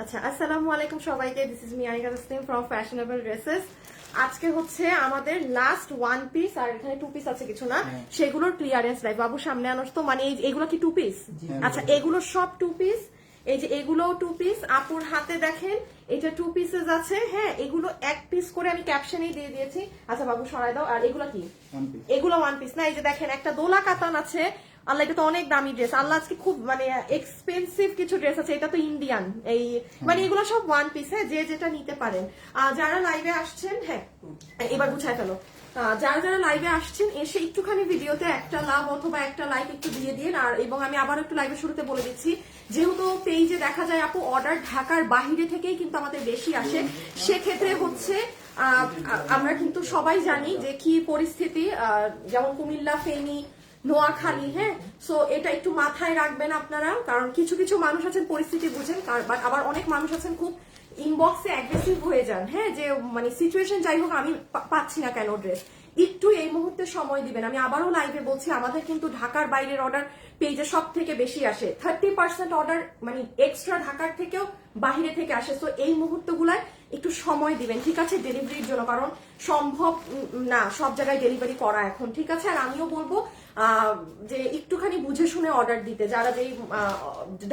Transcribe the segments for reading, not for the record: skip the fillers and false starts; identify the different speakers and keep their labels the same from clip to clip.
Speaker 1: আচ্ছা, আসসালামু আলাইকুম সবাইকে। This is me Anika Tasnim from fashionable dresses. আজকে হচ্ছে আমাদের লাস্ট ওয়ান পিস আর এখানে টু পিস আছে কিছু না, সেগুলোর ক্লিয়ারেন্স লাইভ। বাবু সামনে আনোস তো, মানে এগুলো কি টু পিস? আচ্ছা, এগুলো সব টু পিস। এই যে এগুলো টু পিস, আপুর হাতে দেখেন এটা টু পিসেস আছে। হ্যাঁ, এগুলো এক পিস করে আমি ক্যাপশনেই দিয়ে দিয়েছি। আচ্ছা বাবু সরাই দাও। আর এগুলো কি? এগুলো ওয়ান পিস না। এই যে দেখেন একটা দোলা কাতান আছে। আল্লাহ, এটা তো অনেক দামি ড্রেস। আল্লাহ, আজকে খুব মানে এক্সপেন্সিভ কিছু ড্রেস আছে। এটা তো ইন্ডিয়ান, এই মানে এগুলো সব ওয়ান পিস। হ্যাঁ, যে যেটা নিতে পারেন। যারা লাইভে আসছেন, হ্যাঁ এবার গুছায় ফেলো। যারা যারা লাইভে আসছেন এসে একটুখানি ভিডিওতে একটা লাভ অথবা একটা লাইক একটু দিয়ে দিন। আর এবং আমি আবার একটু লাইভে শুরুতে বলে দিচ্ছি, যেহেতু পেজে দেখা যায় আপু অর্ডার ঢাকার বাহিরে থেকেই কিন্তু আমাদের বেশি আসে, সেক্ষেত্রে হচ্ছে আমরা কিন্তু সবাই জানি যে কি পরিস্থিতি, যেমন কুমিল্লা, ফেনী, নোয়াখালী। হ্যাঁ, সো এটা একটু মাথায় রাখবেন আপনারা, কারণ কিছু কিছু মানুষ আছেন পরিস্থিতি বুঝেন, বাট আবার অনেক মানুষ আছেন খুব ইনবক্সে অ্যাগ্রেসিভ হয়ে যান। হ্যাঁ, যে মানে সিচুয়েশন যাই হোক আমি পাচ্ছি না কেন ড্রেস। একটু এই মুহূর্তে সময় দিবেন। আমি আবারও লাইভে বলছি, আমাদের কিন্তু ঢাকার বাইরের অর্ডার পেজে সব থেকে বেশি আসে। 30% অর্ডার মানে এক্সট্রা ঢাকার থেকেও বাহিরে থেকে আসে। সো এই মুহূর্তগুলায় একটু সময় দিবেন, ঠিক আছে, ডেলিভারির জন্য, কারণ সম্ভব না সব জায়গায় ডেলিভারি করা এখন, ঠিক আছে। আর আমিও বলবো যে একটুখানি বুঝে শুনে অর্ডার দিতে, যারা যেই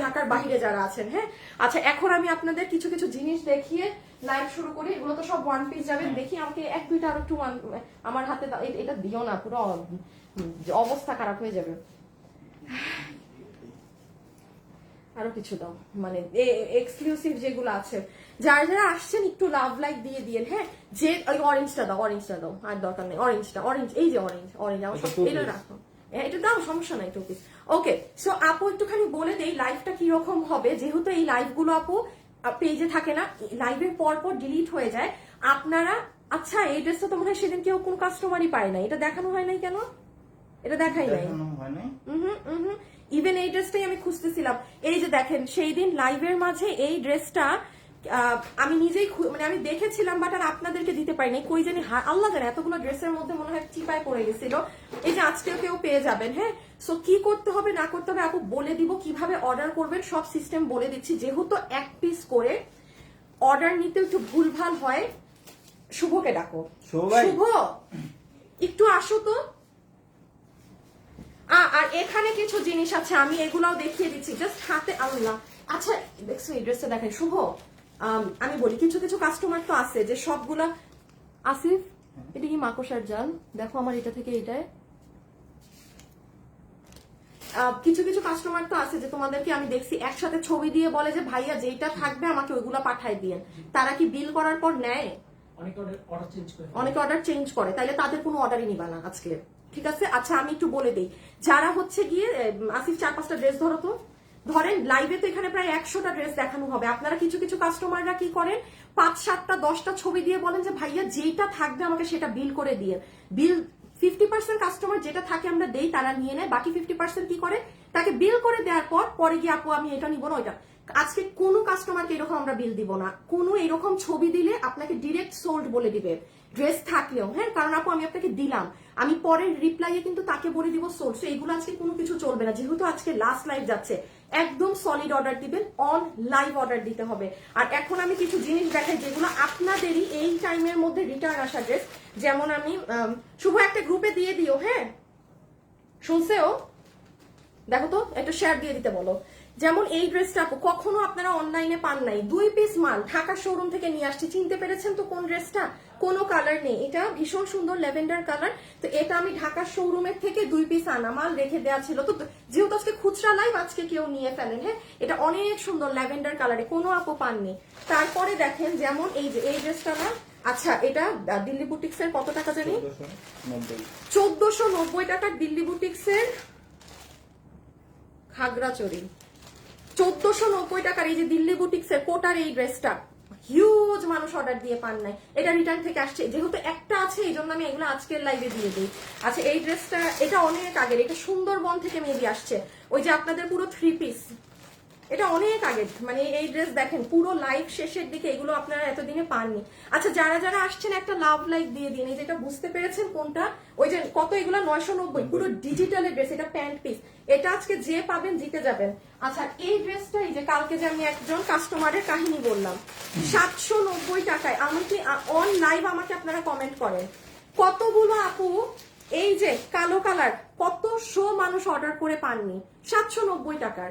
Speaker 1: ঢাকার বাহিরে যারা আছেন। হ্যাঁ, আচ্ছা এখন আমি আপনাদের কিছু কিছু জিনিস দেখিয়ে লাইভ শুরু করি। এগুলো তো সব ওয়ান পিস যাবেন। দেখি আমাকে এক দুইটা আরো একটু আমার হাতে এটা দিও না, পুরো অবস্থা খারাপ হয়ে যাবে। আরো কিছু দাও, মানে এক্সক্লুসিভ যেগুলো আছে। যারা যারা আসছেন একটু লাভ লাইক দিয়ে দিন। হ্যাঁ, যে ওই অরেঞ্জটা দাও, অরেঞ্জটা দাও, আর দরকার নেই অরেঞ্জটা। অরেঞ্জ, এই যে অরেঞ্জ, অরেঞ্জ আমার সব এটা রাখো। এটা দাও, সমস্যা নাই, টু পিস। ওকে, সো আপু একটুখানি বলে দেই লাইভটা কিরকম হবে। যেহেতু এই লাইভগুলো আপু পেজে থাকে না, লাইভের পর পর ডিলিট হয়ে যায়। আপনারা, আচ্ছা এই ড্রেসটা তো মনে হয় সেদিন কেউ কোন কাস্টমারই পায় না, এটা দেখানো হয় নাই কেন? এটা দেখাই নাই। ইভেন এই ড্রেসটাই আমি খুঁজতেছিলাম। এই যে দেখেন, সেই দিন লাইভের মাঝে এই ড্রেসটা আমি নিজেই মানে আমি দেখেছিলাম, বাট আর আপনাদেরকে দিতে পারিনি। কই জানি, আল্লাহ জানে, এতগুলো ড্রেসের মধ্যে মনে হয় চিপায় পড়ে গেছিল। এই যে আজকেও কেউ পেয়ে যাবেন। হ্যাঁ, সো কি করতে হবে না করতে হবে আপু বলে দিব, কিভাবে অর্ডার করবেন সব সিস্টেম বলে দিচ্ছি। যেহেতু এক পিস করে অর্ডার নিতে একটু ভুলভাল হয়। শুভকে ডাকো। শুভ, একটু আসো তো। আর এখানে কিছু জিনিস আছে, আমি এগুলাও দেখিয়ে দিচ্ছি জাস্ট হাতে। আল্লাহ, আচ্ছা দেখছো এই ড্রেসটা দেখেন শুভ। আমি বলি, কিছু কিছু কাস্টমার তো আছে যে সবগুলা, আসিফ এটা কি মাকড়সার জাল, দেখো আমার এটা থেকে এটায়। কিছু কিছু কাস্টমার তো আছে যে তোমাদেরকে আমি দেখছি একসাথে ছবি দিয়ে বলে যে ভাইয়া যেটা থাকবে আমাকে ওইগুলা পাঠাই দিয়ে। তারা কি বিল করার পর নেয়? অনেকে অর্ডার চেঞ্জ করে, তাইলে তাদের কোনো অর্ডারই নিবা না আজকে, ঠিক আছে। আচ্ছা আমি একটু বলে দিই, যারা হচ্ছে গিয়ে আসিফ 4-5টা ড্রেস ধরো তো। ধরেন লাইভে তো এখানে প্রায় 100টা ড্রেস দেখানো হবে। আপনারা কিছু কিছু কাস্টমাররা কি করেন, 5-7টা 10টা ছবি দিয়ে বলেন যে ভাইয়া যেটা থাকবে আমাকে সেটা বিল করে দিয়ে। বিল 50% কাস্টমার যেটা থাকে আমরা দেই, তারা নিয়ে নেয়। বাকি 50% কি করে, তাকে বিল করে দেওয়ার পর পরে গিয়ে আপু আমি এটা নিবো না ওইটা। আজকে কোনো কাস্টমারকে এরকম আমরা বিল দিব না। কোনো এরকম ছবি দিলে আপনাকে ডিরেক্ট সোল্ড বলে দিবে, ড্রেস থাকলেও। হ্যাঁ, কারণ আপু আমি আপনাকে দিলাম, আমি পরের রিপ্লাইয়ে কিন্তু তাকে বলে দিব সোল্ড। সো এইগুলো আজকে কোনো কিছু চলবে না। যেহেতু আজকে লাস্ট লাইভ যাচ্ছে, একদম সলিড অর্ডার দিবেন, অন লাইভ অর্ডার দিতে হবে। আর এখন আমি কিছু জিনিস দেখাই যেগুলো আপনাদেরই এই টাইমের মধ্যে রিটার্ন আসা ড্রেস। যেমন আমি শুভ একটা গ্রুপে দিয়ে দিও। হ্যাঁ, শুনছেও, দেখো তো একটু শেয়ার দিয়ে দিতে বলো। যেমন এই ড্রেসটা কখনো আপনারা অনলাইনে পান নাই, 2 পিস মাল ঢাকা শোরুম থেকে নিয়ে আসছি। চিনতে পেরেছেন তো কোন ড্রেসটা? কোনো কালার নেই, এটা ভীষণ সুন্দর ল্যাভেন্ডার কালার। তো এটা আমি ঢাকা শোরুমের থেকে 2 পিস আনা মাল রেখে দেওয়া ছিল। তো যেহেতু আজকে খুচরা লাইভ, আজকে কেউ নিয়ে ফেলেন। হ্যাঁ, এটা অনেক সুন্দর ল্যাভেন্ডার কালারে, কোনো আপু পাননি। তারপরে দেখেন যেমন এই যে এই ড্রেসটা না, আচ্ছা এটা দিল্লি বুটিক্স এর কত টাকা জানি, 1490 টাকার দিল্লি বুটিক্স এর খাগড়াচড়ি, 1490 টাকার এই যে দিল্লি বুটিক্স এর কোটার এই ড্রেসটা। হিউজ মানুষ অর্ডার দিয়ে পান নাই, এটা রিটার্ন থেকে আসছে। যেহেতু একটা আছে এই জন্য আমি এগুলো আজকের লাইভে দিয়ে দিই। আচ্ছা এই ড্রেসটা, এটা অনেক আগের, এটা সুন্দরবন থেকে মেবি আসছে। ওই যে আপনাদের পুরো 3 পিস, এটা অনেক আগে, মানে এই ড্রেস দেখেন পুরো লাইভ শেষের দিকে, এগুলো আপনারা এতদিনে পাননি। আচ্ছা যারা যারা আসছেন একটা লাভ লাইক দিয়ে দিন, এই যেটা বুঝতে পেরেছেন কোনটা, ওই যে কত এগুলো 990, পুরো ডিজিটালের ড্রেস, এটা প্যান্ট পিস, এটা আজকে যে পাবেন জিতে যাবেন। আচ্ছা এই ড্রেসটা, এই যে কালকে যে আমি একজন কাস্টমারের কাহিনী বললাম, 790 টাকায়। আমাকে অন লাইভ আমাকে আপনারা কমেন্ট করেন কতগুলো আপু এই যে কালো কালার, কত শো মানুষ অর্ডার করে পাননি 790 টাকার।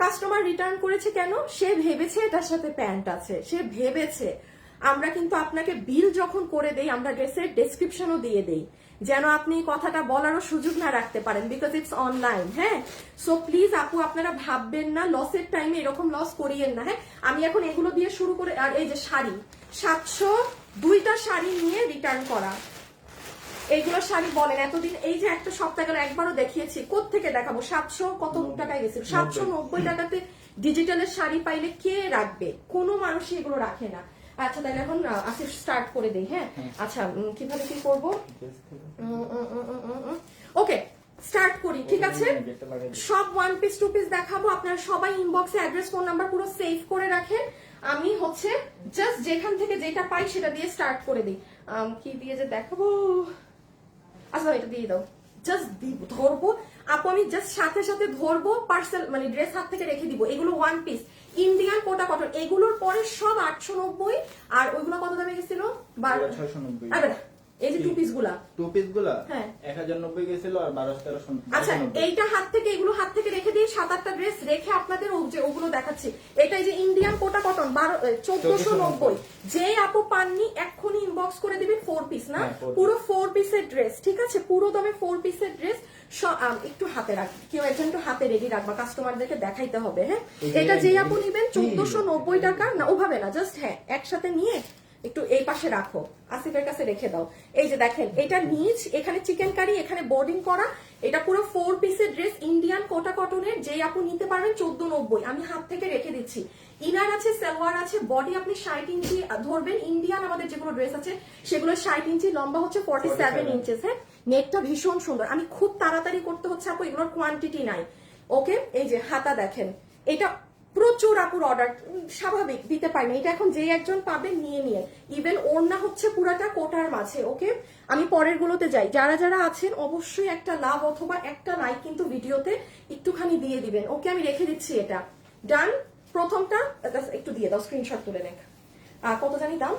Speaker 1: কাস্টমার রিটার্ন করেছে কেন? সে ভেবেছে এটার সাথে প্যান্ট আছে, সে ভেবেছে। আমরা কিন্তু আপনাকে বিল যখন করে দেই, আমরা ড্রেসের ডেসক্রিপশনও দিয়ে দেই, যেন আপনি কথাটা বলারও সুযোগ না রাখতে পারেন, বিকজ ইটস অনলাইন। হ্যাঁ, সো প্লিজ আপু আপনারা ভাববেন না লসের টাইমে এরকম লস করিয়েন না। হ্যাঁ, আমি এখন এগুলো দিয়ে শুরু করে, আর এই যে শাড়ি 702টা শাড়ি নিয়ে রিটার্ন করা, এইগুলো শাড়ি বলেন এতদিন, এই যে একটা সপ্তাহ গেল একবারও দেখিয়েছি, কোত্থেকে দেখাবো? 700 কত টাকায় গেছিল, 790 টাকাতে ডিজিটালের শাড়ি পাইলে কে রাখবে? কোনো মানুষই এগুলো রাখে না। আচ্ছা তাহলে এখন আসিফ স্টার্ট করে দেই। হ্যাঁ আচ্ছা, কিভাবে কি করবো? ওকে স্টার্ট করি, ঠিক আছে? সব ওয়ান পিস টু পিস দেখাবো, আপনারা সবাই ইনবক্সে অ্যাড্রেস ফোন নাম্বার পুরো সেভ করে রাখেন। আমি হচ্ছে জাস্ট যেখান থেকে যেটা পাই সেটা দিয়ে স্টার্ট করে দিই। কি দিয়ে যে দেখাবো, আচ্ছা এটা দিয়ে দাও, জাস্ট ধরবো আপু, আমি জাস্ট সাথে সাথে ধরবো, পার্সেল মানে ড্রেস হাত থেকে রেখে দিব। এগুলো ওয়ান পিস ইন্ডিয়ান কোটা কটন, এগুলোর পরে সব 890, আর ওইগুলো কত দামে গেছিল? 690। এই যে টু পিস গুলা হ্যাঁ 1090 গেছিল, আর 1200। আচ্ছা এইটা হাত থেকে, এগুলো হাত থেকে রেখে দিয়ে 7-8টা ড্রেস রেখে আপনাদের ওগুলো দেখাচ্ছি। এটাই যে ইন্ডিয়ান কোটা কটন 1490, যে আপু পাননি এক্ষুনি ইনবক্স করে দিবেন। 4 পিস না, পুরো 4 পিসের ড্রেস, ঠিক আছে? পুরো দামে 4 পিসের ড্রেস। একটু হাতে রাখ, কেউ একজন একটু হাতে রেডি রাখবা, কাস্টমারদেরকে দেখাইতে হবে। হ্যাঁ, এটা যে আপু নিবেন 1490 টাকা না, ওভাবে না, জাস্ট হ্যাঁ একসাথে নিয়ে একটু এই পাশে রাখো, আসিফের কাছে রেখে দাও। এই যে দেখেন এটা নিচ, এখানে চিকেন কারি, এখানে বোর্ডিং করা, এটা পুরো 4 পিসের ড্রেস ইন্ডিয়ান কোটা কটনের, যে আপু নিতে পারবেন 1490। আমি হাত থেকে রেখে দিচ্ছি। ইনার আছে, সালোয়ার আছে, বডি আপনি 60 ইঞ্চি ধরবেন। ইন্ডিয়ান আমাদের যেগুলো ড্রেস আছে সেগুলো 60 ইঞ্চি, লম্বা হচ্ছে 47 ইঞ্চেস। হ্যাঁ, নেটটা ভীষণ সুন্দর। আমি খুব তাড়াতাড়ি করতে হচ্ছে আপু, এগুলোর কোয়ান্টিটি নাই। ওকে, এই যে হাতা দেখেন, এটা প্রচুর আপুর অর্ডার, স্বাভাবিক দিতে পারিনি, এটা এখন যে একজন পাবেন নিয়ে নিয়ে। ইভেন ওড়না হচ্ছে পুরাটা কোটার মাঝে। ওকে, আমি পরের গুলোতে যাই। যারা যারা আছেন অবশ্যই একটা লাভ অথবা একটা লাইক কিন্তু ভিডিওতে একটুখানি দিয়ে দিবেন। ওকে, আমি রেখে দিচ্ছি এটা। ডান, প্রথমটা একটু দিয়ে দাও, স্ক্রিনশট তুলে নেক। কত জানি দাম?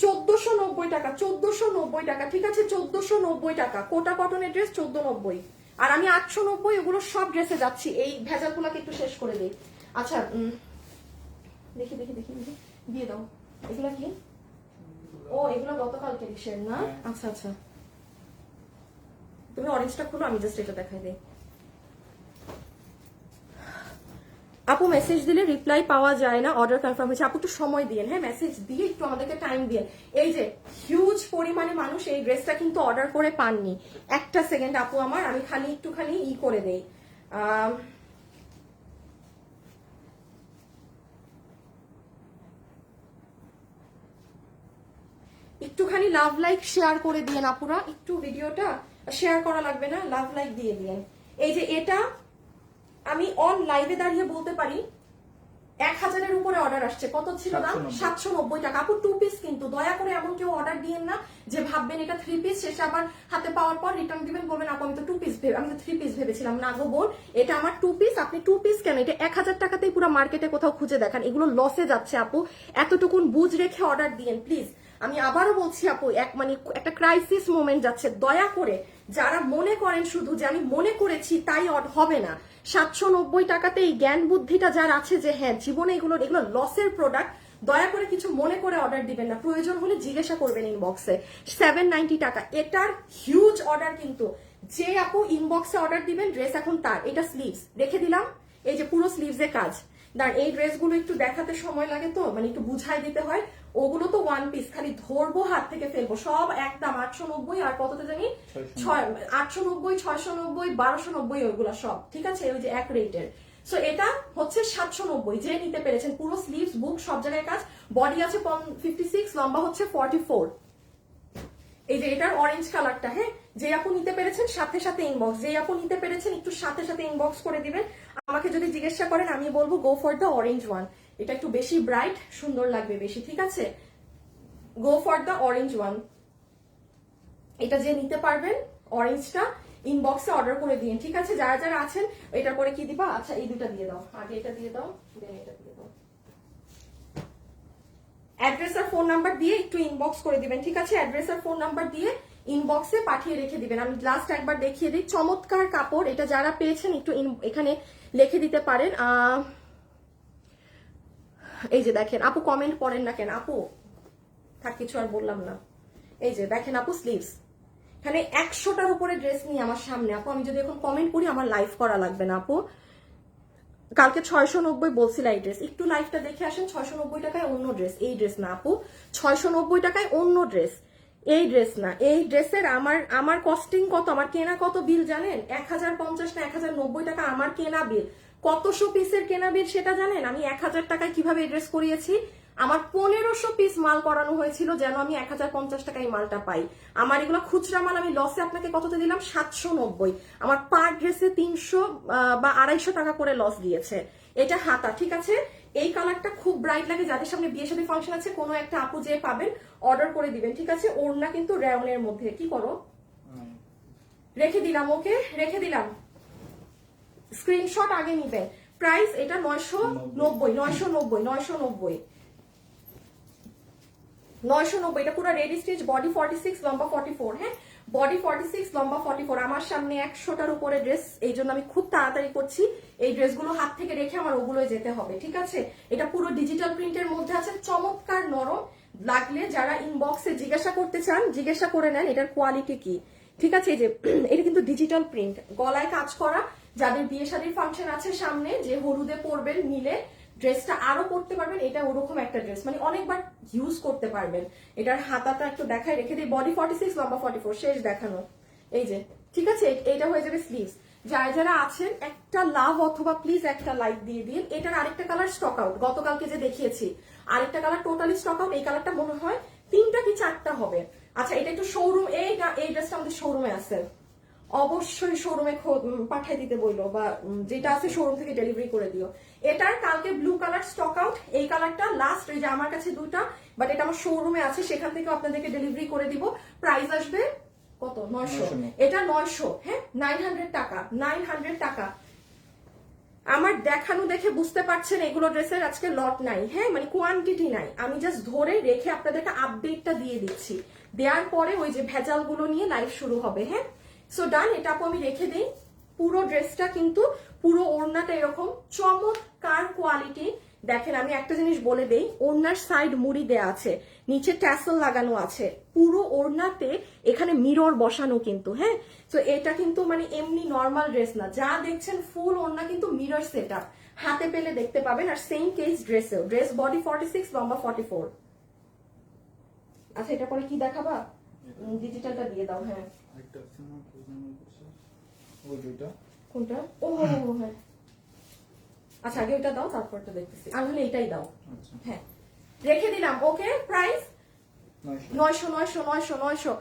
Speaker 1: 1490 টাকা। 1490 টাকা, ঠিক আছে? 1490 টাকা কোটা কটনের ড্রেস 1490, আর আমি 890। ওগুলো সব ড্রেসে যাচ্ছি। এই ভেজালগুলোকে একটু শেষ করে দিই। আচ্ছা দেখি দেখি দেখি দেখি, দিয়ে দাও। এগুলা কি? ও এগুলো গতকালকে রিসের না? আচ্ছা আচ্ছা, তুমি অরেঞ্জটা খুলো, আমি জাস্ট এটা দেখাই দিই। আপু মেসেজ দিলে রিপ্লাই পাওয়া যায় না, অর্ডার কনফার্ম হয়েছে। আপু একটু সময় দিয়ে, হ্যাঁ মেসেজ দিয়ে একটু আমাদেরকে টাইম দিয়ে। এই যে হিউজ পরিমাণে মানুষ এই ড্রেসটা কিন্তু অর্ডার করে পাননি। একটা সেকেন্ড আপু আমার, আমি খালি একটুখানি করে দেই। একটুখানি লাভ লাইক শেয়ার করে দিয়েন আপুরা, একটু ভিডিওটা শেয়ার করা লাগবে না, লাভ লাইক দিয়ে দিয়েন। এই যে এটা আমি অন লাইভে দাঁড়িয়ে বলতে পারি 1000-এর উপরে অর্ডার আসছে। কত ছিল দাম? 790 টাকা। আপু টু পিস কিন্তু, দয়া করে এমন কেউ অর্ডার দিয়েন না যে ভাববেন এটা 3 পিস, শেষে আবার হাতে পাওয়ার পর রিটার্ন দিবেন, বলবেন আপু আমি তো 2 পিস আমি তো 3 পিস ভেবেছিলাম। না গো বোন, এটা আমার 2 পিস। আপনি 2 পিস কেন, এটা 1000 টাকাতেই পুরো মার্কেটে কোথাও খুঁজে দেখান, এগুলো লসে যাচ্ছে আপু। এতটুকুন বুঝ রেখে অর্ডার দিয়েন প্লিজ। আমি আবারও বলছি আপু, মানে একটা ক্রাইসিস মোমেন্ট যাচ্ছে। দয়া করে যারা মনে করেন শুধু যে আমি মনে করেছি তাই হবে না, 790 টাকাতে এই জ্ঞান বুদ্ধিটা যার আছে যে হ্যাঁ জীবনে এগুলো লসের প্রোডাক্ট, দয়া করে কিছু মনে করে অর্ডার দিবেন না। প্রয়োজন হলে জিজ্ঞাসা করবেন ইনবক্সে। 790 টাকা, এটার হিউজ অর্ডার কিন্তু। যে আপু ইনবক্সে অর্ডার দিবেন ড্রেস এখন তার। এটা স্লিভস রেখে দিলাম, এই যে পুরো স্লিভসে কাজ। দাঁড়, এই ড্রেসগুলো একটু দেখাতে সময় লাগে তো, মানে একটু বুঝাই দিতে হয়। ওগুলো তো ওয়ান পিস, খালি ধরবো হাত থেকে ফেলবো। সব একদম 890, আর কততে জানি 890, 690, 1290, ওইগুলা সব ঠিক আছে, ওই যে এক রেটের। সো এটা হচ্ছে 790, যে নিতে পেরেছেন। পুরো স্লিভস বুক সব জায়গায় কাজ, বডি আছে 56, লম্বা হচ্ছে 44। এই যে এটার অরেঞ্জ কালারটা, হ্যাঁ যে আপু নিতে পেরেছেন সাথে সাথে ইনবক্স, যে আপু নিতে পেরেছেন একটু সাথে সাথে ইনবক্স করে দিবেন। আমাকে যদি জিজ্ঞাসা করেন আমি বলবো go for the orange one, এটা একটু বেশি ব্রাইট, সুন্দর লাগবে বেশি, ঠিক আছে? Go for the orange one, এটা যে নিতে পারবেন অরেঞ্জটা ইনবক্সে অর্ডার করে দিন, ঠিক আছে? যারা যারা আছেন এটার পরে কি দিবা? আচ্ছা এই দুটা দিয়ে দাও, আগে এটা দিয়ে দাও, দেন এটা দিয়ে দাও। অ্যাড্রেস আর ফোন নাম্বার দিয়ে একটু ইনবক্স করে দিবেন, ঠিক আছে? অ্যাড্রেস আর ফোন নাম্বার দিয়ে ইনবক্সে পাঠিয়ে রেখে দিবেন। আমি লাস্ট একবার দেখিয়ে দিই, চমৎকার কাপড়, এটা যারা পেয়েছেন একটু এখানে লিখে দিতে পারেন। এই যে দেখেন আপু, কমেন্ট পড়েন না কেন আপু? থাক কিছু আর বললাম না। এই যে দেখেন আপু, স্লিভস, এখানে 100টার উপরে ড্রেস নিয়ে আমার সামনে আপু, আমি যদি এখন কমেন্ট করি আমার লাইভ করা লাগবে না আপু। কালকে 690 বলছিল এই ড্রেস, একটু লাইভটা দেখে আসেন। 690 টাকায় অন্য ড্রেস, এই ড্রেস না আপু। 690 টাকায় অন্য ড্রেস, এই ড্রেস না। এই ড্রেসের আমার কস্টিং কত, আমার কেনা কত বিল জানেন? 1050 না 1090 টাকা আমার কেনা বিল। কতশো পিসের কেনা বিল সেটা জানেন? আমি 1000 টাকায় কিভাবে এই ড্রেস করিয়েছি? আমার 1500 পিস মাল করানো হয়েছিল যেন আমি 1050 টাকায় মালটা পাই। আমার এগুলো খুচরা মাল, আমি লসে আপনাকে কততে দিলাম? 790। আমার পার ড্রেসে 300 বা 250 টাকা করে লস দিয়েছে। এটা হাতা, ঠিক আছে? এই কালারটা খুব ব্রাইট লাগে, যাদের সামনে বিয়ে শাদী ফাংশন আছে, কোনো একটা আপু যে পাবেন অর্ডার করে দিবেন, ঠিক আছে? ওড়না কিন্তু রেয়নের মধ্যে, কি করো রেখে দিলাম, ওকে রেখে দিলাম, স্ক্রিনশট আগে নিবেন। প্রাইস এটা 990, 990, 990, 990। এটা পুরো রেডি স্টিচ, বডি 46, লম্বা 44। হ্যাঁ, বডি 46, লম্বা 44। আমার সামনে 100টার উপরে ড্রেস, এই জন্য আমি খুব তাড়াতাড়ি করছি। এই ড্রেসগুলো হাত থেকে রেখে আমার ওগুলোয় যেতে হবে, ঠিক আছে? এটা পুরো ডিজিটাল প্রিন্টের মধ্যে আছে, চমৎকার নরম। লাগলে যারা ইনবক্সে জিজ্ঞাসা করতে চান জিজ্ঞাসা করে নেন এটার কোয়ালিটি কি, ঠিক আছে? এই যে এটা কিন্তু ডিজিটাল প্রিন্ট, গলায় কাজ করা। যাদের বিয়ে শাদীর ফাংশন আছে সামনে, যে হলুদে পরবেন নিলে ড্রেসটা আরো পরতে পারবেন, এটা ওরকম একটা ড্রেস, মানে অনেকবার ইউজ করতে পারবেন। এটার হাতাটা একটু দেখাই রেখে দিই, বডি 46, লম্বা 44, শেষ দেখানো। এই যে, ঠিক আছে? এইটা হয়ে যাবে স্লিভস। যারা যারা আছেন একটা লাভ অথবা প্লিজ একটা লাইক দিয়ে দিন। এটার আরেকটা কালার স্টক আউট, গতকালকে যে দেখিয়েছি আরেকটা কালার টোটালি স্টক আউট। এই কালারটা মনে হয় 3টা কি 4টা হবে। আচ্ছা এটা একটু শোরুম, এই ড্রেসটা আমাদের শোরুমে আছে, অবশ্যই শোরুমে পাঠিয়ে দিতে বললো, বা যেটা আছে শোরুম থেকে ডেলিভারি করে দিও। এটার কালকে ব্লু কালার স্টক আউট, এই কালারটা লাস্ট, এই যে আমার কাছে 2টা, বাট এটা আমার শোরুমে আছে, সেখান থেকে আপনাদেরকে ডেলিভারি করে দিব। প্রাইস আসবে কত? 900। এটা 900, হ্যাঁ, 900 টাকা, 900 টাকা। আমার দেখানো দেখে বুঝতে পারছেন এগুলো ড্রেসের আজকে লট নাই, হ্যাঁ, মানে কোয়ান্টিটি নাই। আমি জাস্ট ধরে রেখে আপনাদেরকে আপডেটটা দিয়ে দিচ্ছি, দেওয়ার পরে ওই যে ভেজালগুলো নিয়ে লাইভ শুরু হবে। হ্যাঁ, সো ডান, এটা আপু আমি রেখে দিই। পুরো ড্রেসটা কিন্তু পুরো ওড়নাটা এরকম চমৎকার কোয়ালিটি। দেখেন আমি একটা জিনিস বলে দেই, ওড়নার সাইড মুড়ি দেয়া আছে, নিচে ট্যাসেল লাগানো আছে, পুরো ওড়নাতে এখানে মিরর বসানো কিন্তু। হ্যাঁ, তো এটা কিন্তু মানে এমনি নর্মাল ড্রেস না, যা দেখছেন ফুল ওড়না কিন্তু মিরর সেট আপ, হাতে পেলে দেখতে পাবেন। আর সেম কেস ড্রেসেও, ড্রেস বডি 46, লম্বা 44। আচ্ছা এটা পরে কি দেখাবা? ডিজিটালটা দিয়ে দাও। হ্যাঁ, কোনটা? ও হ্যাঁ, আচ্ছা আগে ওইটা দাও, তারপরটা দেখতেছি। আর হলে এটাই দাও। হ্যাঁ, রেখে দিলাম। ওকে, প্রাইস 900, 900, 900, 900।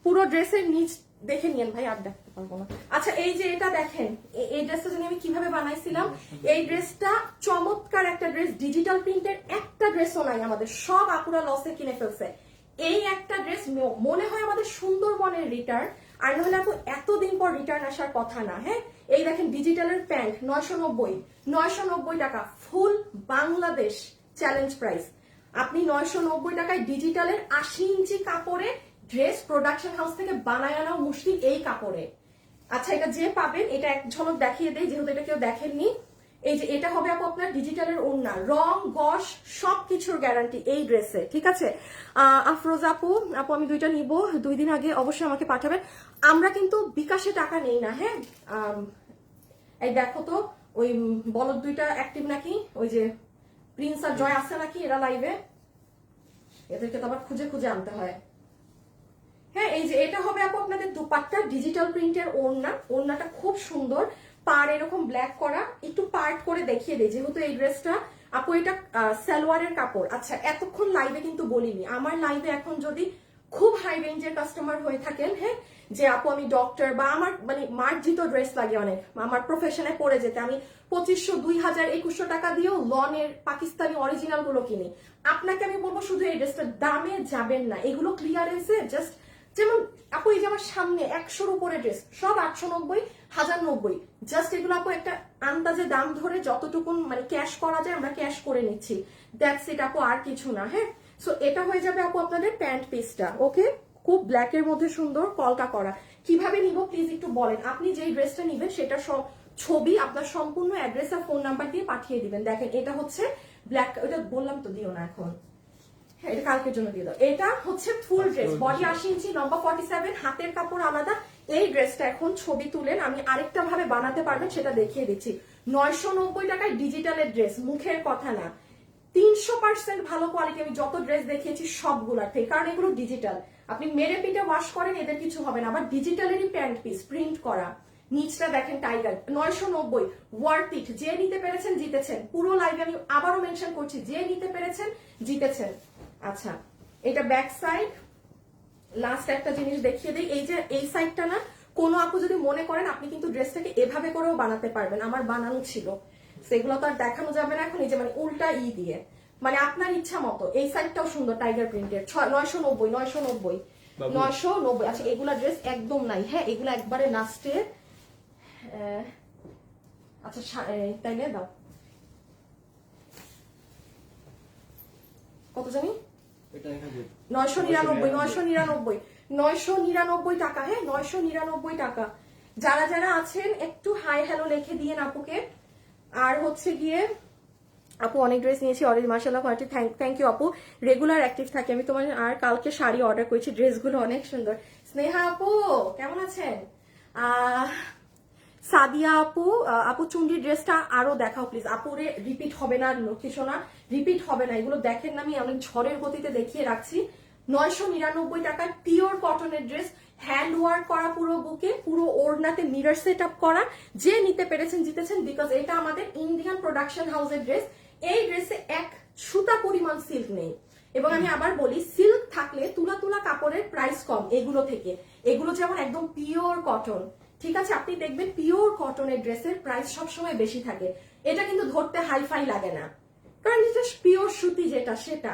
Speaker 1: পুরো ড্রেসের নিচ দেখে নিয়েন ভাই, আর দেখতে পারবো না। আচ্ছা এই যে এটা দেখেন, এই ড্রেসটা জানি আমি কিভাবে বানাইছিলাম। এই ড্রেসটা চমৎকার একটা ড্রেস, ডিজিটাল প্রিন্টের একটা ড্রেসও নাই আমাদের, সব আপুরা লসে কিনে ফেলছে। এই একটা ড্রেস মনে হয় আমাদের সুন্দরবনের রিটার্ন, আর নাহলে আপু এতদিন পর রিটার্ন আসার কথা না। হ্যাঁ, এই দেখেন ডিজিটালের প্যান্ট 990, 990 টাকা, ফুল বাংলাদেশ চ্যালেঞ্জ প্রাইস। আপনি 990 টাকায় ডিজিটালের 80 ইঞ্চি কাপড়ে ড্রেস প্রোডাকশন হাউস থেকে বানায় আনাও মুশকিল এই কাপড়ে। আচ্ছা এটা যে পাবেন, এটা এক ঝলক দেখিয়ে দেই যেহেতু এটা কেউ দেখেননি। এই যে এটা হবে আপু আপনার ডিজিটালের ওড়না, রং গস সবকিছুর গ্যারান্টি এই ড্রেসে, ঠিক আছে? আফরোজ আপু, আমি 2টা নিব, 2 দিন আগে অবশ্যই আমাকে পাঠাবেন। আমরা কিন্তু বিকাশে টাকা নেই না। হ্যাঁ, এই দেখো তো ওই বলদ 2টা অ্যাক্টিভ নাকি, ওই যে প্রিন্স আর জয় আছে নাকি এরা লাইভে, এদেরকে তো আবার খুঁজে খুঁজে আনতে হয়। হ্যাঁ, এই যে এটা হবে আপু আপনাদের দুপাট্টা, ডিজিটাল প্রিন্টের ওড়না, ওড়নাটা খুব সুন্দর, পার এরকম ব্ল্যাক করা। একটু পার্ট করে দেখিয়ে দেয় যেহেতু এই ড্রেসটা আপু এটা সালোয়ারের কাপড়। আচ্ছা এতক্ষণ লাইভে কিন্তু বলিনি, আমার লাইভে এখন যদি খুব হাই রেঞ্জের কাস্টমার হয়ে থাকেন, হ্যাঁ, যে আপু আমি ডক্টর বা আমার মানে মার্জিত ড্রেস লাগে অনেক, আমার প্রফেশনে পড়ে যেতে আমি 2500, 2000, 2100 টাকা দিয়েও লনের পাকিস্তানি অরিজিনাল গুলো কিনি। আপনাকে আমি বলবো শুধু এই ড্রেসটার দামে যাবেন না, এগুলো ক্লিয়ারেন্সে জাস্ট, যেমন আপু এই যে আমার সামনে 100-র উপরে ড্রেস, সব 890, 1090, জাস্ট এগুলো আপু একটা আন্দাজে দাম ধরে যতটুকুন মানে ক্যাশ করা যায় আমরা ক্যাশ করে নিচ্ছি, দ্যাটস ইট আপু, আর কিছু না। হ্যাঁ, সো এটা হয়ে যাবে আপু আপনাদের প্যান্ট পিসটা। ওকে, খুব ব্ল্যাকের মধ্যে সুন্দর কলকা করা। কিভাবে নিব প্লিজ একটু বলেন, আপনি যেই ড্রেসটা নিবেন সেটা সব ছবি আপনার সম্পূর্ণ অ্যাড্রেস আর ফোন নাম্বার দিয়ে পাঠিয়ে দিবেন। দেখেন এটা হচ্ছে ব্ল্যাক, ওটা বললাম তো দিও না এখন, হ্যাঁ এটা কালকের জন্য দিয়ে দাও। এটা হচ্ছে ফুল ড্রেস, বডি 80 ইঞ্চি, লম্বা 47, হাতের কাপড় আলাদা। এই ড্রেসটা এখন ছবি তুলেন, আমি আরেকটা ভাবে বানাতে পারবেন সেটা দেখিয়ে দিচ্ছি। 990 টাকায় ডিজিটালের ড্রেস, মুখের কথা না, 300% ভালো কোয়ালিটি। আমি যত ড্রেস দেখিয়েছি সবগুলার থেকে, কারণ এগুলো ডিজিটাল, আপনি মেরে পিটে ওয়াশ করেন এদের কিছু হবে না। আবার ডিজিটালেরই প্যান্ট পিস, প্রিন্ট করা, নিচটা দেখেন টাইগার। 990, worth it. যে নিতে পেরেছেন জিতেছেন। পুরো লাইভে আমি আবারও মেনশন করছি, যে নিতে পেরেছেন জিতেছেন। আচ্ছা, এটা ব্যাক সাইড। লাস্ট একটা জিনিস দেখিয়ে দিই, এই যে এই সাইডটা না, কোনো আপু যদি মনে করেন আপনি কিন্তু ড্রেসটাকে এভাবে করেও বানাতে পারবেন, আমার বানানো ছিল, সেগুলো তো আর দেখানো যাবে না এখন। এই যে মানে উল্টা দিয়ে, মানে আপনার ইচ্ছা মতো। এই সাইডটাও সুন্দর টাইগার প্রিন্টের, 990, 990, 990। আচ্ছা, এগুলা ড্রেস একদম নাই, হ্যাঁ এগুলা একবারে লাস্টে। আচ্ছা তাই নিয়ে দাও, কত জানি, 999, 999, 999 টাকা। হ্যাঁ 999 টাকা। যারা যারা আছেন একটু হাই হ্যালো লিখে দিয়ে আপুকে। আর হচ্ছে গিয়ে আপু অনেক ড্রেস নিয়েছি, অরেঞ্জ মার্শাল্লাহ কোয়ালিটি, থ্যাংক ইউ আপু, রেগুলার অ্যাক্টিভ থাকি আমি তোমার। আর কালকে শাড়ি অর্ডার করেছি, ড্রেসগুলো অনেক সুন্দর। স্নেহা আপু কেমন আছেন? সাদিয়া আপু, আপু চুন্ডির ড্রেসটা আরো দেখাও প্লিজ। আপুরে রিপিট হবে না, লক্ষ্মী সোনা রিপিট হবে না, এগুলো দেখেন না, আমি অনেক ঝড়ের গতিতে দেখিয়ে রাখছি। 999 টাকায় পিওর কটনের ড্রেস, হ্যান্ড ওয়ার্ক করা, পুরো বুকে, পুরো ওড়নাতে মিরর সেট আপ করা। যে নিতে পেরেছেন জিতেছেন, বিকজ এটা আমাদের ইন্ডিয়ান প্রোডাকশন হাউসের ড্রেস। এই ড্রেসে এক সুতা পরিমাণ সিল্ক নেই, এবং আমি আবার বলি সিল্ক থাকলে তুলা তুলা কাপড়ের প্রাইস কম এগুলো থেকে। এগুলো যেমন একদম পিওর কটন, ঠিক আছে, আপনি দেখবেন পিওর কটনের ড্রেসের প্রাইস সবসময় বেশি থাকে। এটা কিন্তু ধরতে হাইফাই লাগে না, কারণ এটা পিওর সুতি যেটা সেটা,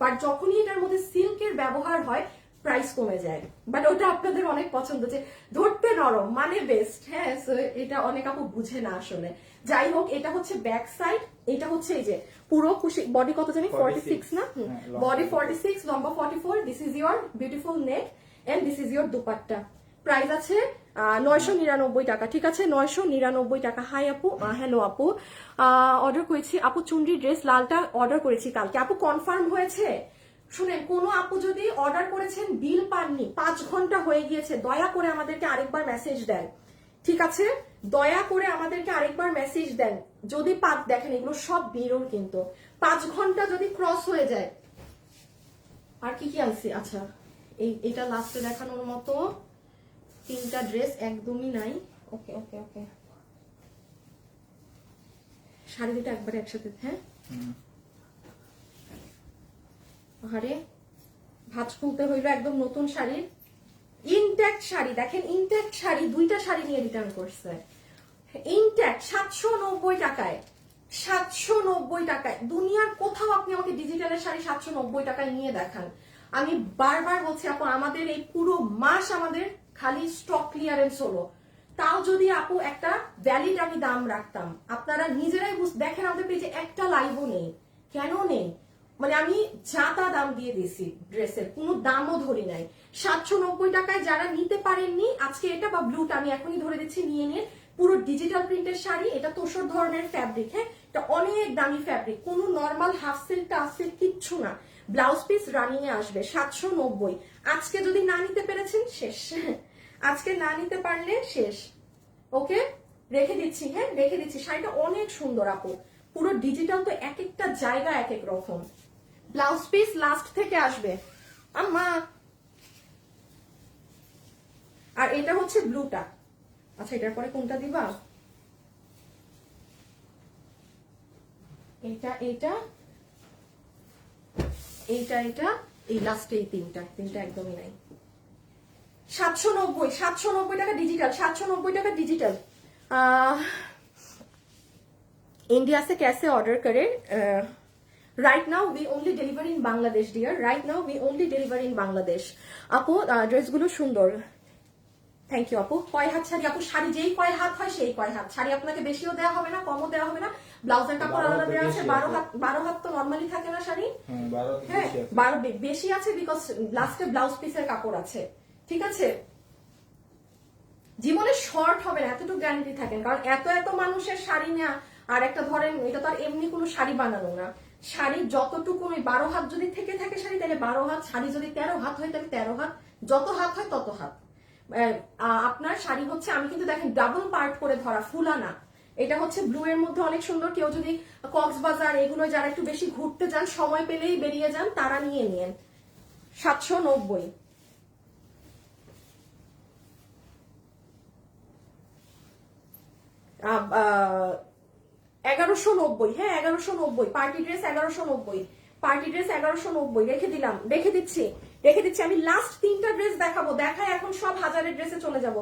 Speaker 1: বাট যখনই এটার মধ্যে সিল্কের ব্যবহার হয় প্রাইস কমে যায়। বাট ওটা আপনাদের অনেক পছন্দ, যে ধরতে নরম মানে বেস্ট। হ্যাঁ, এটা অনেক আপু বুঝে না আসলে। যাই হোক, এটা হচ্ছে ব্যাক সাইড, এটা হচ্ছে এই যে পুরো বডি কত জানি 46 না, বডি 46, লম্বা 44। This is your beautiful neck and this is your dupatta. Price আছে 999 টাকা, ঠিক আছে, 999 টাকা। হাই আপু, হ্যালো আপু, অর্ডার করেছি আপু চুনরি ড্রেস, লালটা অর্ডার করেছি কালকে। আপু কনফার্ম হয়েছে? শুনেন, কোনো আপু যদি অর্ডার করেছেন বিল পাননি, 5 ঘন্টা হয়ে গিয়েছে, দয়া করে আমাদেরকে আরেকবার মেসেজ দেন, ঠিক আছে, দয়া করে আমাদেরকে আরেকবার মেসেজ দেন যদি দেখেন এগুলো সব বিরল, কিন্তু 5 ঘন্টা যদি ক্রস হয়ে যায়। আর কি কি আনছি, আচ্ছা এইটা লাস্টে দেখানোর মতো 3টা ড্রেস একদমই নাই। ওকে ওকে ওকে, শাড়ি দুটো একবারে একসাথে, হ্যাঁ আরে ভাঁজ খুলতে হইলো একদম নতুন শাড়ির ইনট্যাক্ট শাড়ি। দেখেন ইনট্যাক্ট শাড়ি, 2টা শাড়ি নিয়ে রিটার্ন করছে ইনট্যাক্ট 790 টাকায়। 790 টাকায় দুনিয়ার কোথাও আপনি আমাকে ডিজিটালের শাড়ি 790 টাকায় নিয়ে দেখান। আমি বারবার বলছি আপু, আমাদের এই পুরো মাস আমাদের খালি স্টক ক্লিয়ারেন্স হলো, তাও যদি আপু একটা ভ্যালিড আমি দাম রাখতাম, আপনারা নিজেরাই দেখেন আমাদের পেজে একটা লাইভও নেই। কেন নেই? মানে আমি যা তা দাম দিয়ে দিছি, ড্রেসের কোনো দামও ধরি নাই। 790 টাকায় যারা নিতে পারেননি আজকে এটা বা ব্লুটা আমি এখনই ধরে দিচ্ছি, নিয়ে নিয়ে। পুরো ডিজিটাল প্রিন্টের শাড়ি, এটা তোষর ধরনের ফ্যাব্রিক, হ্যাঁ এটা অনেক দামি ফ্যাব্রিক, কোনো normal half silk tough silk কিচ্ছু না। ব্লাউজ পিস রানিং এ আসবে 790। আজকে যদি না নিতে পেরেছেন শেষ, আজকে না নিতে পারলে শেষ। ওকে, রেখে দিচ্ছি, হ্যাঁ রেখে দিচ্ছি। শাড়িটা অনেক সুন্দর আপু, পুরো ডিজিটাল তো এক একটা জায়গা এক এক রকম। ব্লাউজ পিস লাস্ট থেকে আসবে আম্মা। আর এটা হচ্ছে ব্লুটা। আচ্ছা, এটার পরে কোনটা দিবা? এটা এটা এইটা এটা এই লাস্টে এই তিনটা একদমই নাই। 790 টাকা ডিজিটাল, 790 টাকা ডিজিটাল। इंडिया से कैसे ऑर्डर करें? Right now we only deliver in Bangladesh dear, right now we only deliver in Bangladesh. আপু ড্রেসগুলো সুন্দর, থ্যাংক ইউ আপু। কয় হাত শাড়ি আপু? শাড়ি যেই কয় হাত হয় সেই কয় হাত। শাড়ি আপনাকে বেশিও দেওয়া হবে না, কমও দেওয়া হবে না। ব্লাউজের কাপড় আলাদা দেওয়া আছে। 12 হাত তো নরমালি থাকে না শাড়ি? হ্যাঁ 12 বেশি আছে, বিকজ লাস্টে ব্লাউজ পিসের কাপড় আছে। ঠিক আছে, জীবনে শর্ট হবে না এতটুকু গ্যারান্টি থাকেন, কারণ এত এত মানুষের শাড়ি নেওয়া আর একটা ধরেন এটা তো আর এমনি কোনো শাড়ি বানানো না। শাড়ি যতটুকু 12 হাত যদি থেকে থাকে শাড়ি, তাহলে 12 হাত। শাড়ি যদি 13 হাত হয় তাহলে 13 হাত, যত হাত হয় তত হাত। আপনার শাড়ি হচ্ছে, আমি কিন্তু দেখেন ডাবল পার্ট করে ধরা, ফুলা না। এটা হচ্ছে ব্লু এর মধ্যে অনেক সুন্দর। কেউ যদি কক্সবাজার এগুলো যারা একটু বেশি ঘুরতে যান, সময় পেলেই বেরিয়ে যান, তারা নিয়ে নিন। 790। আহ 1190, হ্যাঁ 1190 পার্টি ড্রেস, 1190 পার্টি ড্রেস, 1190 রেখে দিচ্ছি আমি। লাস্ট 3টা ড্রেস দেখাবো, দেখায় এখন সব হাজারের ড্রেসে চলে যাব।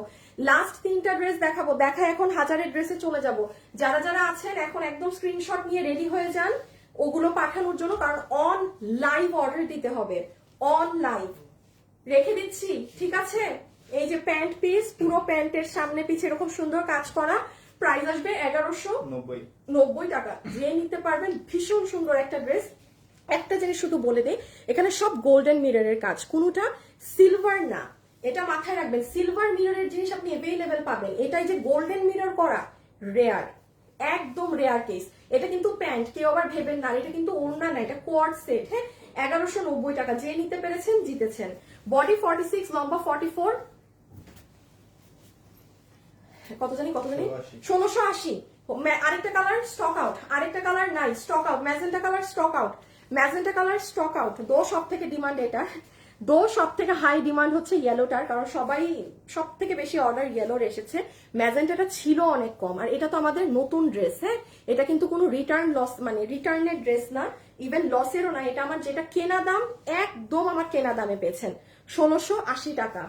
Speaker 1: লাস্ট 3টা ড্রেস দেখাবো, দেখায় এখন হাজারের ড্রেসে চলে যাব। যারা যারা আছেন এখন একদম স্ক্রিনশট নিয়ে রেডি হয়ে যান ওগুলো পাঠানোর জন্য, কারণ অন লাইভ অর্ডার দিতে হবে, অন লাইভ। রেখে দিচ্ছি, ঠিক আছে। এই যে প্যান্ট পিস, পুরো প্যান্টের সামনে পিছে এরকম সুন্দর কাজ করা, প্রাইস আসবে 1190 টাকা। যে নিতে পারবেন, ভীষণ সুন্দর একটা ড্রেস। একটা জিনিস শুধু বলে দেই, এখানে সব গোল্ডেন মিররের কাজ, কোনোটা সিলভার না, এটা মাথায় রাখবেন। সিলভার মিররের জিনিস আপনি অ্যাভেলেবেল পাবেন, এটাই যে গোল্ডেন মিরর করা রেয়ার, একদম রেয়ার কেস। এটা কিন্তু প্যান্ট, কেউ আবার ভেবেন না এটা কিন্তু ওড়না না, এটা কোয়ার্ড সেট। হ্যাঁ 1190 টাকা। যে নিতে পেরেছেন জিতেছেন। বডি 46, লম্বা 44, কত জানি 1680। আরেকটা কালার স্টক আউট, আরেকটা কালার নাই, stock out. Magenta colour stock out, magenta colour stock out. সব থেকে ডিমান্ড এটা, সব থেকে হাই ডিমান্ড হচ্ছে ইয়েলোটার, কারণ সবাই সব থেকে বেশি অর্ডার ইয়েলোর এসেছে। ম্যাজেন্টাটা ছিল অনেক কম, আর এটা তো আমাদের নতুন ড্রেস। হ্যাঁ এটা কিন্তু কোনো রিটার্ন লস, মানে রিটার্নের ড্রেস না, ইভেন লসেরও না। এটা আমার যেটা কেনা দাম, একদম আমার কেনা দামে পেয়েছেন 1680 টাকা,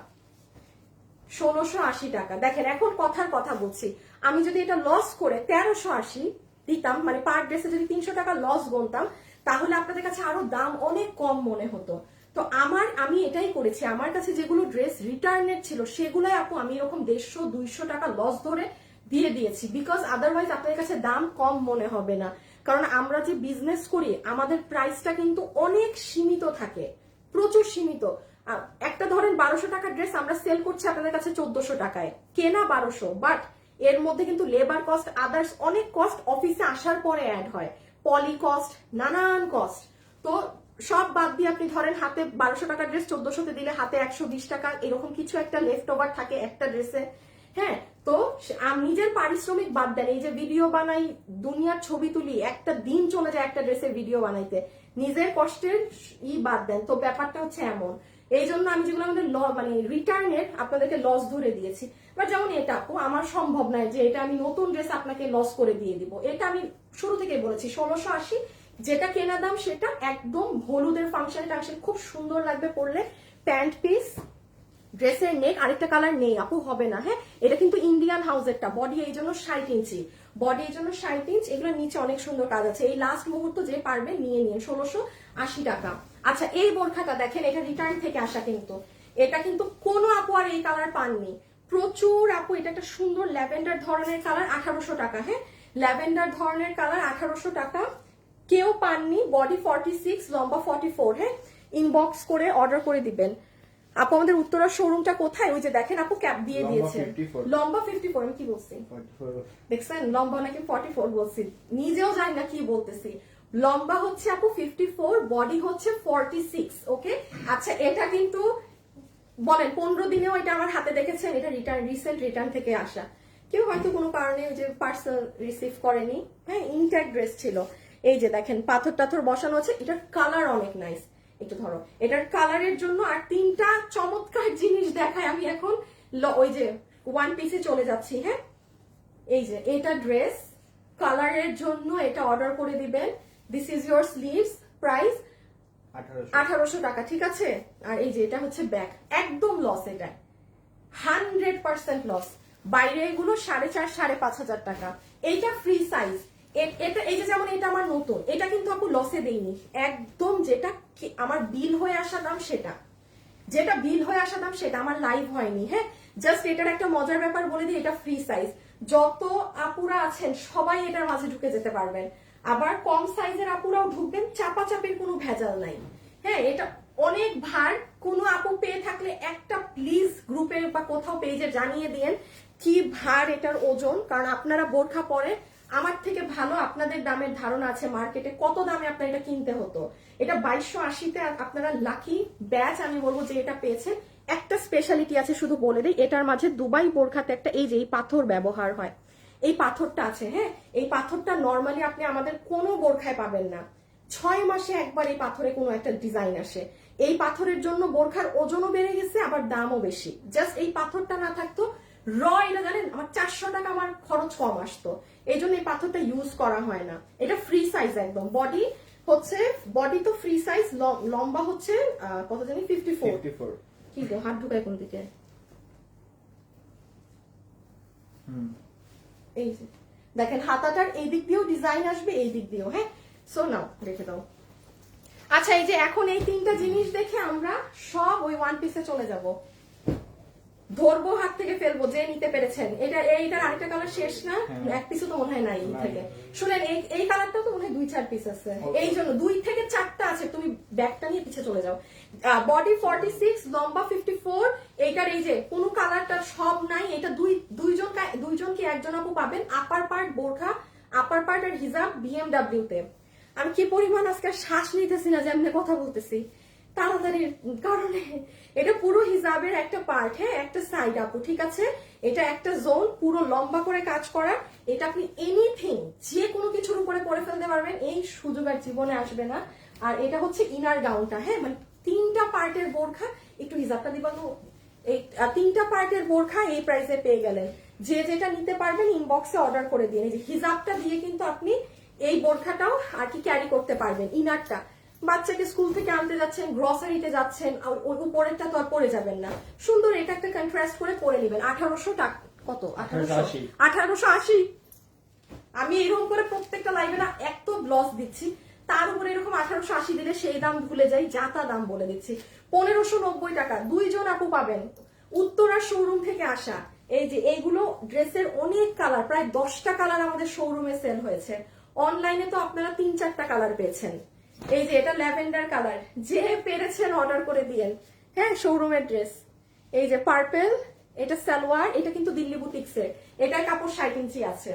Speaker 1: 1680 টাকা। দেখেন এখন কথার কথা বলছি, আমি যদি এটা লস করে 1380 দিতাম, মানে পার ড্রেসে যদি 300 টাকা লস গুনতাম, তাহলে আপনাদের কাছে আরো দাম অনেক কম মনে হতো। তো আমি এটাই করেছি, আমার কাছে যেগুলো ড্রেস রিটার্নের ছিল সেগুলাই আপু আমি এরকম 150-200 টাকা লস ধরে দিয়ে দিয়েছি, বিকজ আদারওয়াইজ আপনাদের কাছে দাম কম মনে হবে না। কারণ আমরা যে বিজনেস করি আমাদের প্রাইসটা কিন্তু অনেক সীমিত থাকে, প্রচুর সীমিত। একটা ধরেন 1200 টাকার ড্রেস আমরা সেল করছি আপনাদের কাছে 1400 টাকায়, কেনা 1200, বাট এর মধ্যে কিন্তু লেবার কস্ট, আদার্স অনেক কস্ট অফিসে আসার পরে অ্যাড হয়, পলি কস্ট, নানান কস্ট। তো সব বাদ দিয়ে আপনি ধরেন হাতে 1200 টাকার ড্রেস 1400-তে দিলে হাতে 120 টাকা এরকম কিছু একটা লেফট ওভার থাকে একটা ড্রেসে। হ্যাঁ তো নিজের পারিশ্রমিক বাদ দেন, এই যে ভিডিও বানাই, দুনিয়ার ছবি তুলি, একটা দিন চলে যায় একটা ড্রেসের ভিডিও বানাইতে, নিজের কষ্টের বাদ দেন। তো ব্যাপারটা হচ্ছে এমন, এই জন্য আমি যেগুলো আমাদের মানে রিটার্নের আপনাদেরকে লস ধরে দিয়েছি। বা যেমন এটা আপু আমার সম্ভব নয় যে এটা আমি নতুন ড্রেস আপনাকে লস করে দিয়ে দিব, এটা আমি শুরু থেকে বলেছি 1680 যেটা কেনা দাম সেটা একদম হলুদের ফাংশন টাংশন খুব সুন্দর লাগবে পরলে। প্যান্ট পিস, ড্রেসের নেক, আরেকটা কালার নেই আপু, হবে না। হ্যাঁ এটা কিন্তু ইন্ডিয়ান হাউসেরটা, বডি এই জন্য 60 ইঞ্চি, বডি এই জন্য 60 ইঞ্চ। এগুলো নিচে অনেক সুন্দর কাজ আছে, এই লাস্ট মুহূর্ত যে পারবে নিয়ে নিন, 1680 টাকা। আচ্ছা এই বোরখাটা দেখেন, এটা রিটার্ন থেকে আসা, কিন্তু এটা কিন্তু কোনো আপু আর এই কালার পাননি, প্রচুর আপু। এটা একটা সুন্দর ল্যাভেন্ডার ধরনের কালার, 1800 টাকা। হ্যাঁ ল্যাভেন্ডার ধরনের কালার 1800 টাকা, কেউ পাননি। বডি 46, লম্বা 44। হ্যাঁ ইনবক্স করে অর্ডার করে দিবেন আপু। আমাদের উত্তরা শোরুমটা কোথায়? ওই যে দেখেন আপু ক্যাপ দিয়ে দিয়েছে, লম্বা 54। আমি কি বলছি দেখছেন, লম্বা নাকি 44 বলছি, নিজেও জানি না কি বলতেছি। লম্বা হচ্ছে আপু 54, বডি হচ্ছে 46। ওকে আচ্ছা এটা কিন্তু বলেন 15 দিনেও এটা আমার হাতে দেখেছেন, এটা রিসেন্ট রিটার্ন থেকে আসা। কেউ হয়তো কোনো কারণে ওই যে পার্সেল রিসিভ করেনি। হ্যাঁ ইনট্যাক্ট ড্রেস ছিল। এই যে দেখেন পাথর টাথর বসানো আছে, এটার কালার অনেক নাইস, একটু ধরো এটার কালারের জন্য। আর 3টা চমৎকার জিনিস দেখায় আমি এখন, ওই যে ওয়ান পিসে চলে যাচ্ছি। হ্যাঁ এই যে এটা ড্রেস, কালারের জন্য এটা অর্ডার করে দিবেন। This is your sleeves, price 1800 টাকা, ঠিক আছে। আর এই যে এটা হচ্ছে ব্যাক, একদম লস, এটা 100% লস। বাইরে এগুলো 4,500 5,500 টাকা। এইটা ফ্রি সাইজ। এটা এই যে যেমন এটা আমার নতুন, এটা কিন্তু আপু লসে দেইনি, একদম যেটা আমার বিল হয়ে আসা দাম সেটা, যেটা বিল হয়ে আসা দাম সেটা, আমার লাইভ হয়নি। হ্যাঁ, জাস্ট এটার একটা মজার ব্যাপার বলে দিই, এটা ফ্রি সাইজ। যত আপুরা আছেন সবাই এটার মাঝে ঢুকে যেতে পারবেন, আবার কম সাইজের আপুরাও ঢুকবেন, চাপাচাপির কোনো ভেজাল নাই। হ্যাঁ, এটা অনেক ভার, কোনো আপু পেয়ে থাকলে একটা প্লিজ গ্রুপে বা কোথাও পেজে জানিয়ে দিয়েন কি ভার এটার ওজন, কারণ আপনারা বোরখা পরে আমার থেকে ভালো আপনাদের দামের ধারণা আছে মার্কেটে কত দামে আপনার এটা কিনতে হতো। এটা 2280-তে আপনারা লাকি ব্যাচ আমি বলবো যে এটা পেয়েছেন। একটা স্পেশালিটি আছে শুধু বলে দিই, এটার মাঝে দুবাই বোরখাতে একটা এই যে এই পাথর ব্যবহার হয়, এই পাথরটা আছে। হ্যাঁ, এই পাথরটা নর্মালি আপনি আমাদের কোনো বোরখায় পাবেন না। 6 মাসে একবার এই পাথরে কোনো একটা ডিজাইন আসে। এই পাথরের জন্য বোরখার ওজনও বেড়ে গেছে, আবার দামও বেশি। জাস্ট এই পাথরটা না থাকতো এটা জানেন আমার 400 টাকা আমার খরচ কম আসতো, এই জন্য এই পাথরটা ইউজ করা হয় না। এটা ফ্রি সাইজ একদম, বডি হচ্ছে, বডি তো ফ্রি সাইজ, লম্বা হচ্ছে কত জানি 54। কি গো হাত ঢুকায় কোন দিকে? এই যে দেখেন হাতাটার এই দিক দিয়েও ডিজাইন আসবে, এই দিক দিয়েও। হ্যাঁ, সো নাও রেখে দাও। আচ্ছা, এই যে এখন এই তিনটা জিনিস দেখে আমরা সব ওই ওয়ান পিসে চলে যাব, ধরবো হাত থেকে ফেলবো যে নিতে পেরেছেন। এইটার আরেকটা কালার শেষ না, এক পিসও তো মনে হয় নাই থেকে। শুনেন, এই কালারটা তো মনে হয় 2-4 পিস আছে, এই জন্য 2 থেকে 4টা আছে। তুমি ব্যাগটা নিয়ে পিছে চলে যাও। বডি 46, লম্বা 54। এইটার এই যে কোনো কালারটা সব নাই, এটা দুইজন কি একজন আপু পাবেন। আপার পার্ট বোরখা, আপার পার্ট আর হিজাব BMW তে। আমি কি পরিমাণ আজকে শ্বাস নিতেছি না যে এমনি কথা বলতেছি তাড়াতাড়ির কারণে। এটা পুরো হিজাবের একটা পার্ট, হ্যাঁ, একটা সাইড আপু, ঠিক আছে। এটা একটা জোন পুরো লম্বা করে কাজ করা। এটা আপনি এনিথিং যে কোনো কিছুর উপরে পরে ফেলতে পারবেন, এই সুযোগ আর জীবনে আসবে না। আর এটা হচ্ছে ইনার গাউনটা, হ্যাঁ, মানে 3টা পার্টের বোরখা। একটু হিজাবটা দিবা তো। এই 3টা পার্টের বোরখা এই প্রাইসে পেয়ে গেলেন। যে যেটা নিতে পারবেন ইনবক্সে অর্ডার করে দিন। এই যে হিজাবটা দিয়ে কিন্তু আপনি এই বোরখাটাও আর কি ক্যারি করতে পারবেন। ইনারটা বাচ্চাকে স্কুল থেকে আনতে যাচ্ছেন, গ্রসারিতে যাচ্ছেন, ওই উপরেরটা তো আর পরে যাবেন না, সুন্দর এটা একটা কন্ট্রাস্ট করে পরে নেবেন। 1800 টাকা, কত 1880। আমি এরকম করে প্রত্যেকটা লাইভে না এত ব্লস দিচ্ছি, তার উপরে এরকম 1880 দিলে সেই দাম ভুলে যাই, যা তা দাম বলে দিচ্ছি। 1590 টাকা 2জন আপু পাবেন, উত্তরা শোরুম থেকে আসা। এই যে এইগুলো ড্রেসের অনেক কালার, প্রায় 10টা কালার আমাদের শোরুমে সেল হয়েছে। অনলাইনে তো আপনারা 3-4টা কালার পেয়েছেন। এই যে এটা ল্যাভেন্ডার কালার, যে পেরেছেন অর্ডার করে দিয়েন। হ্যাঁ, শোরুমের ড্রেস। এই যে পার্পেল, এটা সালোয়ার, এটা কিন্তু দিল্লি বুটিক্সের, এটার কাপড় 60 ইঞ্চি আছে।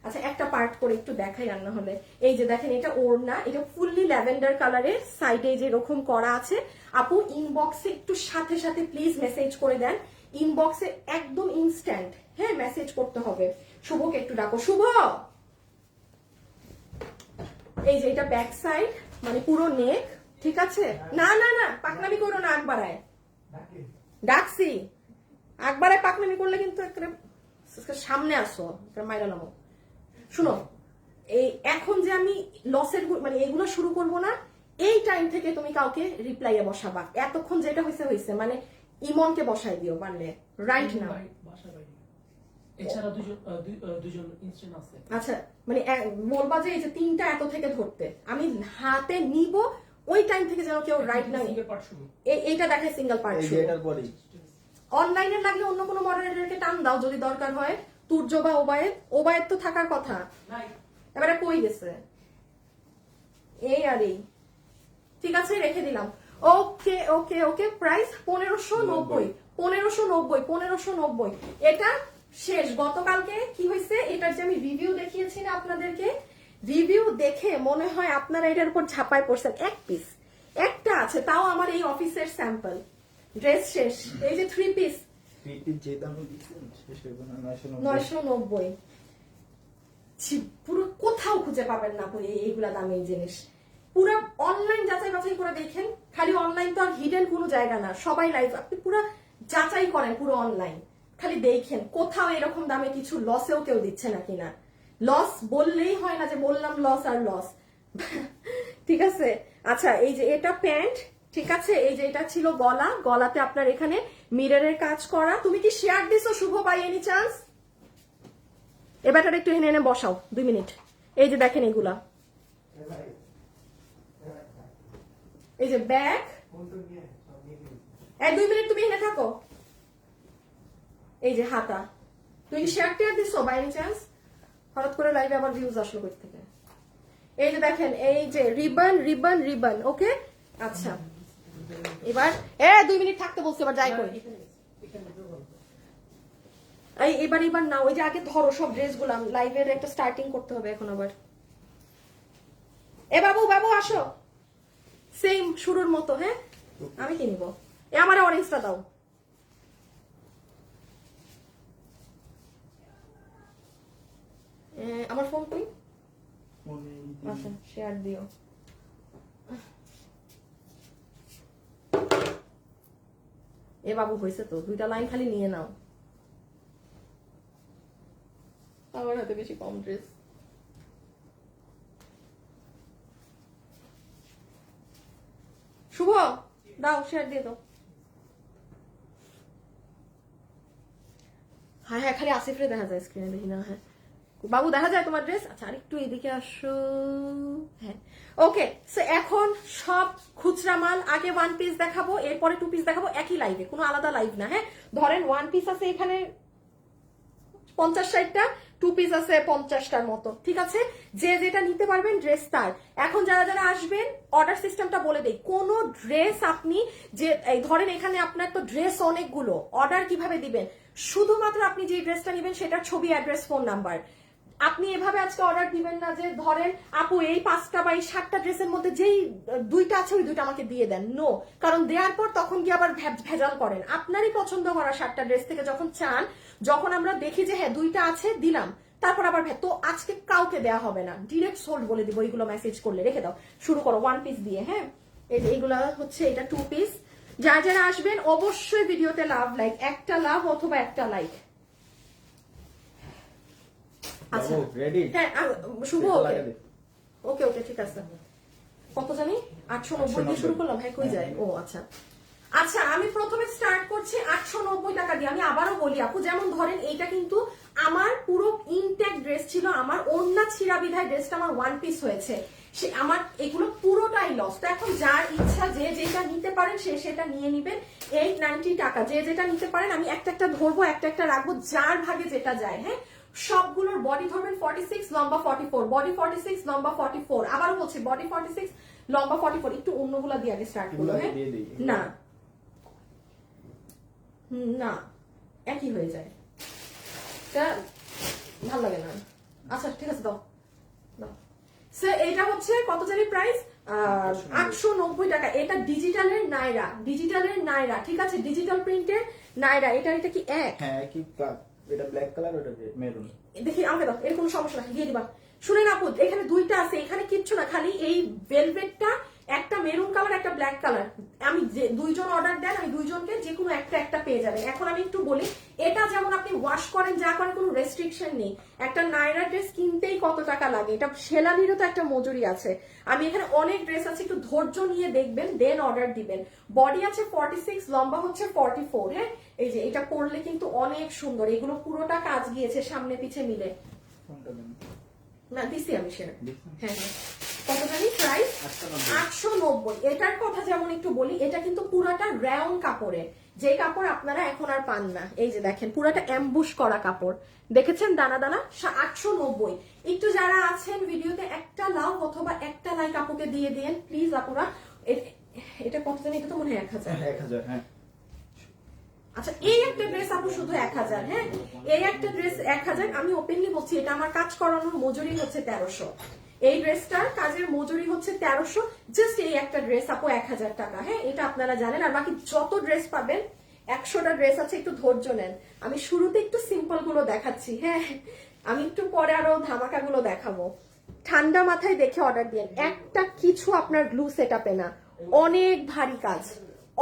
Speaker 1: আচ্ছা, একটা পার্ট করে একটু দেখাই রান্না হলে। এই যে দেখেন এটা ওড়না, এটা ফুললি ল্যাভেন্ডার কালারের, সাইডে যে এরকম করা আছে। আপু ইনবক্সে একটু সাথে সাথে প্লিজ মেসেজ করে দেন, ইনবক্সে একদম ইনস্ট্যান্ট, হ্যাঁ, মেসেজ করতে হবে। শুভকে একটু ডাকো, শুভ। এই যে এটা ব্যাক সাইড, মানে পুরো নেক, ঠিক আছে। না না না, পাকনামি করো না, আকবারায় ডাকছি, আকবারায় পাকনামি করলে কিন্তু সামনে আসো, মাইরা নামো। শুনো, এই এখন যে আমি লসের মানে এগুলো শুরু করব না, এই টাইম থেকে তুমি কাউকে রিপ্লাইয়ে বসাবা। এতক্ষণ যেটা হয়েছে হয়েছে, মানে ইমনকে বসাই দিও পারলে, রাইট না।
Speaker 2: এছাড়া দুজন ইনস্ট্যান্ট আছে।
Speaker 1: আচ্ছা, মানে বলবা যে এই যে 3টা এত থেকে ধরতে, আমি হাতে নিব ওই টাইম থেকে যেন কেউ রাইট না। এইটা দেখায় সিঙ্গেল পার্ট। অনলাইনে লাগলে অন্য কোনো মডারেটরকে টান দাও যদি দরকার হয়, তুর্য বা ওবায়েদ তো থাকার কথা, এবারে কই গেছে। এই আর এই, ঠিক আছে, রেখে দিলাম। ওকে ওকে ওকে, প্রাইস 1590। এটা শেষ। গতকালকে কি হয়েছে, এটার যে আমি রিভিউ দেখিয়েছি না আপনাদেরকে, রিভিউ দেখে মনে হয় আপনারা এটার উপর ঝাঁপায় পড়ছেন। এক পিস একটা আছে, তাও আমার এই অফিসের স্যাম্পল। ড্রেস শেষ। এই যে 3 পিস 990, পুরো কোথাও খুঁজে পাবেন না এইগুলা দামি জিনিস। পুরো অনলাইন যাচাই বাছাই করে দেখেন, খালি অনলাইন তো আর হিডেন কোনো জায়গা না, সবাই লাইভ, আপনি পুরো যাচাই করেন পুরো অনলাইন, খালি দেখেন কোথাও এরকম দামে কিছু লসেও কেউ দিচ্ছে না কিনা। লস বললেই হয় না যে বললাম লস আর লস, ঠিক আছে। আচ্ছা এই যে এটা প্যান্ট, ঠিক আছে, এই যে এটা ছিল গলা, গলাতে আপনার এখানে মিররের কাজ করা। তুমি কি শেয়ার দিছো শুভ বাই এনি চান্স? এবার একটু এনে এনে বসাও 2 মিনিট। এই যে দেখেন এগুলা, এই যে ব্যাগ, 2 মিনিট তুমি এনে থাকো। এই যে হাতা, তুমি কি শেয়ার টেয়ার দিছো বাই এনি চান্স? হঠাৎ করে লাইভে আবার ভিউজ আসলো কই থেকে? এই যে দেখেন, এই যে রিবন রিবন রিবন, ওকে। আচ্ছা এবার 2 মিনিট থাকতে বলছে, এবার যাই কই। এই এবার না, ওই যে আগে ধরো সব ড্রেস গুলা, লাইভের একটা স্টার্টিং করতে হবে এখন আবার। বাবু বাবু আসো, সেম শুরুর মতো। হ্যাঁ আমি কি নিব? আমার অরেঞ্জটা দাও। আমার ফোন কই? আচ্ছা শেয়ার দিও। বাবু হয়েছে তো, 2টা লাইন খালি নিয়ে নাও। আমার হাতে বেশি কম ড্রেস। শুভ দাও, শেয়ার দিয়ে দাও। হ্যাঁ হ্যাঁ, খালি আসিফরে দেখা যায় স্ক্রিনে, দেখি না। হ্যাঁ বাবু দেখা যায় তোমার ড্রেস? আচ্ছা আরেকটু এদিকে আসো। হ্যাঁ ওকে, সো এখন সব খুচরা মাল। আগে 1 পিস দেখাবো, এরপরে 2 পিস দেখাবো, একই লাইভে, কোনো আলাদা লাইভ না। হ্যাঁ ধরেন 1 পিস আছে এখানে 50-60টা, 2 পিস আছে 50টার মতো, ঠিক আছে। যে যেটা নিতে পারবেন ড্রেস তার। এখন যারা যারা আসবেন অর্ডার সিস্টেমটা বলে দেই। কোন ড্রেস আপনি যে ধরেন এখানে আপনার তো ড্রেস অনেকগুলো, অর্ডার কিভাবে দিবেন? শুধুমাত্র আপনি যে ড্রেসটা নেবেন সেটার ছবি, অ্যাড্রেস, ফোন নাম্বার। আপনি এভাবে আজকে অর্ডার দিবেন না যে ধরেন আপু এই 5টা বা এই 7টা ড্রেসের মধ্যে যেই 2টা আছে ওই 2টা আমাকে দিয়ে দেন। নো, কারণ দেওয়ার পর তখন কি আবার ভেজাল করেন। আপনারই পছন্দ করা 7টা ড্রেস থেকে যখন চান, যখন আমরা দেখি যে হ্যাঁ 2টা আছে দিলাম, তারপর আবার তো আজকে কাউকে দেয়া হবে না, ডিরেক্ট সোল্ড বলে দিব। এইগুলো মেসেজ করলে রেখে দাও। শুরু করো 1 পিস দিয়ে। হ্যাঁ এইগুলা হচ্ছে, এটা 2 পিস। যারা যারা আসবেন অবশ্যই ভিডিওতে লাভ লাইক, একটা লাভ অথবা একটা লাইক। আচ্ছা হ্যাঁ শুভ, ওকে ওকে ঠিক আছে। কত জানি 890 দিয়ে শুরু করলাম। হ্যাঁ কই যায়? ও আচ্ছা আচ্ছা, আমি প্রথমে স্টার্ট করছি 890 টাকা দিয়ে। আমি আবারও বলি আপু, যেমন ধরেন এইটা কিন্তু আমার পুরো ইনটেক ড্রেস ছিল, আমার ওড়না ছিঁড়া বিধায় ড্রেসটা আমার 1 পিস হয়েছে। সে আমার এগুলো পুরোটাই লস। তো এখন যার ইচ্ছা যে যেটা নিতে পারেন সে সেটা নিয়ে নিবেন। 890 টাকা, যে যেটা নিতে পারেন। আমি একটা একটা ধরবো, একটা একটা রাখবো, যার ভাগে যেটা যায়। হ্যাঁ সবগুলোর বডি ধরবেন 46, লম্বা 44, বডি 46, লম্বা 44। আবারও বলছি বডি 46, লম্বা 44। একটু অন্যগুলা দিয়ে আগে স্টার্ট করবো। হ্যাঁ না না একই হয়ে যায়, এটা ভালো লাগে না। আচ্ছা ঠিক আছে দাও দাও। স্যার এটা হচ্ছে কত জানি প্রাইস? 890 টাকা। এটা ডিজিটালের নাইরা, ডিজিটালের নাইরা, ঠিক আছে, ডিজিটাল প্রিন্টের নাইরা। এটা কি এক?
Speaker 3: হ্যাঁ একই, এটা ব্ল্যাক কালার, ওটা মেরুন।
Speaker 1: দেখি আমাকে দাও, এর কোনো সমস্যা নাই, দিয়ে দিবা। শুনেন আপু, এখানে 2টা আছে, এখানে কিচ্ছু না, খালি এই ভেলভেটটা, একটা মেরুন কালার, একটা ব্ল্যাক কালার। আমি যে 2জন অর্ডার দেন, আমি 2জনকে যে কোনো একটা পেয়ে যাবেন। এখন আমি একটু বলি, এটা যেমন আপনি ওয়াশ করেন যা করেন কোনো রেস্ট্রিকশন নেই। একটা নাইরা ড্রেস কিনতেই কত টাকা লাগে, এটা সেলানিরও তো একটা মজুরি আছে। আমি এখানে অনেক ড্রেস আছে, একটু ধৈর্য নিয়ে দেখবেন, দেন অর্ডার দিবেন। বডি আছে 46, লম্বা হচ্ছে 44। হ্যাঁ এই যে এটা পরলে কিন্তু অনেক সুন্দর। এগুলো পুরোটা কাজ গিয়েছে সামনে পিছে মিলে। না দিছি আমি সেটা। হ্যাঁ হ্যাঁ কত জানি প্রাইস? 890। এটার কথা যেমন একটু বলি, এটা কিন্তু পুরাটা রাউন কাপড়ের, যে কাপড় আপনারা এখন আর পান না। এই যে দেখেন পুরাটা অ্যাম্বুশ করা কাপড়, দেখেছেন দানা দানা। 890। একটু যারা আছেন ভিডিওতে একটা লাভ অথবা একটা লাইক আপুকে দিয়ে দিন প্লিজ আপুরা। এটা কত জানি? এটা তো মনে হয় 1000।
Speaker 3: 1000 হ্যাঁ।
Speaker 1: আচ্ছা এই একটা ড্রেস আপু শুধু 1000। হ্যাঁ এই একটা ড্রেস 1000। আমি ওপেনলি বলছি, এটা আমার কাজ করানোর মজুরি হচ্ছে 1300। এই ড্রেসটার কাজের মজুরি হচ্ছে 1300, জাস্ট এই একটা ড্রেস আপু 1000 টাকা। হ্যাঁ এটা আপনারা জানেন। আর বাকি যত ড্রেস পাবেন, 100টা ড্রেস আছে, একটু ধৈর্য নেন। আমি শুরুতে একটু সিম্পল গুলো দেখাচ্ছি। হ্যাঁ আমি একটু পরে আরো ধামাকা গুলো দেখাবো। ঠান্ডা মাথায় দেখে অর্ডার দিন। একটা কিছু আপনার গ্লু সেট আপে না, অনেক ভারী কাজ,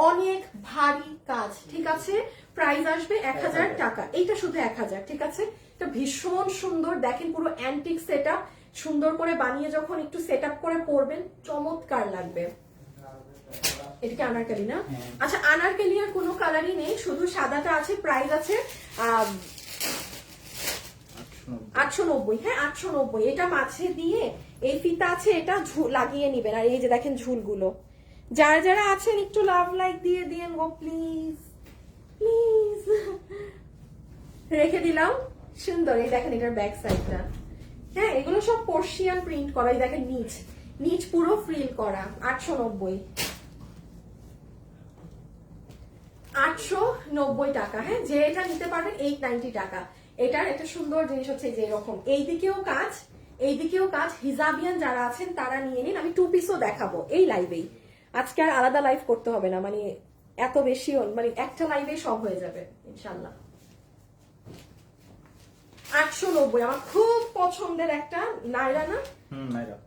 Speaker 1: অনেক ভারী কাজ, ঠিক আছে। প্রাইস আসবে 1000 টাকা। এইটা শুধু 1000, ঠিক আছে। এটা ভীষণ সুন্দর, দেখেন পুরো অ্যান্টিক সেট আপ, সুন্দর করে বানিয়ে যখন একটু সেট আপ করে পরবেন চমৎকার লাগবে। এটা কি আনারকলি না?
Speaker 3: হ্যাঁ।
Speaker 1: আচ্ছা, আনারকলি আর কোনো কালারই নেই, শুধু সাদাটা আছে। প্রাইস আছে 890। হ্যাঁ 890। এটা মাঝে দিয়ে এই ফিতা আছে, এটা লাগিয়ে নিবেন। আর এই যে দেখেন ঝুলগুলো, যারা যারা আছেন একটু লাভ লাইক দিয়ে দিয়েন গো প্লিজ প্লিজ। রেখে দিলাম। সুন্দর। এই দেখেন এটার ব্যাক সাইডটা। হ্যাঁ এগুলো সব পার্সিয়ান প্রিন্ট করা। এই দেখেন নিচ নিচ পুরো ফ্রিল করা। 890 890 টাকা। হ্যাঁ যে এটা নিতে পারবেন 890 টাকা। এটার একটা সুন্দর জিনিস হচ্ছে যে এরকম এইদিকেও কাজ এইদিকেও কাজ। হিজাবিয়ান যারা আছেন তারা নিয়ে নিন। আমি 2 পিসও দেখাবো এই লাইভেই। আজকে আর আলাদা লাইভ করতে হবে না, মানে এত বেশি, মানে একটা লাইভেই সব হয়ে যাবে ইনশাল্লাহ। 890 আমার খুব পছন্দের একটা নাইরা না?
Speaker 3: নাইরা।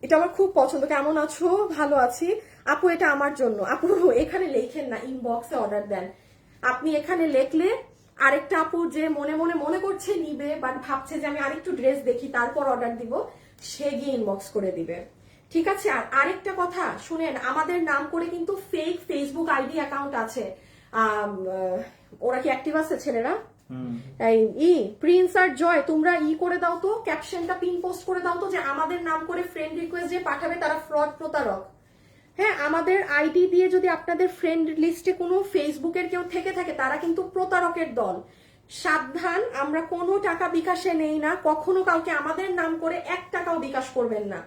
Speaker 1: এটা আমার খুব পছন্দ। কেমন আছো? ভালো আছি আপু, এটা আমার জন্য। আপু এখানে লেখেন না, ইনবক্সে অর্ডার দেন। আপনি এখানে লেখলে আরেকটা আপু যে মনে মনে মনে করছে নিবে, বাট ভাবছে যে আমি আরেকটু ড্রেস দেখি তারপর অর্ডার দিব, সে গিয়ে ইনবক্স করে দিবে। ঠিক আছে? আর আরেকটা কথা শুনেন, আমাদের নাম করে কিন্তু ফেক ফেসবুক আইডি অ্যাকাউন্ট আছে। ওরা কি অ্যাক্টিভ আছে ছেলেরা? প্রিন্স আর জয়, তোমরা করে দাও তো, ক্যাপশনটা পিন পোস্ট করে দাও তো, যে আমাদের নাম করে ফ্রেন্ড রিকোয়েস্ট যে পাঠাবে তারা ফ্রড, প্রতারক। হ্যাঁ আমাদের আইডি দিয়ে যদি আপনাদের ফ্রেন্ড লিস্টে কোনো ফেসবুকের কেউ থেকে থাকে, তারা কিন্তু প্রতারকের দল। সাবধান, আমরা কোনো টাকা বিকাশে নেই না, কখনো কাউকে আমাদের নাম করে 1 টাকাও বিকাশ করবেন না।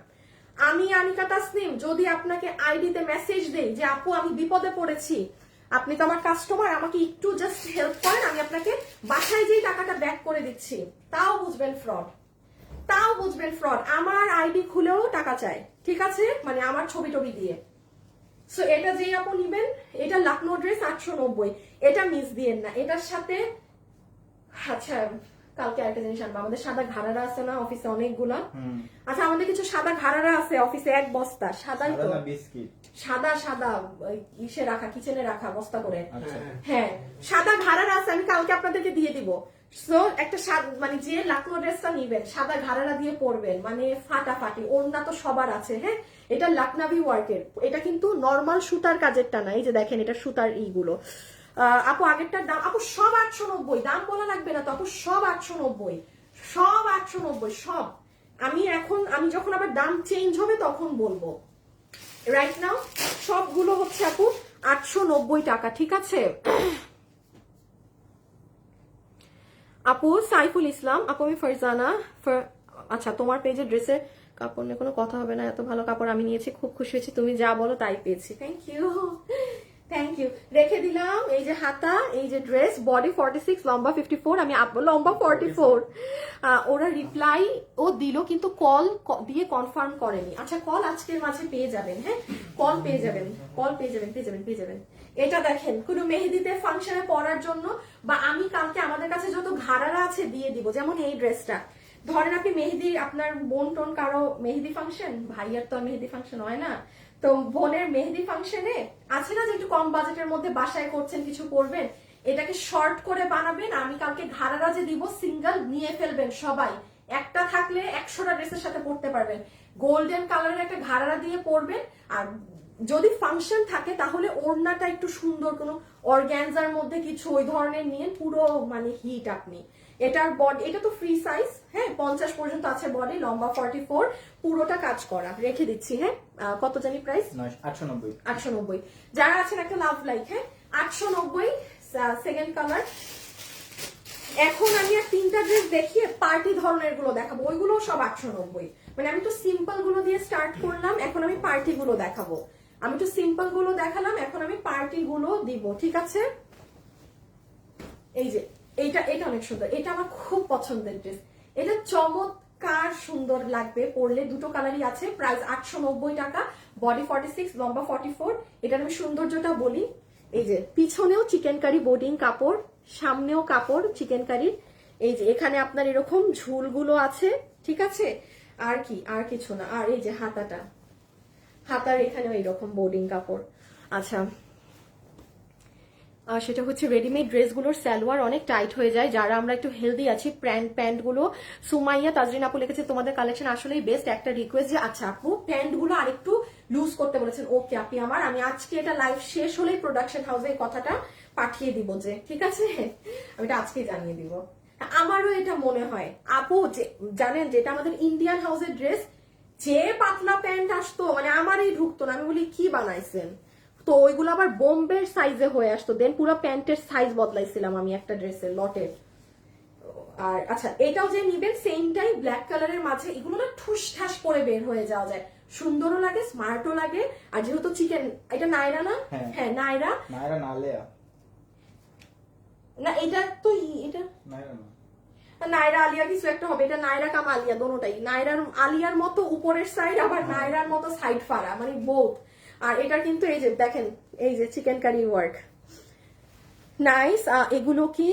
Speaker 1: আমি আনিকা তাসনিম যদি আপনাকে আইডিতে মেসেজ দেই যে আপু আমি বিপদে পড়েছি, আপনি তো আমার কাস্টমার, আমাকে একটু জাস্ট হেল্প করেন, আমি আপনাকে বাসায় যেই টাকাটা ব্যাক করে দিচ্ছি, তাও বুঝবেন ফ্রড, তাও বুঝবেন ফ্রড। আমার আইডি খুলেও টাকা চায়, ঠিক আছে, মানে আমার ছবি টবি দিয়ে। সো এটা যেই আপু নিবেন, এটা লখনৌ ড্রেস 890, এটা মিস দিয়েন না। এটার সাথে আচ্ছা কালকে একটা জিনিস আনবো, আমাদের সাদা ঘাড়ারা আছে না অফিসে অনেকগুলা। আচ্ছা আমাদের কিছু সাদা ঘাড়ারা আছে অফিসে, 1 বস্তা সাদাই তো, সাদা সাদা ইসে রাখা, কিচেনে রাখা বস্তা করে। হ্যাঁ সাদা ঘাড়ারা আছে, আমি কালকে আপনাদেরকে দিয়ে দিব। সো একটা মানে যে লখনৌ ড্রেসটা নিবেন সাদা ঘাড়ারা দিয়ে পরবেন, মানে ফাটাফাটি। ওড়না তো সবার আছে। হ্যাঁ এটা লখনভি ওয়ার্কের, এটা কিন্তু নর্মাল সুতার কাজেরটা না। এই যে দেখেন এটা সুতার ইগুলো। আপু আগেরটার দাম, আপু সব 890, দাম বলা লাগবে না তো আপু, সব 890, সব 890 সব। আমি যখন আবার দাম চেঞ্জ হবে তখন বলবো। রাইট নাও সবগুলো হচ্ছে আপু 890 টাকা। ঠিক আছে আপু? সাইফুল ইসলাম আপু, আমি ফারজানা। আচ্ছা তোমার পেজে ড্রেসের কাপড় নিয়ে কোনো কথা হবে না, এত ভালো কাপড় আমি নিয়েছি, খুব খুশি হয়েছি, তুমি যা বলো তাই পেয়েছি। Thank you thank you. রেখে দিলাম। এই যে হাতা, এই যে ড্রেস, বডি 46, লম্বা 54, আমি লম্বা 44। ওরা রিপ্লাই ও দিল কিন্তু কল দিয়ে কনফার্ম করেনি। আচ্ছা কল আজকের মাঝে পেয়ে যাবেন। হ্যাঁ কল পেয়ে যাবেন, কল পেয়ে যাবেন, পেয়ে যাবেন, পেয়ে যাবেন। এটা দেখেন কোনো মেহেদিতে ফাংশনে পরার জন্য, বা আমি কালকে আমাদের কাছে যত ঘাড়ারা আছে দিয়ে দিব। যেমন এই ড্রেসটা ধরেন আপনি মেহেদি, আপনার বোন টোন কারো মেহেদি ফাংশন, ভাইয়ার তো মেহেদি ফাংশন হয় না, তো বোনের মেহেদি ফাংশনে আছে না যে একটু কম বাজেটের মধ্যে বাসায় করছেন, কিছু করবেন, এটাকে শর্ট করে বানাবেন। আমি কালকে ঘাড়ারা যে দিব সিঙ্গেল নিয়ে ফেলবেন সবাই, একটা থাকলে 100টা ড্রেসের সাথে পরতে পারবেন। গোল্ডেন কালারের একটা ঘাড়ারা দিয়ে পরবেন। আর যদি ফাংশন থাকে তাহলে ওড়নাটা একটু সুন্দর কোনো অর্গানজার মধ্যে কিছু ওই ধরনের নিয়ে পুরো মানে হিট আপনি। এটার বডি, এটা তো ফ্রি সাইজ। হ্যাঁ 50 পর্যন্ত আছে বডি, লম্বা 44, পুরোটা কাজ করা। রেখে দিচ্ছি। হ্যাঁ কত জানি প্রাইস?
Speaker 3: 890।
Speaker 1: 890। যারা আছেন একটা লাভ লাইক। হ্যাঁ 890 সেকেন্ড কালার। এখন আমি আর 3টা ড্রেস দেখিয়ে পার্টি ধরনের গুলো দেখাবো, ওইগুলো সব 890। মানে আমি তো সিম্পল গুলো দিয়ে স্টার্ট করলাম, এখন আমি পার্টি গুলো দেখাবো। আমি তো সিম্পল গুলো দেখালাম, এখন আমি পার্টি গুলো দিব। ঠিক আছে? এই যে এটা অনেক সুন্দর, এটা আমার খুব পছন্দের ড্রেস। এটা চমৎকার সুন্দর লাগবে পরলে, দুটো কালারই আছে। প্রাইস 890 টাকা, বডি 46, লম্বা 44। এটার আমি সৌন্দর্যটা বলি, এই যে পিছনেও চিকেন কারি বোর্ডিং কাপড়, সামনেও কাপড় চিকেন কারির। এই যে এখানে আপনার এরকম ঝুলগুলো আছে। ঠিক আছে? আর কি, আর কিছু না। আর এই যে হাতার এখানেও এইরকম বোর্ডিং কাপড়। আচ্ছা সেটা হচ্ছে রেডিমেড ড্রেসগুলোর সালোয়ার অনেক টাইট হয়ে যায়, যারা আমরা একটু হেলদি আছি। প্যান্টগুলো সুমাইয়া তাজরিন আপু লিখেছে তোমাদের কালেকশন আসলেই বেস্ট। একটা রিকোয়েস্ট যে আচ্ছা আপু প্যান্টগুলো আরেকটু লুজ করতে বলেছেন। ওকে আপনি আমার, আমি আজকে এটা লাইভ শেষ হলেই প্রোডাকশন হাউসে এই কথাটা পাঠিয়ে দিব যে ঠিক আছে, আমি এটা আজকেই জানিয়ে দিব। আমারও এটা মনে হয় আপু, যে জানেন যেটা আমাদের ইন্ডিয়ান হাউসের ড্রেস, যে পাতলা প্যান্ট আসতো মানে আমারই ঢুকতো না, আমি বলি কি বানাইছেন, তো ওইগুলো আবার বোম্বের সাইজে হয়ে আসতো, দেন পুরো প্যান্টের সাইজ বদলাইছিলাম আমি একটা ড্রেসের লটের। আর আচ্ছা এটাও যে নিবেন সেমটাই ব্ল্যাক কালারের মাঝে, এগুলো না ঠুস ঠাস করে বের হয়ে যাওয়া যায়, সুন্দরও লাগে স্মার্টও লাগে। আর যেহেতু চিকেন, এটা নাইরা না? হ্যাঁ নাইরা।
Speaker 3: নায়রা না আলিয়া?
Speaker 1: না এটা তো এটা
Speaker 3: নায়রা না,
Speaker 1: নাইরা আলিয়া কিছু একটা হবে, এটা নাইরা কাম আলিয়া দোনোটাই, নাইরার আলিয়ার মতো উপরের সাইড আবার নাইরার মতো সাইড ফাড়া, মানে বোথ। আর এটা কিন্তু এই যে দেখেন, এই যে চিকেন কারি ওয়ার্ক, নাইস। এগুলো কি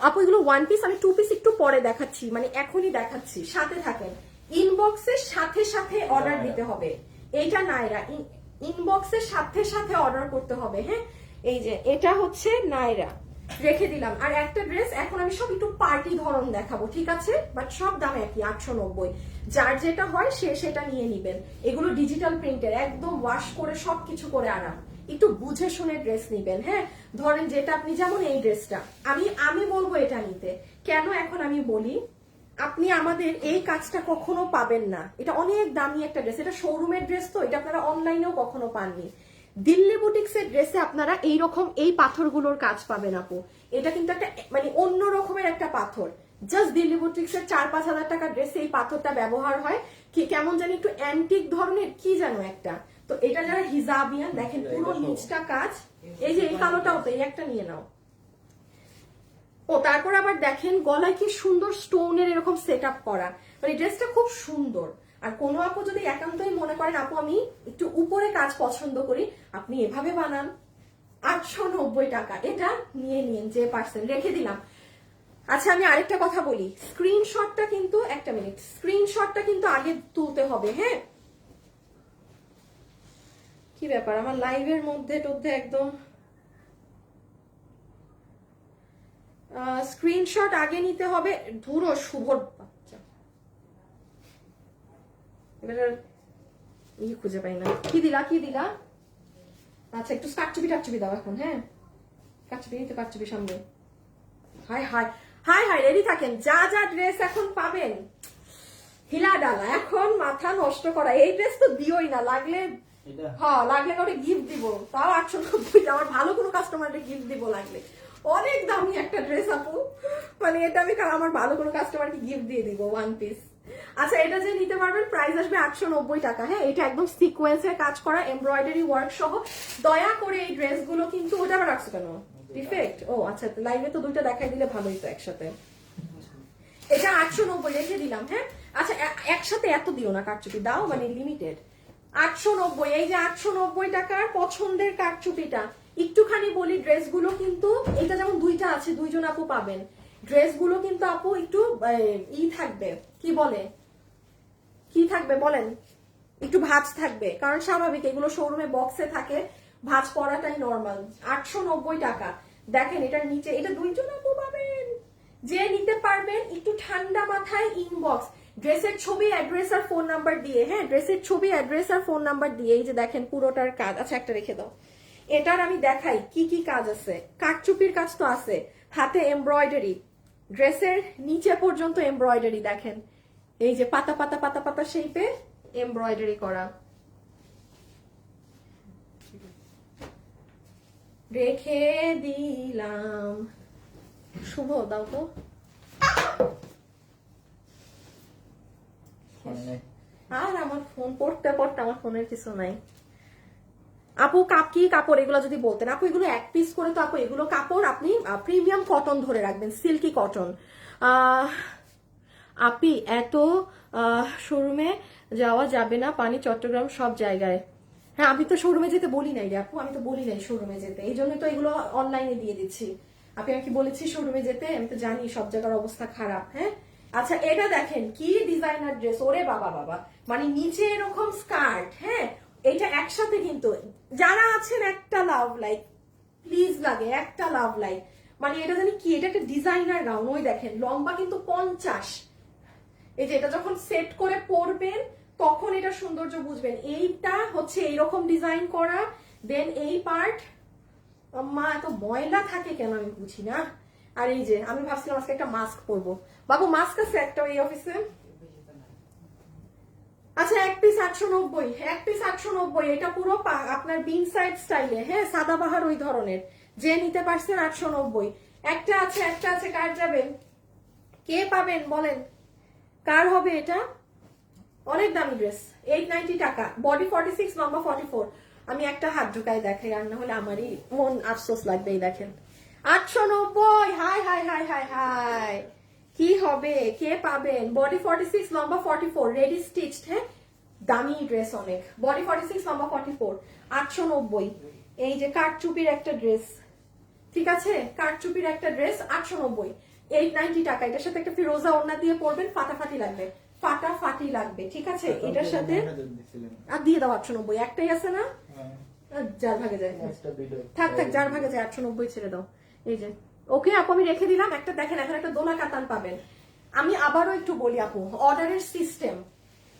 Speaker 1: আপু, এগুলো ওয়ান পিস, আমি টু পিস একটু পরে দেখাচ্ছি, মানে এখনই দেখাচ্ছি, সাথে থাকেন। ইনবক্সের সাথে সাথে অর্ডার দিতে হবে, এইটা নাইরা, ইনবক্সের সাথে সাথে অর্ডার করতে হবে। হ্যাঁ এই যে এটা হচ্ছে নাইরা, রেখে দিলাম। আর একটা ড্রেস এখন আমি সব একটু পার্টি ধরন দেখাবো, ঠিক আছে, বাট সব দাম একই 890, যার যেটা হয় সে সেটা নিয়ে নিবেন। এগুলো ডিজিটাল প্রিন্টের, একদম ওয়াশ করে সবকিছু করে আরাম, একটু বুঝে শুনে ড্রেস নিবেন। হ্যাঁ ধরেন যেটা আপনি, যেমন এই ড্রেসটা আমি বলবো এটা নিতে, কেন এখন আমি বলি, আপনি আমাদের এই কাজটা কখনো পাবেন না, এটা অনেক দামি একটা ড্রেস, এটা শোরুমের ড্রেস, তো এটা আপনারা অনলাইনেও কখনো পাননি। দিল্লি বুটিক্সের ড্রেসে আপনারা এইরকম এই পাথরগুলোর কাজ পাবেন আপু, এটা কিন্তু একটা মানে অন্য রকমের একটা পাথর, জাস্ট দিল্লি বুটিক্সের 4-5 হাজার টাকা ড্রেসে এই পাথরটা ব্যবহার হয়, কি কেমন জানি একটু অ্যান্টিক ধরনের কি জানো একটা, তো এটা যারা হিজাবিয়ান দেখেন পুরো নিচটা কাজ, এই যে এই কালোটাও তো, এই একটা নিয়ে নাও। ও তারপর আবার দেখেন গলায় কি সুন্দর স্টোনের এরকম সেট আপ করা, মানে ড্রেসটা খুব সুন্দর। আর কোনো আপু যদি একান্তই মনে করেন আপু আমি একটু উপরে কাজ পছন্দ করি, আপনি এভাবে বানান, 890 টাকা, এটা নিয়ে নিন যে পার্সেন্ট, রেখে দিলাম। আচ্ছা আমি আরেকটা কথা বলি, স্ক্রিনশটটা কিন্তু, একটা মিনিট, স্ক্রিনশটটা কিন্তু আগে তুলতে হবে। হ্যাঁ কি ব্যাপার আমার লাইভের মধ্যে টধ্যে একদম স্ক্রিনশট আগে নিতে হবে, ধুরো শুভর বাচ্চা, এবার খুঁজে পাই না, কি দিলা, আচ্ছা একটু কাটচুপি টাকচুপি দাও এখন। হ্যাঁ কাটচুপি নিতে, কাটচুপি সামনে, high high high high, ready থাকেন, যা যা ড্রেস এখন পাবেন হিলা ডালা, এখন মাথা নষ্ট করা, এই ড্রেস তো দিওই না, লাগলে হ্যাঁ লাগলে কাউকে গিফট দিব, তাও 890, আমার ভালো কোনো কাস্টমারকে গিফট দিব লাগলে, অনেক দামি একটা ড্রেস আপু, মানে এটা আমি আমার ভালো কোনো কাস্টমারকে গিফট দিয়ে দিব ওয়ান পিস। আচ্ছা এটা যে নিতে পারবেন প্রাইস আসবে 890 টাকা। হ্যাঁ এটা একদম সিকোয়েন্সের কাজ করা, এমব্রয়ডারি ওয়ার্ক সহ। দয়া করে এই ড্রেসগুলো কিন্তু, ওটা আবার রাখছো কেন ডিফেক্ট? ও আচ্ছা লাইভে তো দুইটা দেখাই দিলে ভালোই তো একসাথে, এটা 890 রেখে দিলাম। হ্যাঁ আচ্ছা একসাথে এত দিও না, কারচুপি দাও, মানে লিমিটেড 890, এই যে 890 টাকার পছন্দের কারচুপিটা। একটুখানি বলি ড্রেসগুলো কিন্তু, এটা যেমন দুইটা আছে, দুইজন আপু পাবেন, ড্রেসগুলো কিন্তু আপু একটু থাকবে, কি থাকবে বলেন, একটু ভাঁজ থাকবে, কারণ স্বাভাবিক এগুলো শোরুমে বক্সে থাকে, ভাঁজ পড়াটাই নর্মাল। 890 টাকা, দেখেন এটার নিচে, এটা দুইজন আপু পাবেন, যে নিতে পারবেন একটু ঠান্ডা মাথায় ইনবক্স, ড্রেসের ছবি অ্যাড্রেস আর ফোন নাম্বার দিয়ে, হ্যাঁ ড্রেসের ছবি অ্যাড্রেস আর ফোন নাম্বার দিয়ে, এই যে দেখেন পুরোটার কাজ। আচ্ছা একটা রেখে দাও, এটার আমি দেখাই কি কি কাজ আছে, কাটচুপির কাজ তো আছে, হাতে এমব্রয়ডারি, ড্রেসের নিচে পর্যন্ত এমব্রয়ডারি, দেখেন এই যে পাতা পাতা পাতা পাতা শেপে এমব্রয়ডারি করা, রেখে দিলাম। শুভ দাও তো, আর আমার ফোন পড়তে পড়তে আমার ফোনের কিছু নাই। আপু কি কাপড় এগুলো যদি বলতেন আপু, এগুলো এক পিস করে তো আপু, এগুলো কাপড় আপনি প্রিমিয়াম কটন ধরে রাখবেন, সিল্কি কটন। আপি এত শোরুমে যাওয়া যাবে না, পানি চট্টগ্রাম সব জায়গায়। হ্যাঁ আমি তো শোরুমে যেতে বলি নাই রে আপু, আমি তো বলি নাই শোরুমে যেতে, এই জন্য তো এগুলো অনলাইনে দিয়ে দিচ্ছি। আপনি আমাকে বলেছি শোরুমে যেতে, আমি তো জানি সব জায়গার অবস্থা খারাপ। হ্যাঁ আচ্ছা এটা দেখেন কি ডিজাইনার ড্রেস, ওরে বাবা বাবা, মানে নিচে এরকম স্কার্ট, হ্যাঁ এটা একসাথে কিন্তু, যারা আছেন একটা লাভ লাইক প্লিজ লাগে, একটা লাভ লাইক, মানে এটা জানি কি, এটা একটা ডিজাইনার গাউন, ওই দেখেন লম্বা কিন্তু 50, এই যে এটা যখন সেট করে পরবেন তখন এটা সৌন্দর্য বুঝবেন। এইটা হচ্ছে এইরকম ডিজাইন করা, দেন এই পার্ট, মা এত ময়লা থাকে কেন আমি বুঝি না। আর এই যে আমি ভাবছিলাম আজকে একটা মাস্ক পরবো। বাবু মাস্ক আছে একটা এই অফিসে? আচ্ছা, এক পিস 890, এক পিস 890। এটা পুরো আপনার বিন সাইড স্টাইলে, হ্যাঁ, সাদাবাহার ওই ধরনের, যে নিতে পারছেন 890। একটা আছে, একটা আছে, কার যাবেন, কে পাবেন বলেন, কার হবে এটা? অনেক দামি ড্রেস, 890 টাকা, বডি 46, লম্বা 44। আমি একটা হাত ঢুকাই দেখাই, আর না হলে আমারই মন আফসোস লাগবে। এই দেখেন 890। High high high high high, কি হবে, কে পাবেন? বডি 46, লম্বা 44, রেডি স্টিচড, হ্যাঁ, দামি ড্রেস অনেক। বডি 46, লম্বা 44, 890। এই যে কাঠচুপির একটা ড্রেস, ঠিক আছে, কাঠচুপির একটা ড্রেস 890, 890 টাকা। এটার সাথে একটা ফিরোজা ওড়না দিয়ে পরবেন, ফাটাফাটি লাগবে, ফাটাফাটি লাগবে, ঠিক আছে। এটার সাথে আর দিয়ে দাও 890, একটাই আছে না, যার ভাগে যায়, থাক থাক, যার ভাগে যায় 890 ছেড়ে দাও। এই যে ওকে আপু, আমি রেখে দিলাম একটা। দেখেন এখন একটা দোলা কাতান পাবেন। আমি আবারও একটু বলি আপু, অর্ডারের সিস্টেম,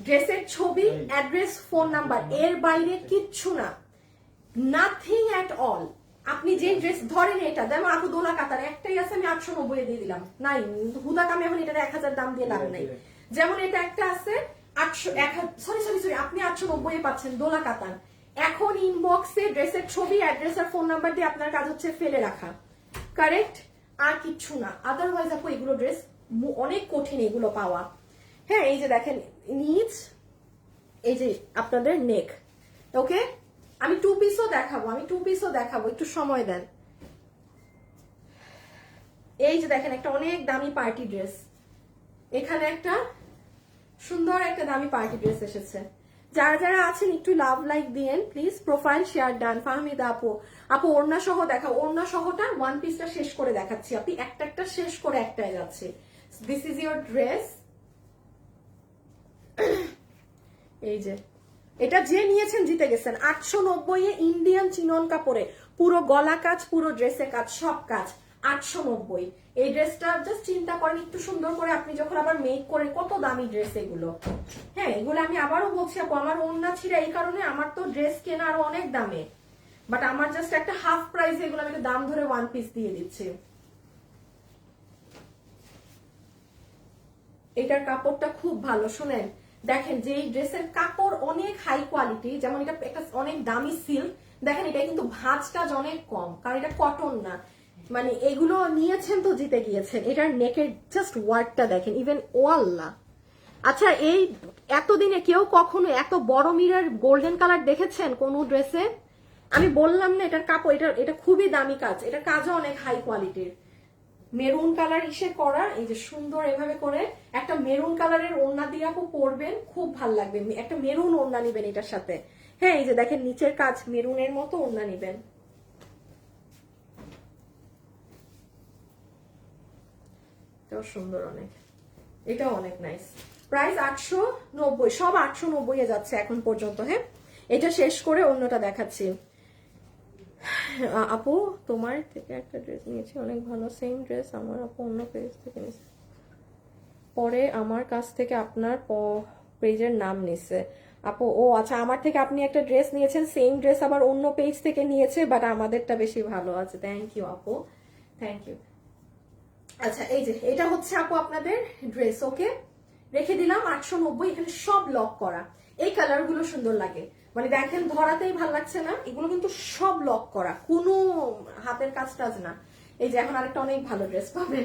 Speaker 1: ড্রেসের ছবি, অ্যাড্রেস, ফোন নাম্বার, এর বাইরে কিচ্ছু না, নাথিং অ্যাট অল। আপনি যে ড্রেস ধরেন, এটা যেমন আপু দোলা কাতার একটাই আছে, আমি 890 দিয়ে দিলাম, নাই হুদাক আমি এখন এটা 1000 দাম দিয়ে লাভ নাই। যেমন এটা একটা আছে 800, আপনি 890 পাচ্ছেন দোলা কাতান। এখন ইনবক্সে ড্রেসের ছবি, অ্যাড্রেস আর ফোন নাম্বার দিয়ে আপনার কাজ হচ্ছে ফেলে রাখা, কারেক্ট, আর কিচ্ছু না। আদারওয়াইজ আপু এগুলো ড্রেস অনেক কঠিন এগুলো পাওয়া। হ্যাঁ, এই যে দেখেন নিচ, এই যে আপনাদের নেক, ওকে। আমি টু পিসও দেখাবো, আমি টু পিসও দেখাবো, একটু সময় দেন। এই যে দেখেন একটা অনেক দামি পার্টি ড্রেস, এখানে একটা সুন্দর একটা দামি পার্টি ড্রেস এসেছে। যারা যারা আছেন একটু লাভ লাইক দিয়েন please, profile share done. Fahmida আপু, আপু ওড়না সহ দেখাও, ওড়না সহটা ওয়ান পিসটা শেষ করে দেখাচ্ছি, আপনি একটা একটা শেষ করে একটাই যাচ্ছে। This is your dress. এই যে এটা যে নিয়েছেন জিতে গেছেন। 890 এ ইন্ডিয়ান চিনন কাপড়ে পুরো গলা কাজ, পুরো ড্রেসে কাজ, সব কাজ 890। এই ড্রেসটা জাস্ট চিন্তা করেন একটু সুন্দর করে আপনি যখন আবার মেক করেন, কত দামি ড্রেস এগুলো। হ্যাঁ, এগুলো আমি আবারও বলছি আপু, আমার ওড়না ছিঁড়ে এই কারণে, আমার তো ড্রেস কেনা আরো অনেক দামে, বাট আমার জাস্ট একটা হাফ প্রাইসে এগুলো আমি দাম ধরে ওয়ান পিস দিয়ে দিচ্ছি। এটার কাপড়টা খুব ভালো, শুনেন, দেখেন যে এই ড্রেসের কাপড় অনেক হাই কোয়ালিটি, যেমন এটা একটা অনেক দামি সিল্ক, দেখেন এটা কিন্তু ভাঁজটা অনেক কম, কারণ এটা কটন না, মানে এগুলো নিয়েছেন তো জিতে গিয়েছেন। এটার নেকের জাস্ট ওয়ার্কটা দেখেন, ইভেন ওয়াল্লা। আচ্ছা, এই এতদিনে কেউ কখনো এত বড় মিরর গোল্ডেন কালার দেখেছেন কোন ড্রেসে? আমি বললাম না, এটার কাপড়, এটা খুবই দামি কাজ, এটার কাজও অনেক হাই কোয়ালিটির। মেরুন কালার ইসে করা, এই যে সুন্দর এভাবে করে একটা মেরুন কালারের ওড়না দিয়ে আপু পরবেন, খুব ভাল লাগবে। একটা মেরুন ওড়না নিবেন এটার সাথে, হ্যাঁ, এই যে দেখেন নিচের কাজ মেরুনের মতো ওড়না নিবেন, এটাও সুন্দর অনেক, এটাও অনেক নাইস। প্রাইস 890, সব 890 এ যাচ্ছে এখন পর্যন্ত। হ্যাঁ, এটা শেষ করে অন্যটা দেখাচ্ছি। আপু তোমার থেকে একটা ড্রেস নিয়েছি, অনেক ভালো, সেম ড্রেস আমার আপু অন্য পেজ থেকে নিয়েছে, পরে আমার কাছ থেকে আপনার পেজের নাম নিছে আপু। ও আচ্ছা, আমার থেকে আপনি একটা ড্রেস নিয়েছেন, সেম ড্রেস আবার অন্য পেজ থেকে নিয়েছে, বাট আমাদেরটা বেশি ভালো আছে। থ্যাংক ইউ আপু, থ্যাংক ইউ। আচ্ছা, এই যে এটা হচ্ছে আপু আপনাদের ড্রেস, ওকে, রেখে দিলাম 890। এখানে সব লক করা, এই কালার গুলো সুন্দর লাগে, মানে দেখেন ধরাতেই ভাল লাগছে না, এগুলো কিন্তু সব লক করা, কোনো হাতের কাজ টাজ না। এই যে এখন আরেকটা অনেক ভালো ড্রেস পাবেন,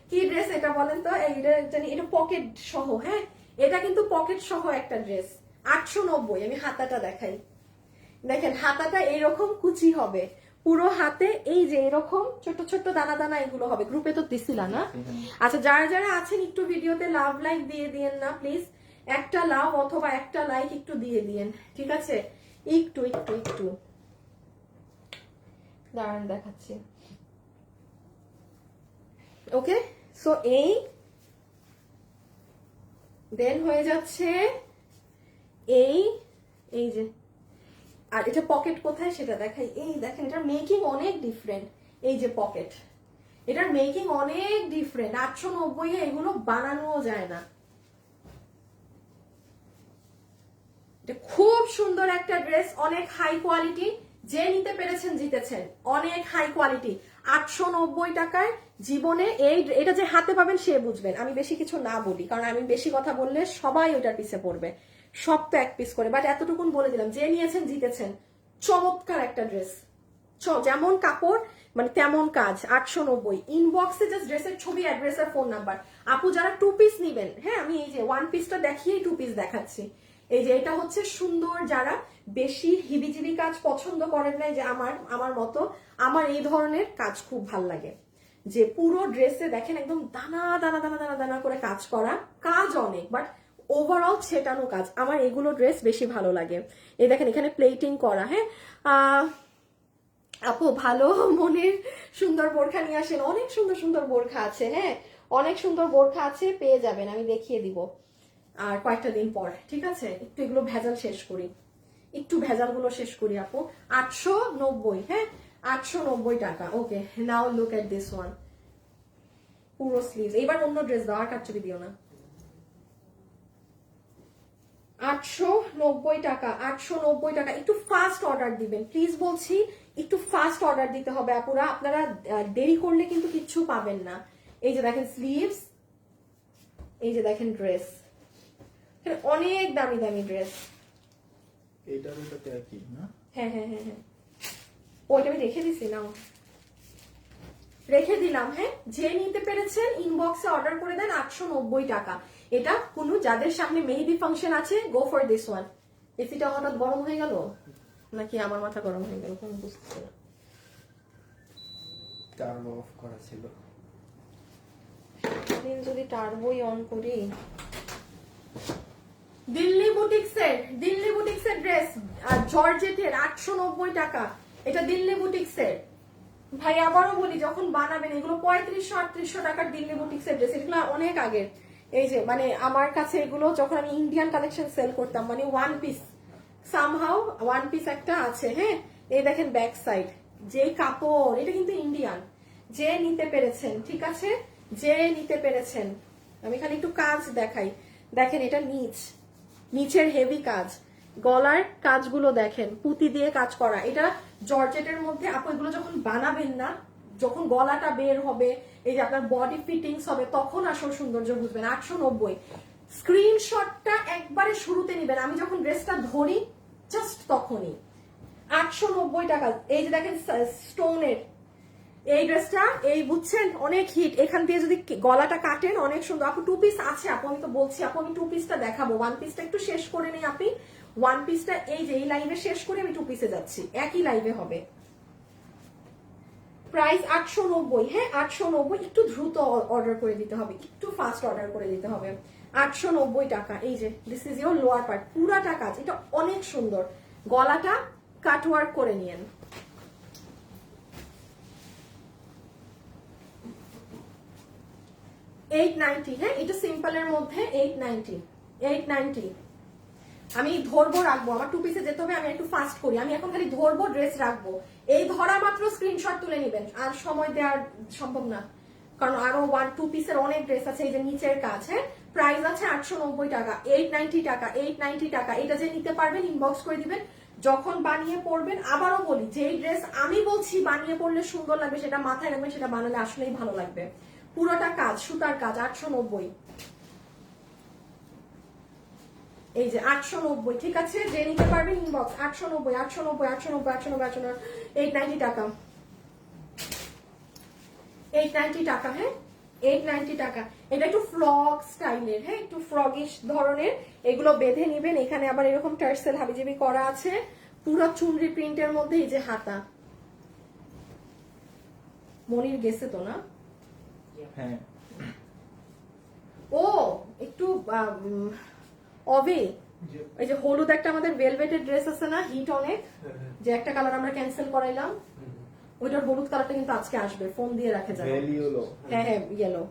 Speaker 1: কি ড্রেস এটা বলেন তো? এইটা জানি, এটা পকেট সহ, হ্যাঁ, এটা কিন্তু পকেট সহ একটা ড্রেস 890। আমি হাতাটা দেখাই, দেখেন হাতাটা এইরকম কুচি হবে পুরো হাতে, এই যে এরকম ছোট ছোট দানা দানা এগুলো হবে। গ্রুপে তো দিছিলা না? আচ্ছা, যারা যারা আছেন একটু ভিডিওতে লাভ লাইক দিয়ে দিয়েন না প্লিজ, একটা লাভ অথবা একটা লাইক একটু দিয়ে দিয়েন, ঠিক আছে? একটু একটু একটু দাঁড়ান দেখাচ্ছি, ওকে। সো এই দেন হয়ে যাচ্ছে এই, এই যে, আর এটা পকেট কোথায় সেটা দেখাই। এই দেখেন এটার মেকিং অনেক ডিফারেন্ট, এই যে পকেট, এটার মেকিং অনেক ডিফারেন্ট। 890 এ এগুলো বানানোও যায় না, এটা খুব সুন্দর একটা ড্রেস, অনেক হাই কোয়ালিটি, যে নিতে পেরেছেন জিতেছেন, অনেক হাই কোয়ালিটি। 890 টাকায় জীবনে এটা যে হাতে পাবেন সে বুঝবেন, আমি বেশি কিছু না বলি, কারণ আমি বেশি কথা বললে সবাই ওটার পিছে পড়বে। সব তো এক পিস করে, বাট এতটুকুন বলে দিলাম, যে নিয়েছেন জিতেছেন। চমৎকার একটা ড্রেস, যেমন কাপড় মানে তেমন কাজ। 890। ইনবক্সে জাস্ট ড্রেসের ছবি, অ্যাড্রেস আর ফোন নাম্বার। আপু যারা 2 পিস নিবেন, হ্যাঁ আমি এই যে 1 পিসটা দেখিয়ে 2 পিস দেখাচ্ছি। এই যে এটা হচ্ছে সুন্দর, যারা বেশি হিবিজিবি কাজ পছন্দ করেন নাই, যে আমার মতো, আমার এই ধরনের কাজ খুব ভাল লাগে, যে পুরো ড্রেসে দেখেন একদম দানা দানা দানা দানা দানা করে কাজ করা, কাজ অনেক বাট ওভারঅল ছেটানো কাজ। আমার এগুলো ড্রেস বেশি ভালো লাগে। এই দেখেন এখানে প্লেটিং করা। হ্যাঁ আপু ভালো মনের সুন্দর বোরখা নিয়ে আসেন, অনেক সুন্দর সুন্দর বোরখা আছে। হ্যাঁ অনেক সুন্দর বোরখা আছে, পেয়ে যাবেন, আমি দেখিয়ে দিব আর কয়েকটা দিন পর, ঠিক আছে? একটু এগুলো ভেজাল শেষ করি, একটু ভেজাল গুলো শেষ করি আপু। 890, হ্যাঁ 890 টাকা। ওকে, নাও লুক এট দিস ওয়ান, পুরো স্লিভস। এইবার অন্য ড্রেস দাও, আর কাটছবি দিও না। 890 টাকা, 890 টাকা। একটু ফাস্ট অর্ডার দিবেন প্লিজ, বলছি একটু ফাস্ট অর্ডার দিতে হবে আপুরা, আপনারা দেরি করলে কিন্তু কিচ্ছু পাবেন না। এই যে দেখেন স্লিভস, এই যে দেখেন ড্রেস, অনেক দামি দামি ড্রেস।
Speaker 3: এইটার ওটাতে একই না?
Speaker 1: হ্যাঁ হ্যাঁ হ্যাঁ হ্যাঁ, ওইটা আমি রেখে দিছি, নাও রেখে দিলাম। হ্যাঁ যে নিতে পেরেছেন ইনবক্সে অর্ডার করে দেন। 890 টাকা। এটা কোনো যাদের সামনে মেহেদি ফাংশন আছে, গো ফর দিস ওয়ান। এসিটা হঠাৎ গরম হয়ে গেল নাকি আমার মাথা গরম হয়ে গেল, কোন বুঝতে না।
Speaker 3: টার্বো অফ করা ছিল।
Speaker 1: দিন যদি টার্বোই অন করি। দিল্লি বুটিক্সের ড্রেস, জর্জেটের, 890 টাকা। এটা দিল্লি বুটিক্সের। ভাই আবারও বলি, যখন বানাবেন এগুলো 3500-3800 টাকার দিল্লি বুটিক্সের ড্রেস, এগুলো অনেক আগের। এই যে মানে আমার কাছে এগুলো যখন আমি ইন্ডিয়ান কালেকশন সেল করতাম, মানে 1 পিস, সামহাউ 1 পিস একটা আছে। হ্যাঁ এই দেখেন ব্যাক সাইড, যে কাপড়, এটা কিন্তু ইন্ডিয়ান। যে নিতে পেরেছেন, ঠিক আছে, যে নিতে পেরেছেন। আমি খালি একটু কাজ দেখাই, দেখেন এটা নিচের হেভি কাজ, গলার কাজগুলো দেখেন, পুঁতি দিয়ে কাজ করা। এটা জর্জেটের মধ্যে। আপু এগুলো যখন বানাবেন না, যখন গলাটা বের হবে, এই যে আপনার বডি ফিটিংস হবে, তখন আসল সৌন্দর্য বুঝবেন। 890। স্ক্রিনশটটা একবারে শুরুতে নিবেন, আমি যখন ড্রেসটা ধরি জাস্ট তখনই। 890 টাকা। এই যে দেখেন স্টোনের এই ড্রেসটা, এই বুঝছেন অনেক হিট। এখান দিয়ে যদি গলাটা কাটেন অনেক সুন্দর। আপু 2 পিস আছে আপু, আমি তো বলছি আপু আমি 2 পিসটা দেখাবো। 1 পিসটা একটু শেষ করে নিই আপনি। 1 পিসটা এই যে এই লাইভে শেষ করে আমি 2 পিসে যাচ্ছি, একই লাইভে হবে। প্রাইস 890। হ্যাঁ 890। একটু দ্রুত অর্ডার করে দিতে হবে, একটু ফাস্ট অর্ডার করে দিতে হবে। 890 টাকা। এই যে this is your lower part, পুরাটা কাজ, এটা অনেক সুন্দর। গলাটা কাটওয়ার্ক করে নিয়েন। $890। হ্যাঁ এটা সিম্পলের মধ্যে 890। আমি ধরবো রাখবো, আমার 2 পিসে যেতে হবে, আমি একটু ফাস্ট করি। আমি এখন খালি ধরবো, ড্রেস রাখবো। এই ধরা মাত্র স্ক্রিনশট তুলে নেবেন, আর সময় দেওয়ার সম্ভব না, কারণ আরো 1-2 পিসের অনেক ড্রেস আছে। এই যে নিচের কাজ। হ্যাঁ প্রাইস আছে 890 টাকা, 890 টাকা, 890 টাকা। এটা যে নিতে পারবেন ইনবক্স করে দিবেন যখন বানিয়ে পড়বেন। আবারও বলি, যেই ড্রেস আমি বলছি বানিয়ে পড়লে সুন্দর লাগবে, সেটা মাথায় রাখবেন, সেটা বানালে আসলেই ভালো লাগবে। পুরোটা কাজ, সুতার কাজ। 890। এই যে 890, ঠিক আছে, যে নিতে পারবেন ইনবক্স। 890, 890, 890, 890, 890 টাকা, 890 টাকা। হ্যাঁ 890 টাকা। এটা একটু ফ্রক স্টাইলের, হ্যাঁ একটু ফ্রগিশ ধরনের। এগুলো বেঁধে নিবেন, এখানে আবার এরকম টার্সেল হাবিজাবি করা আছে, পুরো চুনরি প্রিন্টের মধ্যে। এই যে হাতা, মনির গেছে তো না?
Speaker 3: হ্যাঁ
Speaker 1: ও একটু অবে, এই যে হলুদ একটা আমাদের ভেলভেটের ড্রেস আছে না, হিট অনেক, যে একটা কালার আমরা ক্যান্সেল করাইলাম, ওইটার হলুদ কালারটা কিন্তু আজকে আসবে, ফোন দিয়ে রাখে যাবে। হ্যাঁ হ্যাঁ ইয়েলো।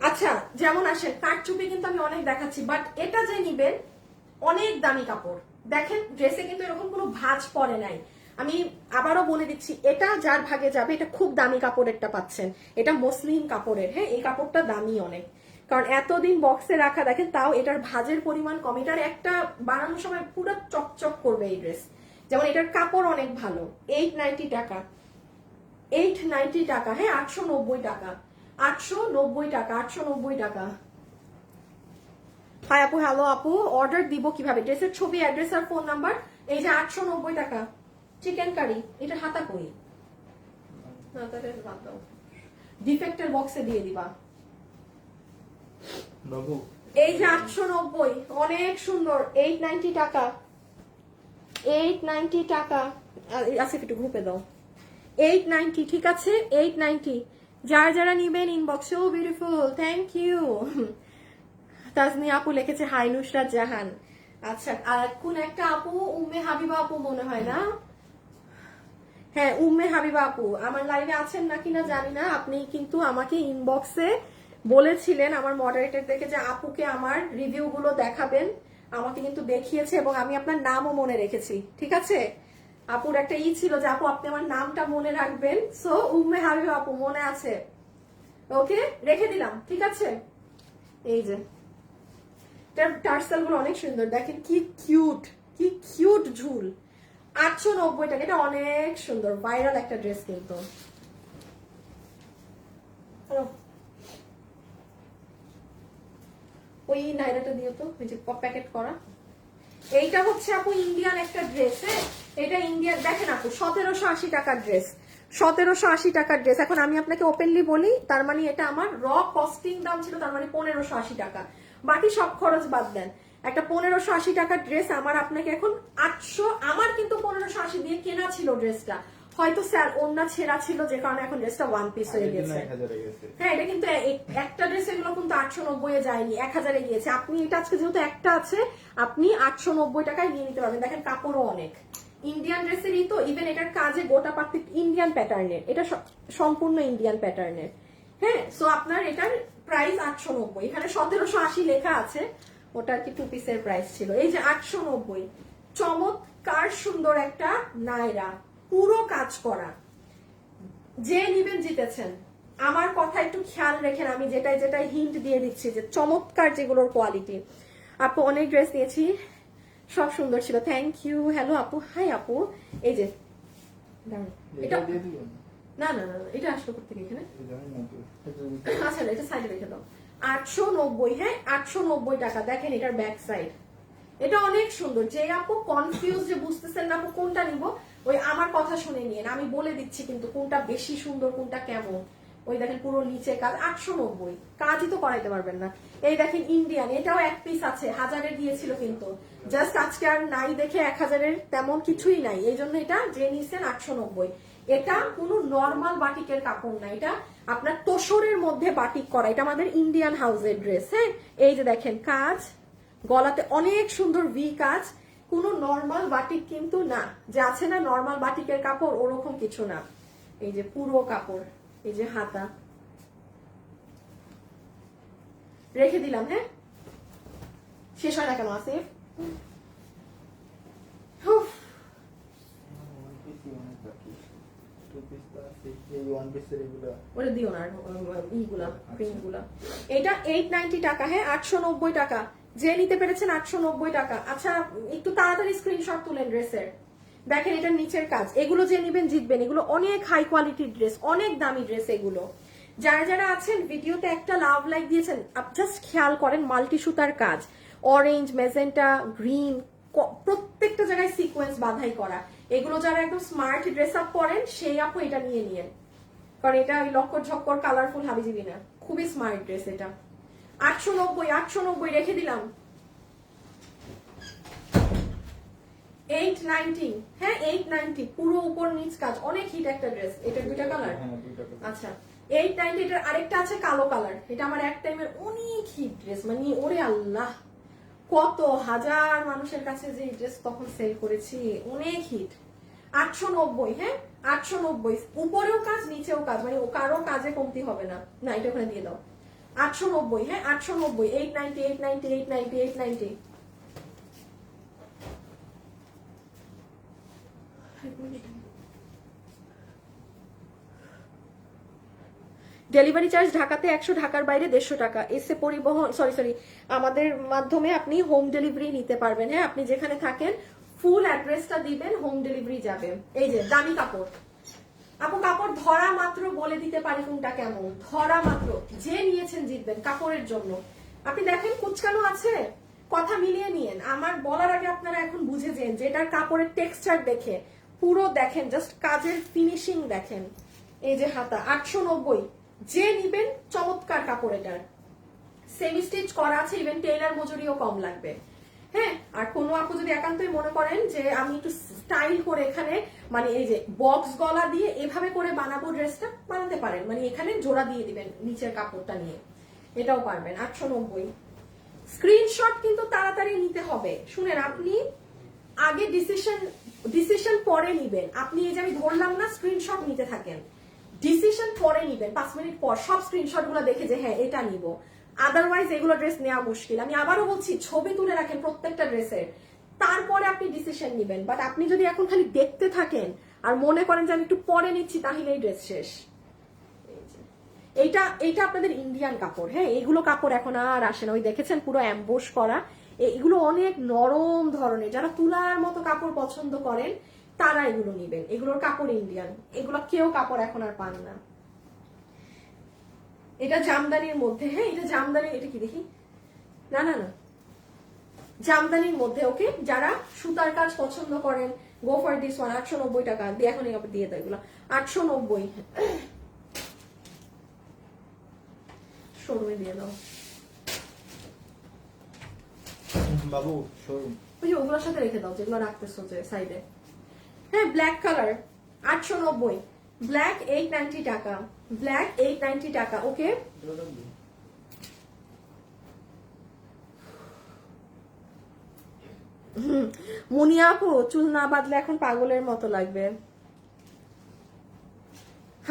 Speaker 1: আচ্ছা যেমন আসে কাটচুপি কিন্তু আমি অনেক দেখাচ্ছি, বাট এটা যে নিবেন অনেক দামি কাপড়। দেখেন ড্রেসে কিন্তু এরকম কোনো ভাঁজ পড়ে নাই। আমি আবারও বলে দিচ্ছি, এটা যার ভাগে যাবে, এটা খুব দামি কাপড়েরটা পাচ্ছেন। এটা মসলিন কাপড়ের। হ্যাঁ এই কাপড়টা দামি অনেক। কারণ এতদিন বক্সে রাখা, দেখেন তাও এটার ভাঁজের পরিমাণ কম, এটার একটা বানানোর সময় পুরো চকচক করবে এই ড্রেস। যেমন এটার কাপড় অনেক ভালো। 890 টাকা, 890 টাকা, হ্যাঁ 890 টাকা, 890 টাকা, 890 টাকা। হাই আপু, হ্যালো আপু, অর্ডার দিব কিভাবে? ড্রেসের ছবি, অ্যাড্রেস আর ফোন নাম্বার। এই যে 890 টাকা চিকেন কারি, এটা হাতা কই? না তাহলে বাদ দাও, ডিফেক্টের বক্সে দিয়ে দিবা।
Speaker 3: বাবু
Speaker 1: এই যে 890, অনেক সুন্দর, 890 টাকা, 890 টাকা। আসিফ একটু গ্রুপে দাও। 890, ঠিক আছে 890। যারা যারা নিবেন ইনবক্সে। ও বিউটিফুল, থ্যাংক ইউ। তাজনি আপু লিখেছে হাই নুসরাত জাহান। আচ্ছা, আর কোন একটা আপু, উম্মে হাবিবা আপু মনে হয় না? হ্যাঁ উম্মে হাবিবা আপু আমার লাইভে আছেন নাকি না জানি না। আপনি কিন্তু আমাকে ইনবক্সে বলেছিলেন আমার মডারেটরদেরকে যে আপুকে আমার রিভিউ গুলো দেখাবেন, আমাকে কিন্তু দেখিয়েছে এবং আমি আপনার নামও মনে রেখেছি, ঠিক আছে? আপুর একটা ছিল যে আপু আপনি আমার নামটা মনে রাখবেন, সো উম্মে হাবিবা আপু মনে আছে, ওকে রেখে দিলাম, ঠিক আছে? এই যে টার্সেল গুলো অনেক সুন্দর, দেখেন কি কিউট, কি কিউট ঝুল। 890 টাকা, এটা অনেক সুন্দর, ভাইরাল একটা ড্রেস কিন্তু। ওই নাইরাটা দিও তো, ওই যে প্যাকেট করা। এইটা হচ্ছে আপু ইন্ডিয়ান একটা ড্রেস, হ্যাঁ এটা ইন্ডিয়ান। দেখেন আপু 1780 টাকার ড্রেস, 1780 টাকার ড্রেস। এখন আমি আপনাকে ওপেনলি বলি, তার মানে এটা আমার র কস্টিং দাম ছিল, তার মানে 1580 টাকা, বাকি সব খরচ বাদ দেন। একটা 1580 টাকার ড্রেস আমার আপনাকে এখন 800, আমার কিন্তু 1580 দিয়ে কেনা ছিল ড্রেসটা, হয়তো স্যার ওন্না ছেঁড়া ছিল যে কারণে এখন ড্রেসটা ওয়ান পিস হয়ে গেছে। হ্যাঁ এটা কিন্তু একটা ড্রেস এগুলো কিন্তু 890 এ যায়নি, 1000 এ গিয়েছে। আপনি এটা আজকে যেহেতু একটা আছে, আপনি 890 টাকায় নিয়ে নিতে পারবেন। দেখেন কাপড়ও অনেক ইন্ডিয়ান ড্রেসেরই তো, ইভেন এটার কাজে গোটা পাতি ইন্ডিয়ান প্যাটার্নের, এটা সম্পূর্ণ ইন্ডিয়ান প্যাটার্নের। হ্যাঁ সো আপনার এটার প্রাইস 890, এখানে 1780 লেখা আছে, ওটা কি টু পিসের প্রাইস ছিল। এই যে 890, চমৎকার সুন্দর একটা নায়রা, পুরো কাজ করা। যে নিবেন জিতেছেন। আমার কথা একটু খেয়াল রেখেন, আমি যেটাই হিন্ট দিয়ে দিচ্ছি যে চমৎকার যেগুলোর কোয়ালিটি। আপু অনেক ড্রেস নিয়েছি, সব সুন্দর ছিল, থ্যাংক ইউ। হ্যালো আপু, হাই আপু। এই যে এটা না না না এটা আসলো কোথেকে এখানে? আচ্ছা এটা সাইডে রেখে দাও। 890, হ্যাঁ 890 টাকা। দেখেন এটার ব্যাক সাইড, এটা অনেক সুন্দর। যে আপু কনফিউজ যে বুঝতেছেন না আপু কোনটা নিব, ওই আমার কথা শুনে নিয়েন, আমি বলে দিচ্ছি কিন্তু কোনটা বেশি সুন্দর কোনটা কেমন। ওই দেখেন পুরো নিচে কাজ, 890, কাজই তো করাইতে পারবেন না। এই দেখেন ইন্ডিয়ান, এটাও এক পিস আছে, 1000-এ গিয়েছিল কিন্তু জাস্ট আজকে আর নাই দেখে 1000-এর তেমন কিছুই নাই, এই জন্য এটা যে নিছেন 890। এটা কোনো নর্মাল বাটিকের কাপড় না, এটা আপনার তোসরের মধ্যে বাটিক করা, এটা আমাদের ইন্ডিয়ান হাউসের ড্রেস। হ্যাঁ এই যে দেখেন কাজ, গলাতে অনেক সুন্দর ভি কাজ, কোনো নর্মাল বাটিক কিন্তু না, যে আছে না নর্মাল বাটিকের কাপড় ওরকম কিছু না। এই যে পুরো কাপড়, এই যে হাতা রেখে দিলাম। হ্যাঁ শেষ হয় না কেন আসিফ? ওটা দিও না ইগুলা প্রিন্টগুলা। এটা 890 টাকা, হ্যাঁ 890 টাকা। যে নিতে পেরেছেন 890 টাকা। আচ্ছা একটু তাড়াতাড়ি স্ক্রিনশট তুলেন ড্রেসের। দেখেন এটার নিচের কাজ, এগুলো যে নিবেন জিতবেন, এগুলো অনেক হাই কোয়ালিটির ড্রেস, অনেক দামি ড্রেস এগুলো। যারা যারা আছেন ভিডিওতে একটা লাভ লাইক দিয়েছেন, জাস্ট খেয়াল করেন মাল্টি সুতার কাজ, অরেঞ্জ, মেজেন্টা, গ্রিন, প্রত্যেকটা জায়গায় সিকোয়েন্স বাঁধাই করা। এগুলো যারা একদম স্মার্ট ড্রেস আপ করেন সেই আপু এটা নিয়ে নিয়েন, কারণ এটা ওই লক্কর ঝক্কর কালারফুল হাবিজিবি না, খুবই স্মার্ট ড্রেস এটা। 890 রেখে দিলাম। 890, হ্যাঁ 890, পুরো উপর নিচ কাজ, অনেক হিট একটা ড্রেস। এটার দুইটা কালার, আচ্ছা 890। এটার আরেকটা আছে কালো কালার, এটা আমার এক টাইমের অনেক হিট ড্রেস, মানে ওরে আল্লাহ কত হাজার মানুষের কাছে যে ড্রেস তখন সেল করেছি, অনেক হিট। 890, হ্যাঁ 890, উপরেও কাজ নিচেও কাজ, মানে কারো কাজে কমতি হবে না। না এটা ওখানে দিয়ে দাও। 890, হ্যাঁ 890, 890, 890, 890, 890। ডেলিভারি চার্জ ঢাকাতে 100, ঢাকার বাইরে 150 টাকা। এসে পরিবহন সরি আমাদের মাধ্যমে আপনি হোম ডেলিভারি নিতে পারবেন। হ্যাঁ, আপনি যেখানে থাকেন ফুল অ্যাড্রেসটা দিবেন, হোম ডেলিভারি যাবে। এই যে দামি কাপড় আপু, কাপড় ধরা মাত্র বলে দিতে পারি কোনটা কেমন, ধরা মাত্র যে নিয়েছেন জিতবেন কাপড়ের জন্য। আপনি দেখেন কুচকানো আছে, কথা মিলিয়ে নিয়েন। আমার বলার আগে আপনারা এখন বুঝে যান যেটার কাপড়ের টেক্সচার দেখে পুরো দেখেন, জাস্ট কাজের ফিনিশিং দেখেন। এই যে হাতা 890, যে নিবেন চমৎকার কাপড়, এটার সেমি স্টিচ করা আছে, ইভেন টেইলার মজুরিও কম লাগবে। হ্যাঁ, আর কোনো আপু যদি একান্তই মনে করেন যে আমি একটু স্টাইল করে এখানে মানে এই যে বক্স গলা দিয়ে এভাবে করে বানাবো ড্রেসটা, বানাতে পারেন। মানে এখানে জোড়া দিয়ে দিবেন নিচের কাপড়টা নিয়ে, এটাও পারবেন। 890। স্ক্রিনশট কিন্তু তাড়াতাড়ি নিতে হবে। শুনেন, আপনি আগে ডিসিশন পরে নিবেন। আপনি এই যে আমি ধরলাম না, স্ক্রিনশট নিতে থাকেন, ডিসিশন পরে নিবেন। 5 মিনিট পর সব স্ক্রিনশট গুলো দেখে যে হ্যাঁ এটা নিব, আদারওয়াইজ এগুলো ড্রেস নেওয়া মুশকিল। আমি আবারও বলছি, ছবি তুলে রাখেন প্রত্যেকটা ড্রেসের, তারপরে আপনি ডিসিশন নিবেন। বাট আপনি যদি এখন খালি দেখতে থাকেন আর মনে করেন যে আমি একটু পরে নিচ্ছি, তাহলে এই ড্রেস শেষ। এইটা আপনাদের ইন্ডিয়ান কাপড়। হ্যাঁ, এগুলো কাপড় এখন আর আসে না। ওই দেখেছেন পুরো অ্যাম্বোস করা, এগুলো অনেক নরম ধরনের। যারা তুলার মতো কাপড় পছন্দ করেন তারা এগুলো নিবেন। এগুলোর কাপড় ইন্ডিয়ান, এগুলো কেউ কাপড় এখন আর পান না। এটা জামদানির মধ্যে। হ্যাঁ, এটা জামদানি। এটা কি দেখি, না না না, জামদানির মধ্যে। ওকে, যারা সুতার কাজ পছন্দ করেন গো ফর দিস ওয়ান। 890 টাকা দিয়ে এখন দিয়ে দেয় এগুলো 890। শোরুমে দিয়ে দাও
Speaker 3: বাবু, শোরুম
Speaker 1: ওই যে ওগুলোর সাথে রেখে দাও যেগুলো রাখতেছো যে সাইডে। হ্যাঁ, ব্ল্যাক কালার 890, ব্ল্যাক 890 টাকা, ব্ল্যাক 890 টাকা। ওকে, মুনিয়া আপু, চুল না বাঁধলে এখন পাগলের মতো লাগবে।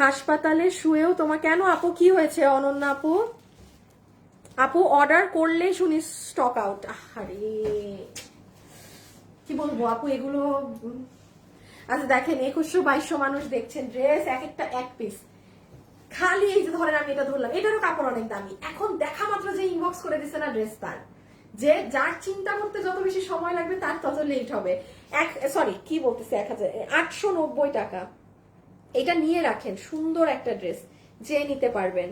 Speaker 1: হাসপাতালে শুয়েও তোমার কেন আপু, কি হয়েছে অনন্যা আপু? আপু অর্ডার করলে শুনি স্টক আউট। আরে কি বলবো আপু, এগুলো আচ্ছা দেখেন 2100-2200 মানুষ দেখছেন, ড্রেস এক একটা এক পিস। খালি এই যে ধরেন আমি এটা ধরলাম, এটারও কাপড় অনেক দামি। এখন দেখা মাত্র যে ইনবক্স করে দিচ্ছে না ড্রেস, তার যে যার চিন্তা করতে যত বেশি সময় লাগবে তার তত লেট হবে। কি বলতেছে 890 টাকা। এটা নিয়ে রাখেন, সুন্দর একটা ড্রেস, যে নিতে পারবেন।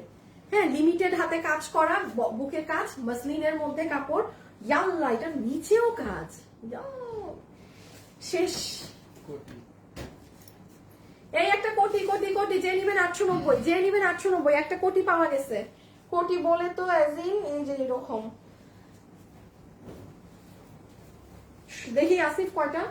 Speaker 1: হ্যাঁ, লিমিটেড হাতে কাজ করা, বুকে কাজ, মাসলিনের মধ্যে কাপড়। ইয়াল্লা, এটা নিচেও কাজ, শেষ। এই একটা কোটি কোটি কোটি, যে নিবেন 890, যে নিবেন 890। একটা কোটি পাওয়া গেছে। কোটি বলে তো এই যে এরকম। দেখি আসিফ কয়টা,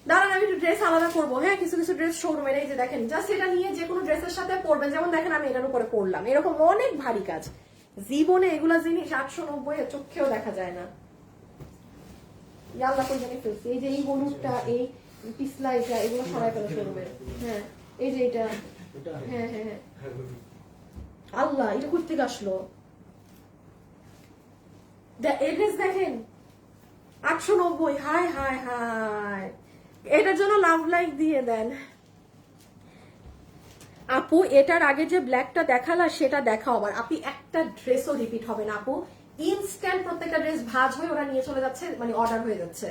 Speaker 1: দাঁড়ান আমি একটু ড্রেস আলাদা করবো। হ্যাঁ, কিছু কিছু ড্রেস শোরুমের। এই যে দেখেন, জাস্ট এটা নিয়ে যে কোনো ড্রেসের সাথে পরবেন। যেমন দেখেন আমি এটার উপরে পরলাম, এরকম অনেক ভারী কাজ। জীবনে এগুলা জিনিস 890 চোখেও দেখা যায় না। ইয়াল্লা করে জানি ফেলছি। এই যে এই হলুদটা, এই পিছলা, এটা এগুলো সরাই ফেলা শোরুমের। হ্যাঁ, এই যে এটা, হ্যাঁ হ্যাঁ হ্যাঁ, আল্লাহ এটা করতে আসলো। এই ড্রেস দেখেন 890। হাই হাই হাই, এটার জন্য লাভ লাইক দিয়ে দেন আপু। এটার আগে যে ব্ল্যাকটা দেখালা সেটা দেখাও আবার। আপনি একটা ড্রেসও রিপিট হবে না আপু, ইনস্ট্যান্ট প্রত্যেকটা ড্রেস ভাঁজ হয়ে ওরা নিয়ে চলে যাচ্ছে, মানে অর্ডার হয়ে যাচ্ছে।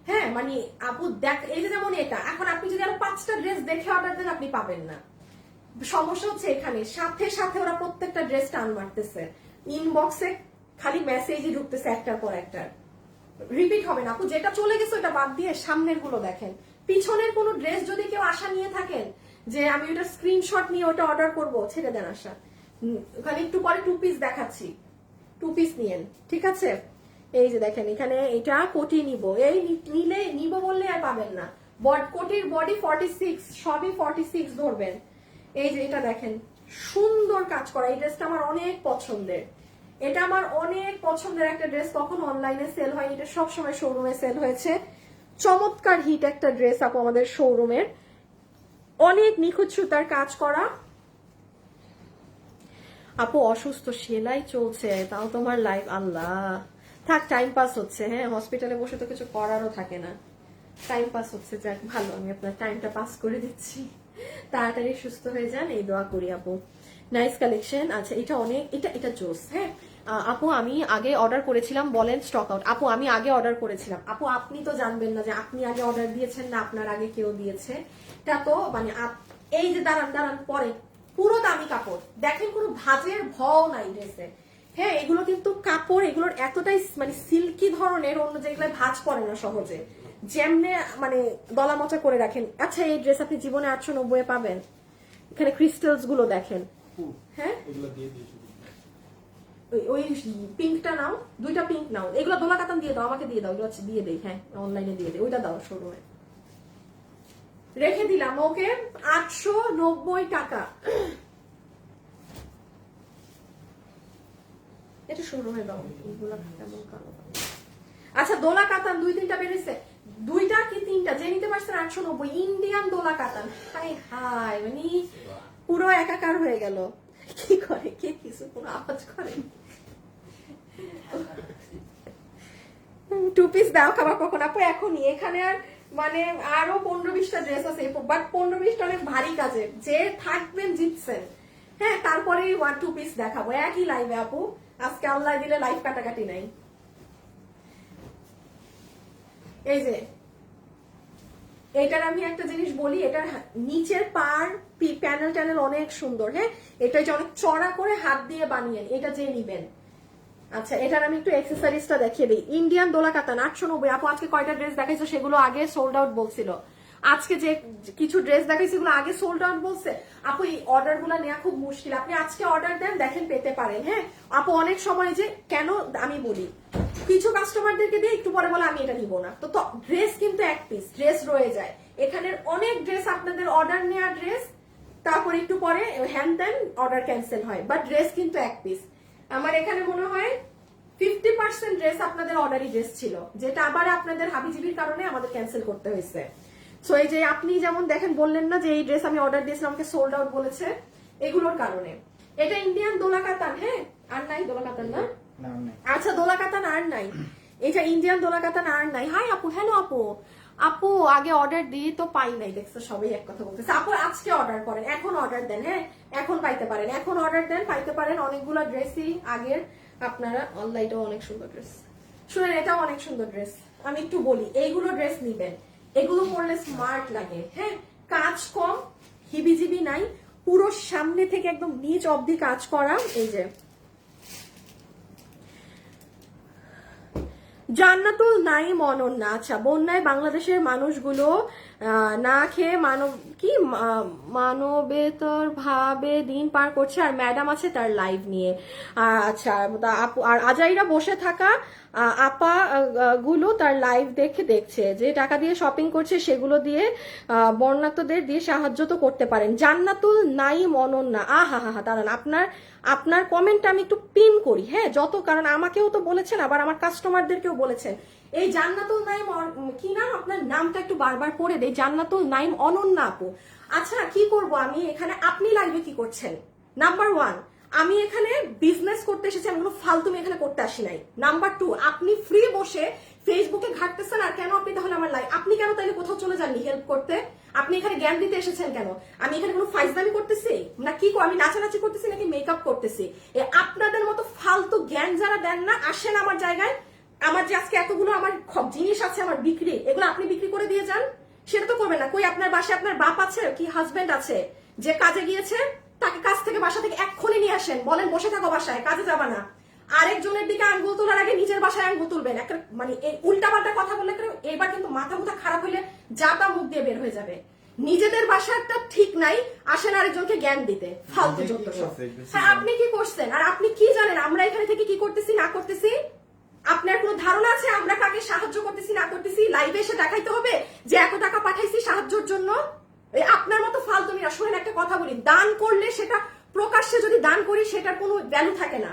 Speaker 1: হ্যাঁ, মানে আপু দেখ, এই যে যেমন এটা, এখন আপনি যদি আরো 5টা ড্রেস দেখে অর্ডার দেন আপনি পাবেন না। সমস্যা হচ্ছে এখানে, সাথে সাথে ওরা প্রত্যেকটা ড্রেস টান মারতেছে, ইনবক্সে খালি মেসেজই ঢুকতেছে একটার পর একটা। রিপিট হবে না আপু, যেটা চলে গেছে ওটা বাদ দিয়ে সামনের গুলো দেখেন। পিছনের কোনো ড্রেস যদি কেউ আশা নিয়ে থাকেন যে আমি ওটা স্ক্রিনশট নিয়ে ওটা অর্ডার করব, ছেড়ে দেন আশা। ওখানে একটু পরে 2 পিস দেখাচ্ছি, 2 পিস নিয়েন, ঠিক আছে? এই যে দেখেন এখানে এটা কোটি নিব, এই নিলে নিব বললে আর পাবেন না। কোটির বডি 46, সবই 46 ধরবেন। এই যে এটা দেখেন, সুন্দর কাজ করা। এই ড্রেসটা আমার অনেক পছন্দের, এটা আমার অনেক পছন্দের একটা ড্রেস। কখনো অনলাইনে সেল হয়, এটা সবসময় শোরুমে সেল হয়েছে। চমৎকার হিট একটা ড্রেস আপু আমাদের শোরুমের, অনেক নিখুঁত সুতার কাজ করা। আপু অসুস্থ, সেলাই চলছে, তাও তোমার লাইফ। আল্লাহ থাক, টাইম পাস হচ্ছে। হ্যাঁ, হসপিটালে বসে তো কিছু করারও থাকে না, টাইম পাস হচ্ছে। যাক ভালো, আমি আপনার টাইমটা পাস করে দিচ্ছি। তাড়াতাড়ি সুস্থ হয়ে যান, এই দোয়া করি আপু। Nice collection. আচ্ছা, এটা অনেক, এটা জোস। হ্যাঁ আপু, আমি আগে অর্ডার করেছিলাম, বলেন স্টক আউট। আপু আমি আগে অর্ডার করেছিলাম। আপু আপনি তো জানবেন না যে আপনি আগে অর্ডার দিয়েছেন না আপনার আগে কেউ দিয়েছে। এটা তো মানে এই যে দাঁড়ান পরে, পুরো দামি কাপড় দেখেন, কোনো ভাঁজের ভও নাই ড্রেসে। হ্যাঁ, এগুলো কিন্তু কাপড়, এগুলোর এতটাই মানে সিল্কি ধরনের, অন্য যেগুলো ভাঁজ পড়ে না সহজে, যেমনে মানে গলা মচা করে রাখেন। আচ্ছা, এই ড্রেস আপনি জীবনে 890 পাবেন। এখানে ক্রিস্টালস গুলো দেখেন। হ্যাঁ,
Speaker 3: এগুলো দিয়ে দিয়েছি।
Speaker 1: ওই পিঙ্কটা নাও, দুইটা পিঙ্ক নাও। এগুলো দোলা কাতান দিয়ে দাও, আমাকে দিয়ে দাও, এগুলো দিয়ে দেই। হ্যাঁ, অনলাইনে দিয়ে দেই, ওইটা দাও শোরুমে। রেখে দিলাম, ওকে। 890 টাকা। এটা শোরুমে দাও, এগুলো কেমন কালো। আচ্ছা, দোলা কাতান 2-3টা বেরিয়েছে, 2টা কি 3টা, যে নিতে পারছেন 890। ইন্ডিয়ান দোলা কাতান। হাই হাই, মানে পুরো একাকার হয়ে গেল। কি করে কে, কিছু কোনো আওয়াজ করে? 2 পিস দাও, খাবার কখন আপু? এখনই। এখানে আর মানে আরো 15-20টা ড্রেস আছে, বাট 15-20টা অনেক ভারী কাজের। যে থাকবেন জিতছেন। হ্যাঁ, তারপরে 1-2 পিস দেখাবো একই লাইভে আপু। আজকে আল্লাহ দিলে লাইভ কাটাকাটি নাই। এই যে এটার আমি একটা জিনিস বলি, এটার নিচের প্যানেল ট্যানেল অনেক সুন্দর। হ্যাঁ, এটা যে অনেক চড়া করে হাত দিয়ে বানিয়ে, এটা যে নিবেন। আচ্ছা, এটার আমি একটু অ্যাক্সেসরিজটা দেখিয়ে দিই। ইন্ডিয়ান দোলা কাতান 890। আপু আজকে কয়টা ড্রেস দেখাইছো সেগুলো আগে সোল্ড আউট বলছিল। আজকে যে কিছু ড্রেস দেখাইছি সেগুলো আগে সোল্ড আউট বলছে। আপু এই অর্ডার গুলো নেওয়া খুব মুশকিল, আপনি আজকে অর্ডার দেন, দেখেন পেতে পারেন। হ্যাঁ আপু, অনেক সময় যে কেন আমি বলি, কিছু কাস্টমারদেরকে দিয়ে একটু পরে বলে আমি এটা নিব না, তো ড্রেস কিন্তু এক পিস ড্রেস রয়ে যায়। এখানের অনেক ড্রেস আপনাদের অর্ডার নেওয়া ড্রেস, তারপর একটু পরে হ্যান্ড দেন, অর্ডার ক্যান্সেল হয়, বাট ড্রেস কিন্তু এক পিস। আমার এখানে মনে হয় 50% ড্রেস আপনাদের অর্ডারি ড্রেস ছিল, যেটা আবার আপনাদের হাবিজিবির কারণে আমাদের ক্যান্সেল করতে হয়েছে। সো এই যে আপনি যেমন দেখেন, বললেন না যে এই ড্রেস আমি অর্ডার দিয়েছিলাম, আমাকে সোল্ড আউট বলেছে, এগুলোর কারণে। এটা ইন্ডিয়ান দোলা কাতান। হ্যাঁ, আর নাই দোলা কাতান না? আচ্ছা, দোলা কাতান আর নাই। এটা ইন্ডিয়ান দোলা কাতান আর নাই। হাই আপু, হ্যালো আপু। আপু আগে অর্ডার দিই তো পাই নাই, দেখছো সবাই এক কথা বলতেছে। আপু আজকে অর্ডার করেন, এখন অর্ডার দেন। হ্যাঁ, এখন পাইতে পারেন, এখন অর্ডার দেন, পাইতে পারেন। অনেকগুলো ড্রেসই আগের আপনারা। অনলাইনটাও অনেক সুন্দর ড্রেস, শুনেন এটাও অনেক সুন্দর ড্রেস। আমি একটু বলি, এইগুলো ড্রেস নিবেন, এগুলো পরলে স্মার্ট লাগে। হ্যাঁ, কাজ কম, হিবিজিবি নাই, পুরো সামনে থেকে একদম নিচ অবধি কাজ করা। এই যে জান্নাতুল নাইম অনন্যা। আচ্ছা, বন্যায় বাংলাদেশের মানুষগুলো না খেয়ে মানবেতর ভাবে দিন পার করছে, আর ম্যাডাম আছে তার লাইভ নিয়ে। আচ্ছা, আর আজাইরা বসে থাকা আপা গুলো তার লাইভ দেখছে, যে টাকা দিয়ে শপিং করছে সেগুলো দিয়ে বর্ণাত্মদের দিয়ে সাহায্য তো করতে পারেন। জান্নাতুল নাইম অনন্যা, আহা হা হা। দাঁড়ান, আপনার কমেন্টটা আমি একটু পিন করি। হ্যাঁ, কারণ আমাকেও তো বলেছেন, আবার আমার কাস্টমারদেরকেও বলেছেন। এই জান্নাতুল নাইম, কি নাম আপনার? নামটা একটু বারবার পড়ে দেই, জান্নাতুল নাইম অনন্যা আপু। আচ্ছা, কি করব আমি এখানে? আপনি লাইভে কি করছেন? নাম্বার 1, আমি এখানে বিজনেস করতে এসেছি, আমি কোনো ফালতুমি এখানে করতে আসি নাই। নাম্বার 2, আপনি ফ্রি বসে ফেসবুকে ঘাটতেছেন, আর কেন আপনি তাহলে আমার লাইভ? আপনি কেন তাইলে কোথাও চলে যাননি হেল্প করতে? আপনি এখানে জ্ঞান দিতে এসেছেন কেন? আমি এখানে কোনো ফাইজলামি করতেছি না, কি আমি নাচানাচি করতেছি নাকি মেকআপ করতেছি? আপনাদের মতো ফালতু জ্ঞান যারা দেন না, আসেন আমার জায়গায়। আমার যে আজকে এতগুলো আমার জিনিস আছে আমার বিক্রি, এগুলো আপনি বিক্রি করে দিয়ে যান। সেটা তো করবেন না। কই আপনার বাসায় আপনার বাপ আছে কি হাজবেন্ড আছে যে কাজে গিয়েছে? তাকে কাজ থেকে বাসা থেকে এক্ষুনি নিয়ে আসেন, বলেন বসে থাকো বাসায়, কাজে যাবা না। আরেকজনের দিকে আঙ্গুল তোলার আগে নিজের বাসায় আঙ্গুল তুলবেন। একটা মানে এই উল্টাপাল্টা কথা বললে এবার কিন্তু মাথা মুথা খারাপ হইলে যা তা মুখ দিয়ে বের হয়ে যাবে। নিজেদের বাসাটা ঠিক নাই, আসেন আরেকজনকে জ্ঞান দিতে, ফালতু যত সব। হ্যাঁ, আপনি কি করছেন আর আপনি কি জানেন আমরা এখানে থেকে কি করতেছি না করতেছি? আপনার কোনো ধারণা আছে আমরা কাকে সাহায্য করতেছি না করতেছি? লাইভে এসে দেখাইতে হবে যে এত টাকা পাঠাইছি সাহায্যের জন্য? আপনার মতো ফালতুমিরা। শুনেন, একটা কথা বলি, দান করলে সেটা প্রকাশ্যে যদি দান করি সেটার কোনো ভ্যালু থাকে না।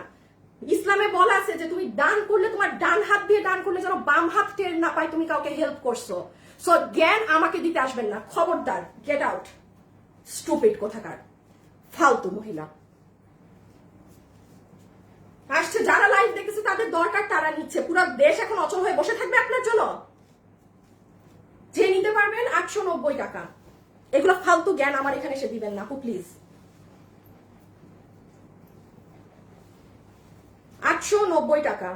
Speaker 1: ইসলামে বলা আছে যে তুমি দান করলে তোমার ডান হাত দিয়ে দান করলে যেন বাম হাত টের না পায় তুমি কাউকে হেল্প করছো। সো জ্ঞান আমাকে দিতে আসবেন না, খবরদার। গেট আউট, স্টুপিড কোথাকার ফালতু মহিলা। আসছে যারা লাইভ দেখেছে তাদের দরকার, তারা নিচ্ছে। পুরো দেশ এখন অচল হয়ে বসে থাকবে আপনার জন্য। যে নিতে পারবেন 890 টাকা। এগুলো ফালতু জ্ঞান আমার এখানে এসে দিবেন না আপু প্লিজ। 890 টাকা,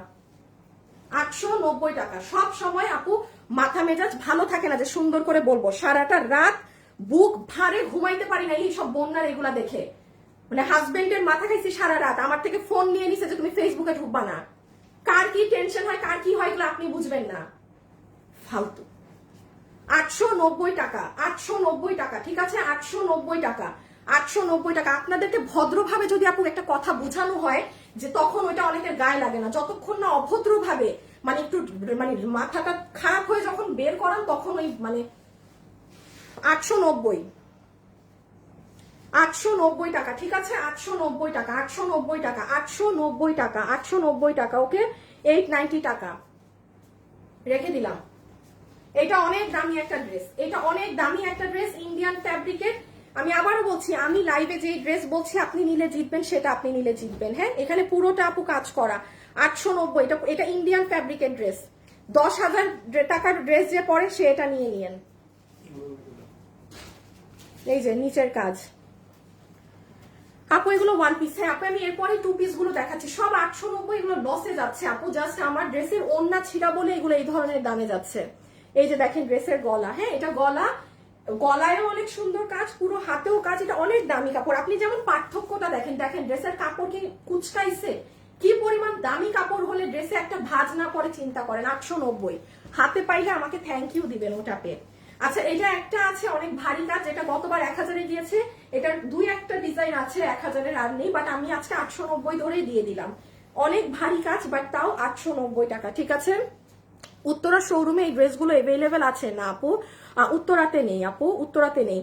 Speaker 1: 890 টাকা। সব সময় আপু মাথা মেজাজ ভালো থাকে না যে সুন্দর করে বলবো, সারাটা রাত বুক ভারে ঘুমাইতে পারি না এই সব বন্যার এগুলা দেখে। মানে হাজবেন্ডের মাথা খাইছি সারা রাত, আমার থেকে ফোন নিয়ে নিছে যে তুমি ফেসবুকে ঢুকবা না। কার কি টেনশন হয়, কার কি হয় এগুলো আপনি বুঝবেন না, ফালতু। 890 টাকা, 890 টাকা, ঠিক আছে? 890 টাকা, 890 টাকা। আপনাদেরকে ভদ্রভাবে যদি আপু একটা কথা বোঝানো হয় যে তখন ওইটা অনেকের গায়ে লাগে না, যতক্ষণ না অভদ্রভাবে মানে একটু মানে মাথাটা খারাপ হয়ে যখন বের করান তখন ওই মানে 890, 890 টাকা, ঠিক আছে? 890 টাকা, 890 টাকা, 890 টাকা, 890 টাকা, ওকে? 890 টাকা রেখে দিলাম। এটা অনেক দামি একটা ড্রেস, এটা অনেক দামি একটা ড্রেস, ইন্ডিয়ান ফ্যাব্রিকের। আমি আবারও বলছি, আমি লাইভে যে ড্রেস বলছি আপনি নিলে জিতবেন, সেটা আপনি নিলে জিতবেন। হ্যাঁ, এখানে পুরোটা আপু কাজ করা। 890, এটা ইন্ডিয়ান ফ্যাব্রিকের ড্রেস। 10,000 টাকার ড্রেস যে পরে সে এটা নিয়ে নিয়েন। এই যে নিচের কাজ আপু, এগুলো ওয়ান পিস। হ্যাঁ আপু, আমি এরপরে টু পিস গুলো দেখাচ্ছি, সব 890। এগুলো লসে যাচ্ছে আপু, জাস্ট আমার ড্রেসের ওড়না ছিঁড়া বলে এগুলো এই ধরনের দামে যাচ্ছে। এই যে দেখেন ড্রেসের গলা, হ্যাঁ এটা গলা, গলায়ও অনেক সুন্দর কাজ, পুরো হাতেও কাজ। এটা অনেক দামি কাপড়, আপনি যেমন পার্থক্যটা দেখেন, দেখেন ড্রেসের কাপড় কি কুচকাইছে, কি পরিমাণ দামি কাপড় হলে ড্রেসে একটা ভাঁজ না পড়ে চিন্তা করেন। 890 হাতে পাইলে আমাকে থ্যাংক ইউ দিবেন ওটা পেয়ে। আচ্ছা, এটা একটা আছে অনেক ভারী কাজ, যেটা গতবার 1000-এ গিয়েছে। এটার দুই একটা ডিজাইন আছে 1000-এর আর নেই, বাট আমি আজকে 890 ধরেই দিয়ে দিলাম। অনেক ভারী কাজ, বাট তাও 890 টাকা, ঠিক আছে? উত্তরা শোরুমে এই ড্রেসগুলো এভেলেবেল আছে না আপু? উত্তরাতে নেই আপু, উত্তরাতে নেই।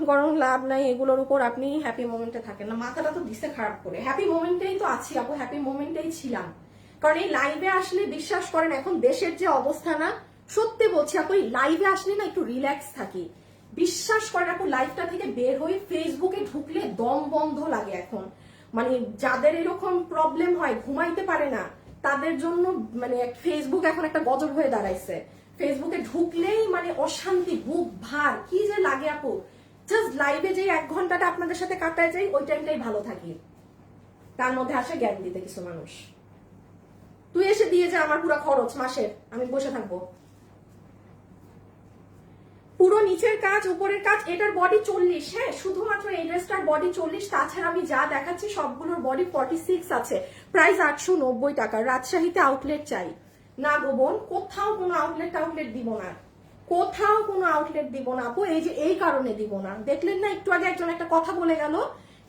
Speaker 1: গরম লাভ নাই এগুলোর উপর, আপনি হ্যাপি মোমেন্টে থাকেন না। মাথাটা তো দিছে খারাপ করে, হ্যাপি মোমেন্টেই তো আছি আপু, হ্যাপি মোমেন্টেই ছিলাম। কারণ এই লাইভে আসলে বিশ্বাস করেন এখন দেশের যে অবস্থা না, সত্যি বলছি আপু, এই লাইভে আসলে না একটু রিল্যাক্স থাকি। বিশ্বাস করেন আপু, লাইভটা থেকে বের হয়ে ফেসবুকে ঢুকলে দম বন্ধ লাগে এখন। মানে যাদের এরকম প্রবলেম হয়, ঘুমাইতে পারে না, তাদের জন্য মানে ফেসবুক এখন একটা গজব হয়ে দাঁড়াইছে। ফেসবুকে ঢুকলেই মানে অশান্তি, বুক ভার, কি যে লাগে আপু। জাস্ট লাইভে যে 1 ঘন্টাটা আপনাদের সাথে কাটায় যাই, ওই টাইমটাই ভালো থাকি। তার মধ্যে আসে জ্ঞান দিতে কিছু মানুষ। তুই এসে দিয়ে যা, আমার পুরো খরচ মাসের, আমি বসে থাকবো। পুরো নিচের কাজ, উপরের কাজ, এটার বডি 40। হ্যাঁ, শুধুমাত্র এই ড্রেসটার বডি 40, তাছাড়া আমি যা দেখাচ্ছি সবগুলোর বডি 46 আছে। প্রাইস 890 টাকা। রাজশাহীতে আউটলেট চাই না গো বোন, কোথাও কোনো আউটলেট দিব না, কোথাও কোনো আউটলেট দিব না আপু। এই যে এই কারণে দিব না, দেখলেন না একটু আগে একজন একটা কথা বলে গেল।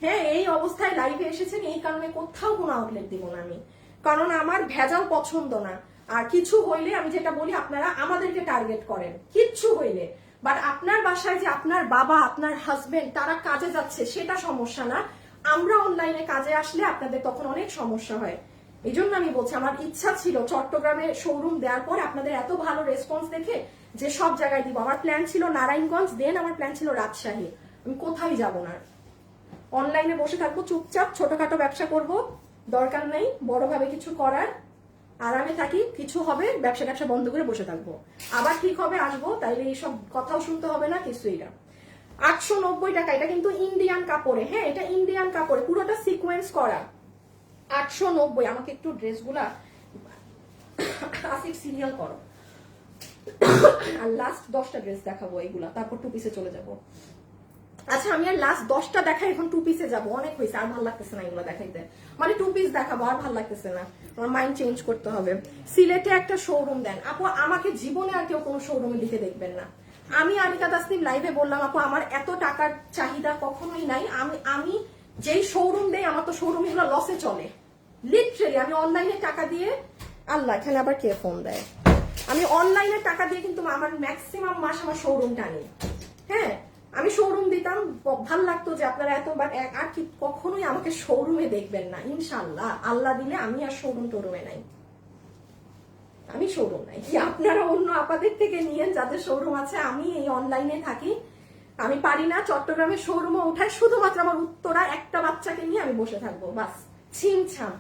Speaker 1: হ্যাঁ, এই অবস্থায় লাইভে এসেছেন, এই কারণে কোথাও কোনো আউটলেট দিব না আমি, কারণ আমার ভেজাল পছন্দ না। আর কিছু হইলে আমি যেটা বলি, আপনারা আমাদেরকে টার্গেট করেন কিচ্ছু হইলে, বাট আপনার বাসায় যে আপনার বাবা, আপনার হাজবেন্ড তারা কাজে যাচ্ছে সেটা সমস্যা না। আমরা অনলাইনে কাজে আসলে আপনাদের তখন অনেক সমস্যা হয়। এই জন্য আমি বলছি, আমার ইচ্ছা ছিল চট্টগ্রামে শোরুম দেওয়ার পর আপনাদের এত ভালো রেসপন্স দেখে যে সব জায়গায় দিব। আমার প্ল্যান ছিল নারায়ণগঞ্জ, দেন আমার প্ল্যান ছিল রাজশাহী। আমি কোথায় যাব না, অনলাইনে বসে থাকবো চুপচাপ, ছোটখাটো ব্যবসা করব, দরকার নেই বড়ভাবে কিছু করার। আরামে থাকি, কিছু হবে ব্যবসা বন্ধ করে বসে থাকবো, আবার ঠিক হবে আসবো, তাইলে এইসব কথাও শুনতে হবে না কিছুই না। 890 টাকা, এটা কিন্তু ইন্ডিয়ান কাপড়ে। হ্যাঁ, এটা ইন্ডিয়ান কাপড়ে, পুরোটা সিকোয়েন্স করা। 890। আমাকে একটু ড্রেসগুলা আসিফ সিরিয়াল করো। আর লাস্ট 10টা ড্রেস দেখাবো এইগুলা, তারপর টু পিসে চলে যাব। আচ্ছা, আমি আর লাস্ট 10টা দেখাই, এখন টু পিসে যাবো। অনেক হয়েছে, আর ভালো লাগতেছে না এগুলো দেখাইতে, মানে টু পিস দেখাবো, আর ভালো লাগতেছে না, আমার মাইন্ড চেঞ্জ করতে হবে। সিলেটে একটা শোরুম দেন আপু, আমাকে জীবনে আর কেউ কোনো শোরুমে দিতে দেখবেন না। আমি আনিকা তাসনিম লাইভে বললাম আপু, আমার এত টাকার চাহিদা কখনোই নাই। আমি যেই শোরুম দেই, আমার তো শোরুম এগুলো লসে চলে লিটারেলি। আমি অনলাইনে টাকা দিয়ে, আল্লাহ এখানে আবার কে ফোন দেয়, আমি অনলাইনে টাকা দিয়ে কিন্তু আমার ম্যাক্সিমাম মাস আমার শোরুমটা নেই। হ্যাঁ, আমি শোরুম দিতাম, ভাল লাগতো যে আপনারা এতবার, আর কি কখনোই আমাকে শোরুমে দেখবেন না ইনশাল্লাহ। আল্লাহ দিলে আমি আর শোরুম টোরুমে নাই, আমি শোরুম নাই। আপনারা অন্য আপাদের থেকে নিয়েন যাদের শোরুম আছে, আমি এই অনলাইনে থাকি। আমি পারি না চট্টগ্রামে শোরুমে উঠায়, শুধুমাত্র আমার উত্তরা একটা বাচ্চাকে নিয়ে আমি বসে থাকবো বাস, ছিমছাম।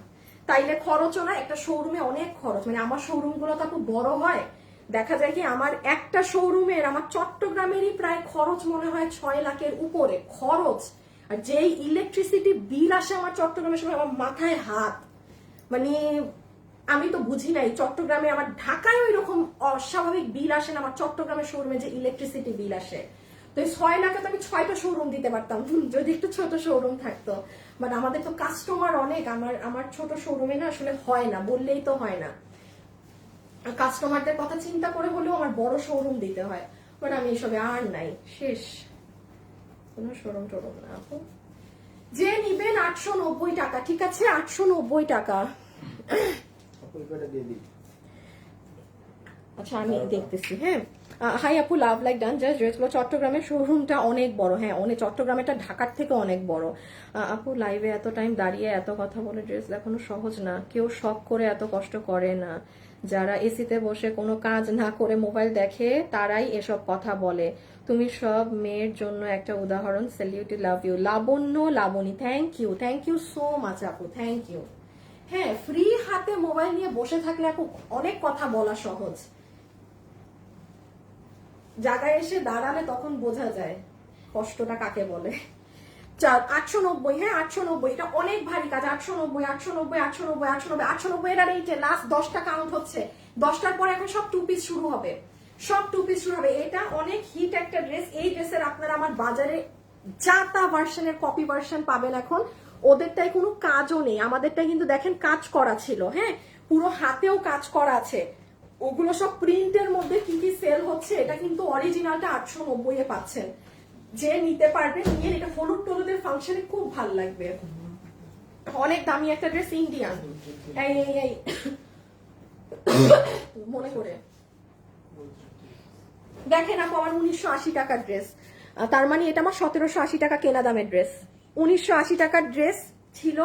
Speaker 1: তাইলে খরচও না, একটা শোরুমে অনেক খরচ। মানে আমার শোরুম গুলো তো খুব বড় হয়, দেখা যায় কি আমার একটা শোরুমের আমার চট্টগ্রামেরই প্রায় খরচ মনে হয় 6 লাখের উপরে খরচ। আর যেই ইলেকট্রিসিটি বিল আসে আমার চট্টগ্রামের সময় আমার মাথায় হাত, মানে আমি তো বুঝি নাই চট্টগ্রামে, আমার ঢাকায় ওই রকম অস্বাভাবিক বিল আসে না, আমার চট্টগ্রামের শোরুমে যে ইলেকট্রিসিটি বিল আসে। তো এই 6 লাখে তো আমি 6টা শোরুম দিতে পারতাম যদি একটু ছোট শোরুম থাকতো। বাট আমাদের তো কাস্টমার অনেক, আমার ছোট শোরুমে না আসলে হয় না, বললেই তো হয় না। কাস্টমারদের কথা চিন্তা করে হলেও আমার বড় শোরুম দিতে হয়, বাট আমি এসবে আর নাই, শেষ কোনো শোরুম টোরুম না আপু। যে নিবেন 890 টাকা, ঠিক আছে 890 টাকা।
Speaker 3: আপু এটা দিয়ে দিই।
Speaker 1: আচ্ছা আমি দেখতেছি। হ্যাঁ হাই আপু, লাভ লাইক ডান জাস্ট ড্রেসগুলো। চট্টগ্রামের শোরুমটা অনেক বড়, হ্যাঁ অনেক, চট্টগ্রামেরটা ঢাকার থেকে অনেক বড়। আপু লাইভে এত টাইম দাঁড়িয়ে এত কথা বলে ড্রেস দেখানো সহজ না, কেউ শখ করে এত কষ্ট করে না। যারা এসিতে বসে কোনো কাজ না করে মোবাইল দেখে তারাই এসব কথা বলে। তুমি সব মেয়ের জন্য একটা উদাহরণ, সেলিউটি, love you. Labanya, Labani, thank you so much আপু, থ্যাংক ইউ। হ্যাঁ ফ্রি হাতে মোবাইল নিয়ে বসে থাকলে আপু অনেক কথা বলা সহজ, জায়গায় এসে দাঁড়ালে তখন বোঝা যায় কষ্টটা কাকে বলে। 890, হ্যাঁ 890, এটা অনেক ভারী কাজ। 890, 890, 890, 890, 890 এর এই যে লাস্ট 10টা কাউন্ট হচ্ছে, 10টার পরে এখন সব 2 পিস শুরু হবে, সব 2 পিস শুরু হবে। এটা অনেক হিট একটা ড্রেস। এই ড্রেসের আপনারা আমার বাজারে যা তা ভার্সনের কপি ভার্সন পাবেন এখন, ওদেরটাই কোনো কাজও নেই, আমাদেরটাই কিন্তু দেখেন কাজ করা ছিল, হ্যাঁ পুরো হাতেও কাজ করা আছে। ওগুলো সব প্রিন্টের মধ্যে কি কি সেল হচ্ছে, এটা কিন্তু অরিজিনালটা 890 এ পাচ্ছেন। যে নিতে পারবে নিয়ে, এটা হলুদ টলুদের ফাংশনে খুব ভালো লাগবে। অনেক দামি একটা ড্রেস, ইন্ডিয়ান। এই এই এই মনে করে দেখেন আপু, আমার 1980 টাকার ড্রেস, তার মানে এটা আমার 1780 টাকা কেনা দামের ড্রেস। 1980 টাকার ড্রেস ছিল,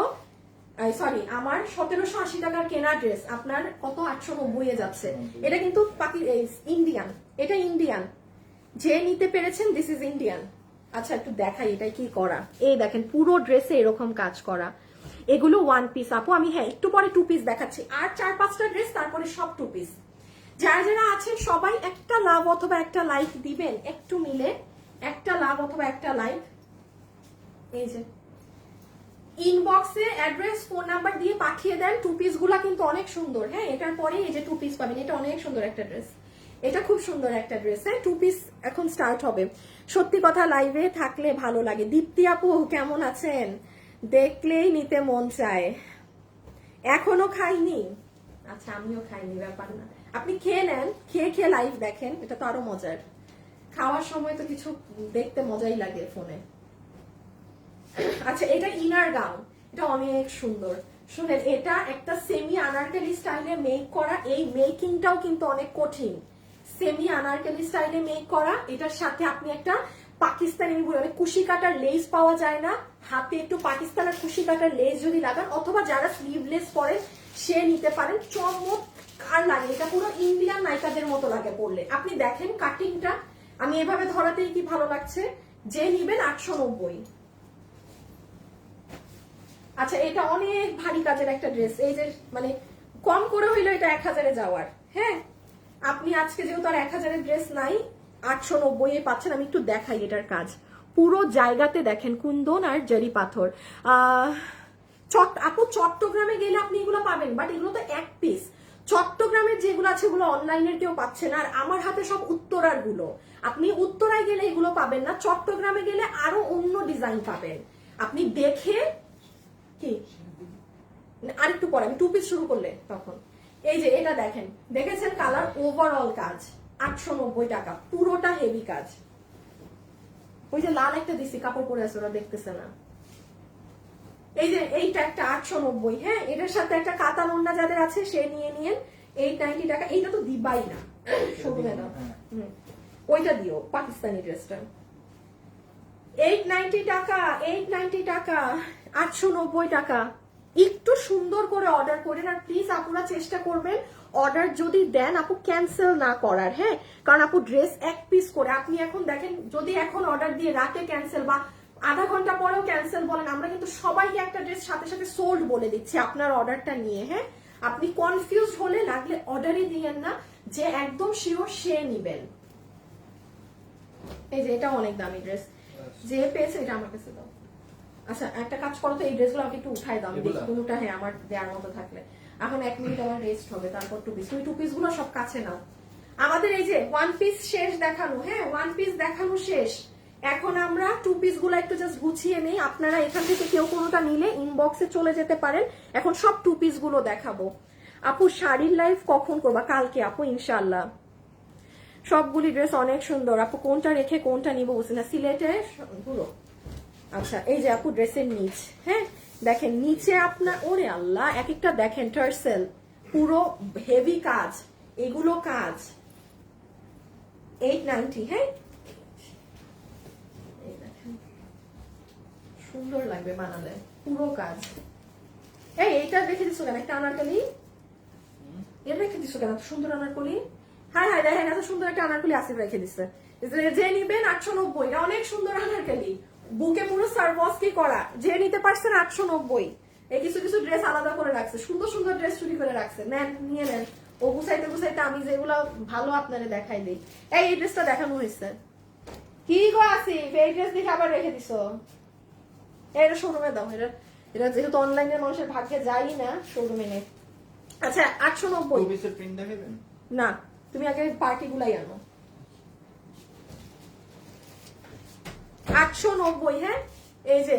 Speaker 1: সরি আমার 1780 টাকার কেনা ড্রেস আপনার কত 890 এ যাচ্ছে। এটা কিন্তু ইন্ডিয়ান, এটা ইন্ডিয়ান। যে নিতে পেরেছেন দিস ইজ ইন্ডিয়ান। আচ্ছা একটু দেখাই এটাই কি করা, এই দেখেন পুরো ড্রেসে এরকম কাজ করা। এগুলো 1 পিস আপু, আমি হ্যাঁ একটু পরে 2 পিস দেখাচ্ছি, আর 4-5টা ড্রেস, তারপরে সব 2 পিস। যারা যারা আছেন সবাই একটা লাভ অথবা একটা লাইক দিবেন, একটু মিলে একটা লাভ অথবা একটা লাইক। এই যে ইনবক্সে অ্যাড্রেস ফোন নাম্বার দিয়ে পাঠিয়ে দেন। 2 পিস গুলা কিন্তু অনেক সুন্দর, হ্যাঁ এটার পরে এই যে 2 পিস পাবেন, এটা অনেক সুন্দর একটা ড্রেস, এটা খুব সুন্দর একটা ড্রেস। হ্যাঁ 2 পিস এখন স্টার্ট হবে। সত্যি কথা লাইভে থাকলে ভালো লাগে। দীপ্তি আপু কেমন আছেন? দেখলেই নিতে মন চায়। এখনো খাইনি? আচ্ছা আমিও খাইনি, ব্যাপার না, আপনি খেয়ে নেন, খেয়ে খেয়ে লাইভ দেখেন, এটা তো আরো মজার। খাওয়ার সময় তো কিছু দেখতে মজাই লাগে ফোনে। আচ্ছা এটা ইনার গাউন, এটা অনেক সুন্দর। শুনেন এটা একটা সেমি আনারকলি স্টাইলে মেক করা, এই মেকিংটাও কিন্তু অনেক কঠিন। সেমি আনারকলি স্টাইলে মেক করা, এটার সাথে আপনি একটা পাকিস্তানি কুশি কাটার লেস পাওয়া যায় না, হাতে একটু পাকিস্তানের কুশি কাটার লেস যদি লাগান, অথবা যারা স্লিভলেস পরেন সে নিতে পারেন, চমৎকার লাগে। এটা পুরো ইন্ডিয়ান নায়িকাদের মতো লাগে পরলে। আপনি দেখেন কাটিংটা, আমি এভাবে ধরাতেই কি ভালো লাগছে। যে নিবেন 890। আচ্ছা এটা অনেক ভারী কাজের একটা ড্রেস, এই যে মানে কম করে হইলো এটা 1000-এ যাওয়ার। হ্যাঁ আপনি আজকে যেহেতু আর 1000-এর ড্রেস নাই, 890 এ পাচ্ছেন। আমি একটু দেখাই এটার কাজ, পুরো জায়গাতে দেখেন কুন্দন আর জারি পাথর। আপু চট্টগ্রামে গেলে আপনি এগুলো পাবেন, বাট এগুলো তো 1 পিস। চট্টগ্রামের যেগুলো আছে এগুলো অনলাইনের কেউ পাচ্ছে না, আর আমার হাতে সব উত্তরার গুলো। আপনি উত্তরায় গেলে এগুলো পাবেন না, চট্টগ্রামে গেলে আরো অন্য ডিজাইন পাবেন। আপনি দেখে কি আরেকটু পরে আমি 2 পিস শুরু করলে তখন। এই যে এটা দেখেন, দেখেছেন কালার, ওভারঅল কাজ 890 টাকা, পুরোটা হেভি কাজ। ওই যে লাল একটা দিছি কাপড় পরে আছে, ওরা দেখতেছে না। এই যে এইটা একটা 890, হ্যাঁ এটার সাথে একটা কাতান ওন্না যাদের আছে সে নিয়ে নিয়েন, 890 টাকা। এইটা তো দিবাই না, শোরুমে না, ওইটা দিও পাকিস্তানি ড্রেসটা। 890 টাকা, 890 টাকা, 890 টাকা। একটু সুন্দর করে অর্ডার করেন, আর প্লিজ আপুরা চেষ্টা করবেন অর্ডার যদি দেন আপু ক্যান্সেল না করার। হ্যাঁ কারণ আপু ড্রেস 1 পিস করে, আপনি এখন দেখেন যদি এখন অর্ডার দিয়ে রাতে ক্যান্সেল বা আধা ঘন্টা পরেও ক্যান্সেল বলেন, আমরা কিন্তু সবাইকে একটা ড্রেস সাথে সাথে সোল্ড বলে দিচ্ছি আপনার অর্ডারটা নিয়ে। হ্যাঁ আপনি কনফিউজ হলে লাগলে অর্ডারই দিয়েন না, যে একদম শিওর সে নিবেন। এই যে এটা অনেক দামি ড্রেস, যে পেয়েছে এটা আমার কাছে দাও। আচ্ছা একটা কাজ করো তো, এই ড্রেসগুলো আমাকে একটু উঠাই দাও, আমি দেখি কোনটা হ্যাঁ আমার দেওয়ার মতো থাকলে। এখন 1 মিনিট আমার রেস্ট হবে, তারপর টু পিস। তুমি টু পিস গুলো সব কাছে নাও। আমাদের এই যে ওয়ান পিস শেষ দেখানো, হ্যাঁ ওয়ান পিস দেখানো শেষ। এখন আমরা টু পিস গুলো একটু জাস্ট গুছিয়ে নেই। আপনারা এখান থেকে কেউ কোনোটা নিলে ইনবক্সে চলে যেতে পারেন। এখন সব টু পিস গুলো দেখাবো। আপু শাড়ির লাইভ কখন করবা? কালকে আপু ইনশাআল্লাহ। সবগুলি ড্রেস অনেক সুন্দর আপু, কোনটা রেখে কোনটা নিবো বুঝছি না। সিলেটে পুরো। আচ্ছা এই যে আপু ড্রেসের নিচ, হ্যাঁ দেখেন নিচে আপনার, ওরে আল্লাহ এক একটা দেখেন টার্সেল, পুরো হেভি কাজ, এগুলো কাজ 890। হ্যাঁ এই দেখেন সুন্দর লাগবে বানালে, পুরো কাজ। এইটা রেখে দিছো কেন? একটা আনারকলি এটা রেখে দিছো কেন? সুন্দর আনারকলি। হ্যাঁ হ্যাঁ দেখেন এত সুন্দর একটা আনারকলি আসিফ রেখে দিচ্ছে। যে নিবেন 890, এটা অনেক সুন্দর আনারকলি, বুকে পুরো সার্ভসকি করা। যে নিতে পারছেন 890। এই কিছু কিছু ড্রেস আলাদা করে রাখছে, সুন্দর সুন্দর ড্রেস চুরি করে রাখছে। নেন নিয়ে নেন। ও গুছাইতে গুছাইতে আমি যেগুলো ভালো আপনারে দেখাই দিই। এই ড্রেসটা দেখানো হয়েছে। কি গো আসিফ, এই ড্রেস দেখে আবার রেখে দিছো? এটা শোরুমে দাও। এটা যেহেতু অনলাইনে মানুষের ভাগ্যে যাই না, শোরুমে নেই। আচ্ছা 890।
Speaker 3: পিসের প্রিন্ট দেখাবেন
Speaker 1: না তুমি আগে পার্টি গুলাই আনো। 890। হ্যাঁ এই যে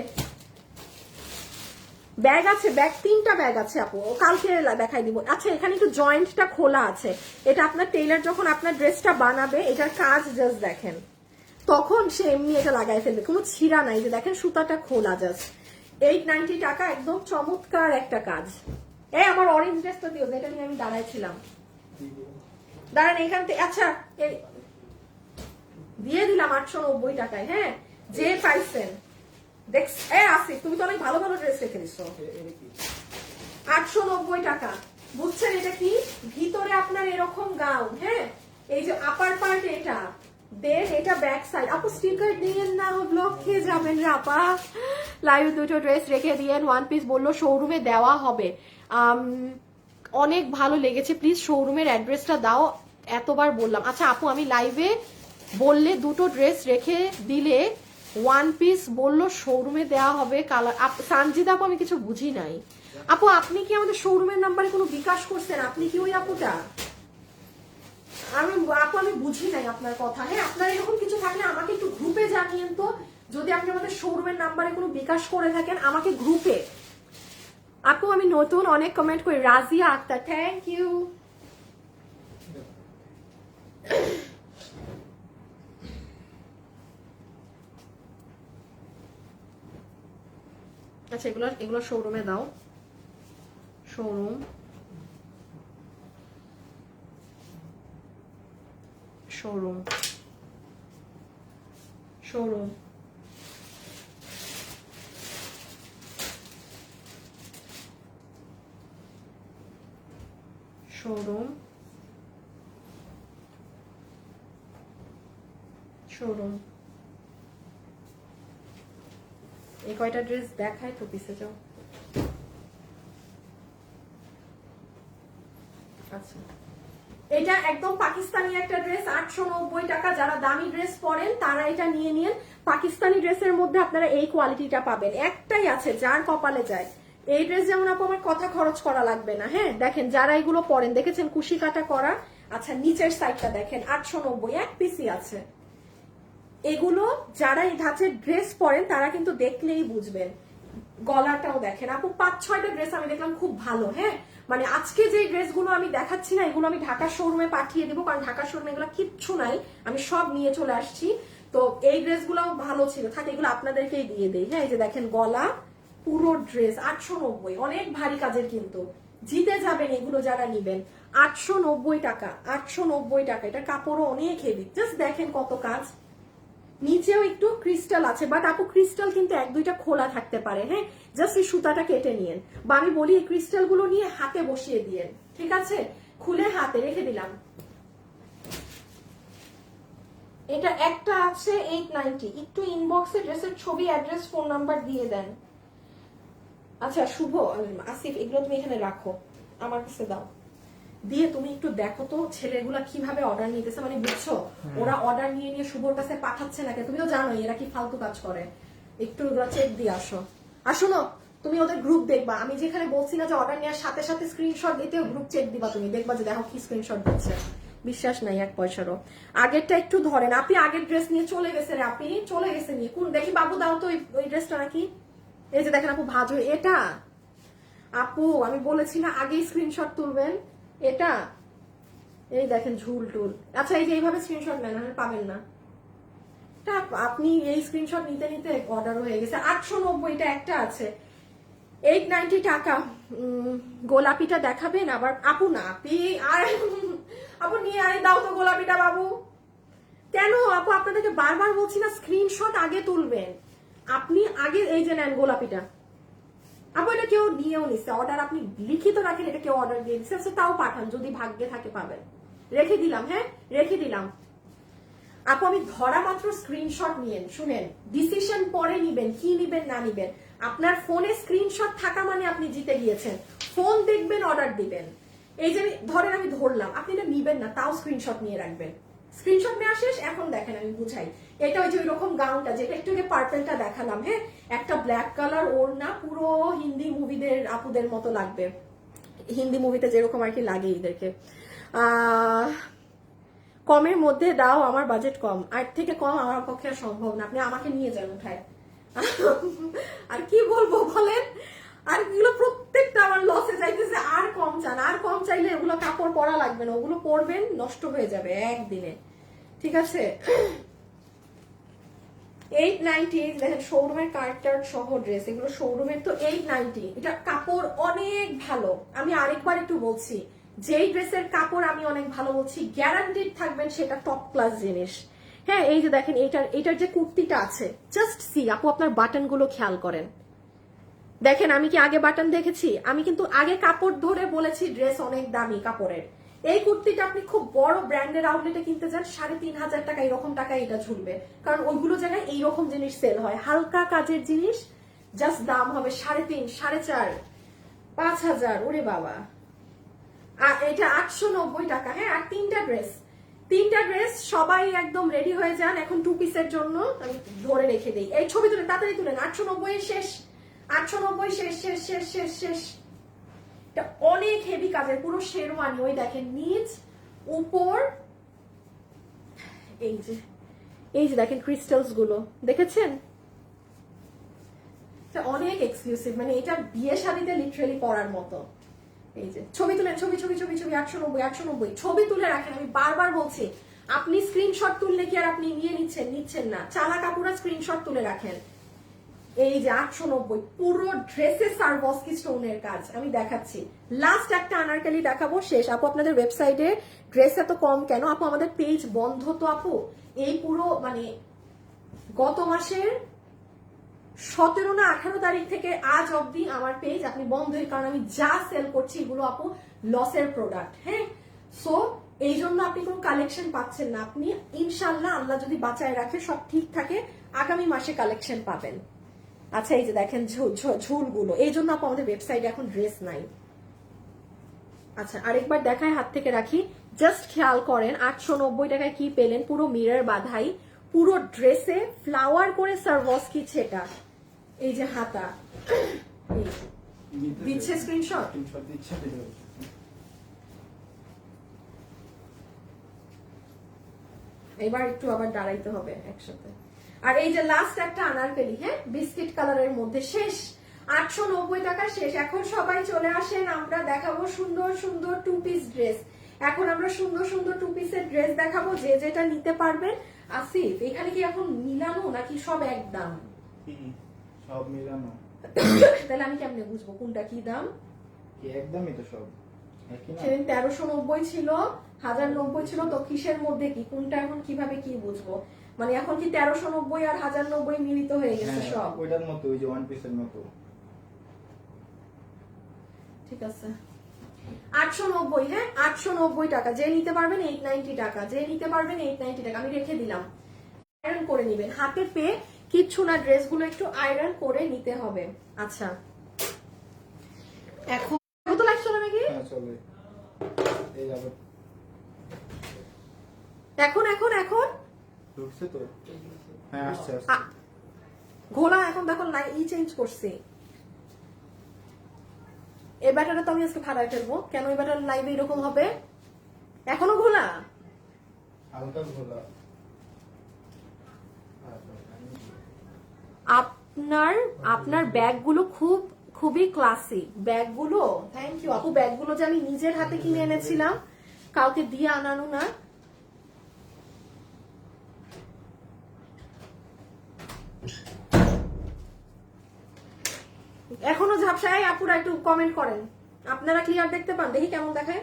Speaker 1: ব্যাগ আছে, ব্যাগ 3টা ব্যাগ আছে আপু, কালকে দেখাই দিব। আচ্ছা এখানে একটু জয়েন্টটা খোলা আছে, এটা আপনার টেইলার যখন আপনার ড্রেসটা বানাবে, এটার কাজ জাস্ট দেখেন, তখন সে এমনি এটা লাগাই ফেলবে, কোনো ছিঁড়া নাই। যে দেখেন সুতাটা খোলা জাস্ট। 890 টাকা, একদম চমৎকার একটা কাজ। এই আমার অরেঞ্জ ড্রেসটা দিও, যেটা নিয়ে আমি দাঁড়াইছিলাম। দাঁড়ান এখান থেকে। আচ্ছা এই দিয়ে দিলাম 890 টাকায়। হ্যাঁ যে পাইছেন দেখ। আসিফ তুমি তো অনেক ভালো ভালো ড্রেস রেখে দিছো। 890 টাকা। বুঝছেন এটা কি? ভিতরে আপনার এরকম গাউন, হ্যাঁ এই যে আপার পার্ট এটা দেন, এটা ব্যাক সাইড। আপু স্টিকার দিয়েন না, ব্লক খেয়ে যাবেন রে আপা। লাইভ দুটো ড্রেস রেখে দিয়েন, ওয়ান পিস বললো শোরুমে দেওয়া হবে। অনেক ভালো লেগেছে, প্লিজ শোরুমের অ্যাড্রেসটা দাও। এতবার বললাম। আচ্ছা আপু আমি লাইভে বললে দুটো ড্রেস রেখে দিলে ওয়ান পিস বললো শোরুমে দেওয়া হবে কালার। সানজিদা আপু আমি কিছু বুঝি নাই। আপু আপনি কি আমাদের শোরুমের নাম্বারে কোনো বিকাশ করছেন? আপনি কি ওই আপুটা? আপু আমি বুঝি নাই আপনার কথা। হ্যাঁ আপনার এরকম কিছু থাকলে আমাকে একটু গ্রুপে জানিয়েন তো। যদি আপনি আমাদের শোরুমের নাম্বারে কোনো বিকাশ করে থাকেন আমাকে গ্রুপে। আপু আমি নতুন, অনেক কমেন্ট করি। Razia Akter, thank you. আচ্ছা এগুলো শোরুমে দাও। Showroom showroom showroom showroom showroom. এই কয়টা ড্রেস দেখায় তো পিছে যাও। আচ্ছা এটা একদম পাকিস্তানি একটা ড্রেস, 890 টাকা। যারা দামি ড্রেস পরেন তারা এটা নিয়ে নিন। পাকিস্তানি ড্রেসের মধ্যে আপনারা এই কোয়ালিটিটা পাবেন, একটাই আছে যার কপালে যায়। এই ড্রেস যেমন আপু আমার কথা খরচ করা লাগবে না। হ্যাঁ দেখেন যারা এগুলো পরেন দেখেছেন কুশি কাটা করা। আচ্ছা নিচের সাইডটা দেখেন 890, এক পিসি আছে। এগুলো যারা এই ধাঁচের ড্রেস পরেন তারা কিন্তু দেখলেই বুঝবেন। গলাটাও দেখেন আপু, 5-6টা ড্রেস আমি দেখলাম খুব ভালো। হ্যাঁ মানে আজকে যে ড্রেসগুলো আমি দেখাচ্ছি না, এগুলো আমি ঢাকা শোরুমে পাঠিয়ে দেবো, কারণ ঢাকা শোরুমে এগুলো কিচ্ছু নাই, আমি সব নিয়ে চলে আসছি। তো এই ড্রেসগুলো ভালো ছিল, থাকে এগুলো আপনাদেরকেই দিয়ে দেই। হ্যাঁ এই যে দেখেন গলা, পুরো ড্রেস 890, অনেক ভারী কাজের কিন্তু। জিতে যাবেন এগুলো যারা নিবেন। 890 টাকা, 890 টাকা। এটা কাপড়ও অনেক হেভি, জাস্ট দেখেন কত কাজ। নিচেও একটু ক্রিস্টাল আছে, বাট আপু ক্রিস্টাল কিন্তু 1-2টা খোলা থাকতে পারে। হ্যাঁ জাস্ট এই সুতাটা কেটে নিয়েন, বা আমি বলি এই ক্রিস্টাল গুলো নিয়ে হাতে বসিয়ে দিয়েন, ঠিক আছে? খুলে হাতে রেখে দিলাম। এটা একটা আছে 890। একটু ইনবক্সে ড্রেসের ছবি, অ্যাড্রেস, ফোন নাম্বার দিয়ে দেন। আচ্ছা শুভ, আসিফ এগুলো তুমি এখানে রাখো, আমার কাছে দাও। দিয়ে তুমি একটু দেখো তো ছেলেগুলা কিভাবে অর্ডার নিতেছে, মানে বুঝছো ওরা অর্ডার নিয়ে নিয়ে শুভর কাছে পাঠাচ্ছে না কেন? তুমি তো জানোই এরা কি ফালতু কাজ করে। একটু ওরা চেক দিয়ে আসো। আর শোনো, তুমি ওদের গ্রুপ দেখবা, আমি যেখানে বলছি না যে অর্ডার নেওয়ার সাথে সাথে স্ক্রিনশট দিতে, গ্রুপ চেক দিবা, তুমি দেখবা যে দেখো কি স্ক্রিনশট দিচ্ছে। বিশ্বাস নাই এক পয়সারও। আগেরটা একটু ধরেন, আপনি আগের ড্রেস নিয়ে চলে গেছে রে, আপনি চলে গেছে নিয়ে কোন দেখি বাবু দাও তো ওই ড্রেসটা নাকি। এই যে দেখেন আপু ভাজ হয়ে, এটা আপু আমি বলেছি না আগেই স্ক্রিনশট তুলবেন, এটা এই দেখেন ঝুল টুল। আচ্ছা এই যে এইভাবে স্ক্রিনশট নেন, পাবেন না। আপনি এই স্ক্রিনশট নিতে নিতে অর্ডার হয়ে গেছে। 890টা একটা আছে, 890 টাকা। গোলাপিটা দেখাবেন আবার আপু? না আপনি আর আপু নিয়ে আয় দাও তো গোলাপিটা বাবু। কেন আপু আপনাদেরকে বারবার বলছি না স্ক্রিনশট আগে তুলবেন। আপনি আগে এই যে নেন গোলাপিটা আপু, এটা কেউ নিয়েও নিচ্ছে অর্ডার, আপনি লিখিত রাখেন এটা কেউ অর্ডার দিয়ে দিচ্ছে, তাও পাঠান যদি ভাগ্যে থাকে পাবেন। রেখে দিলাম, হ্যাঁ রেখে দিলাম আপু। আমি ধরা মাত্র স্ক্রিনশট নিয়েন, শুনেন ডিসিশন পরে নিবেন কি নিবেন না নিবেন। আপনার ফোনে স্ক্রিনশট থাকা মানে আপনি জিতে গিয়েছেন। ফোন দেখবেন অর্ডার দিবেন। এই যে ধরেন আমি ধরলাম, আপনি এটা নিবেন না তাও স্ক্রিনশট নিয়ে রাখবেন। স্ক্রিনশট নেওয়া শেষ, এখন দেখেন আমি বুঝাই। এটা ওই যে ওই রকম গাউনটা যেটা একটু আগে পার্পেলটা দেখালাম, হ্যাঁ একটা ব্ল্যাক কালার ওড়না, পুরো হিন্দি মুভিদের আপুদের মতো লাগবে, হিন্দি মুভিতে যেরকম আর কি লাগে এদেরকে। কমের মধ্যে দাও, আমার বাজেট কম, আর থেকে কম আমার পক্ষে সম্ভব না, আপনি আমাকে নিয়ে যান উঠায়। আর কি বলবো বলেন, আর এগুলো প্রত্যেকটা আমার লসে যাইতেছে। আর কম চান, আর কম চাইলে ওগুলো কাপড় পরা লাগবে না, ওগুলো পরবেন নষ্ট হয়ে যাবে একদিনে। ঠিক আছে 890 দেখেন শোরুমের কার্টার সহ ড্রেস, এগুলো শোরুমের তো 890। এটা কাপড় অনেক ভালো, আমি আরেকবার একটু বলছি, যেই ড্রেসের কাপড় আমি অনেক ভালো বলছি, গ্যারান্টেড থাকবেন সেটা টপ ক্লাস জিনিস। হ্যাঁ এই যে দেখেন এটার যে কুর্তিটা আছে, জাস্ট সি আপু আপনার বাটন গুলো খেয়াল করেন। দেখেন আমি কি আগে বাটন দেখেছি? আমি কিন্তু আগে কাপড় ধরে বলেছি ড্রেস অনেক দামি কাপড়ের। এই কুর্তিটা আপনি খুব বড় ব্র্যান্ডের আউটলেটে কিনতে যান 3500 টাকা, এরকম টাকায় এটা ঝুলবে, কারণ ওইগুলো জায়গায় এইরকম জিনিস সেল হয়। হালকা কাজের জিনিস জাস্ট দাম হবে 3.5, 4.5, 5000। ওরে বাবা, আর এটা 890 টাকা। হ্যাঁ আর তিনটা ড্রেস সবাই একদম রেডি হয়ে যান এখন 2 পিসের জন্য। আমি ধরে রেখে দিই, এই ছবি তুলে তাড়াতাড়ি তুলেন। 890 শেষ, 890 শেষ শেষ শেষ শেষ শেষ। এটা অনেক হেভি কাজের, পুরো শেরওয়ানি, ওই দেখেন নিচ উপর, এই যে দেখেন ক্রিস্টালস গুলো দেখেছেন, অনেক এক্সক্লুসিভ, মানে এটা বিয়ে শাদীতে লিটারালি পরার মতো। এই যে ছবি তুলেন, ছবি ছবি ছবি ছবি 890 ছবি তুলে রাখেন। আমি বারবার বলছি আপনি স্ক্রিনশট তুললে কি আর আপনি নিয়ে নিচ্ছেন না, চালা কাপুরা স্ক্রিনশট তুলে রাখেন। এই যে 890 পুরো ড্রেসে সারবস্কি স্টোনের কাজ। আমি দেখাচ্ছি, লাস্ট একটা আনারকলি দেখাবো, শেষ। আপু আপনাদের ওয়েবসাইটে ড্রেস এত কম কেন? আপু আমাদের পেজ বন্ধ তো আপু, এই পুরো মানে গত মাসের 17 না 18 তারিখ থেকে আজ অবধি আমার পেজ আপনি বন্ধই, কারণ আমি যা সেল করছি এগুলো আপু লসের প্রোডাক্ট। হ্যাঁ সো এই জন্য আপনি কোনো কালেকশন পাচ্ছেন না। আপনি ইনশাল্লাহ আল্লাহ যদি বাঁচায় রাখে, সব ঠিক থাকে, আগামী মাসে কালেকশন পাবেন। আচ্ছা এই যে দেখেন ঝুলগুলো, এই জন্য আপু আমাদের ওয়েবসাইটে এখন ড্রেস নাই। আচ্ছা আরেকবার দেখায়, হাত থেকে রাখি, জাস্ট খেয়াল করেন 890 টাকায় কি পেলেন, পুরো মিরর বাঁধাই, পুরো ড্রেসে ফ্লাওয়ার করে সারবস্কি ছেটা। এই যে হাতা দিচ্ছে স্ক্রিনশট, এবার একটু আবার দাঁড়াইতে হবে একসাথে। আর এই যে লাস্ট একটা আনারকলি, হ্যাঁ বিস্কিট কালারের মধ্যে, শেষ 890 টাকা শেষ। এখন সবাই চলে আসেন, আমরা দেখাবো সুন্দর সুন্দর 2 পিস ড্রেস। এখন আমরা সুন্দর সুন্দর 2 পিসের ড্রেস দেখাবো, যে যেটা নিতে পারবেন। আসিফ এখানে কি এখন মিলানো নাকি সব এক দাম?
Speaker 3: সব মিলানো।
Speaker 1: তাহলে আমি কেমনে বুঝবো কোনটা কি দাম?
Speaker 3: কি একদমই তো সব একই না।
Speaker 1: সেদিন 1390 ছিল, 1090 ছিল, তো কিসের মধ্যে কি কোনটা এখন কিভাবে কি বুঝবো? মানে এখন কি 1390 আর 1090 মিলিত হয়ে গেছে সব?
Speaker 3: ওইটার মতো, ওই যে ওয়ান পিসের মতো।
Speaker 1: ঠিক আছে 890, হ্যাঁ 890 টাকা। যে নিতে পারবেন 890 টাকা, যে নিতে পারবেন 890 টাকা। আমি রেখে দিলাম, আয়রন করে নেবেন, হাতে পেয়ে কিচ্ছু না, ড্রেসগুলো একটু আয়রন করে নিতে হবে। আচ্ছা এখন তো লাগছে না নাকি?
Speaker 3: হ্যাঁ চলে। এই আবার
Speaker 1: এখন এখন এখন
Speaker 3: ঢুকছে তো।
Speaker 2: এই যে আছে।
Speaker 3: হ্যাঁ আসছে আসছে।
Speaker 1: ঘোলা এখন দেখো চেঞ্জ করছি। এই ব্যাটারটা তো আমি আজকে ফাড়াই ফেলবো। কেন এই ব্যাটার লাইভে এরকম হবে? এখনো ঘোলা?
Speaker 3: হালকা ঘোলা।
Speaker 1: আপনার আপনার ব্যাগগুলো খুবই ক্লাসি ব্যাগগুলো। থ্যাংক ইউ আপু। ব্যাগগুলো যে আমি নিজের হাতে কিনে এনেছিলাম, কাউকে দিয়ে আনানো না। এখনো ঝাপসায় আপুরা একটু কমেন্ট করেন। আপনারা ক্লিয়ার দেখতে পান? দেখি কেমন দেখায়।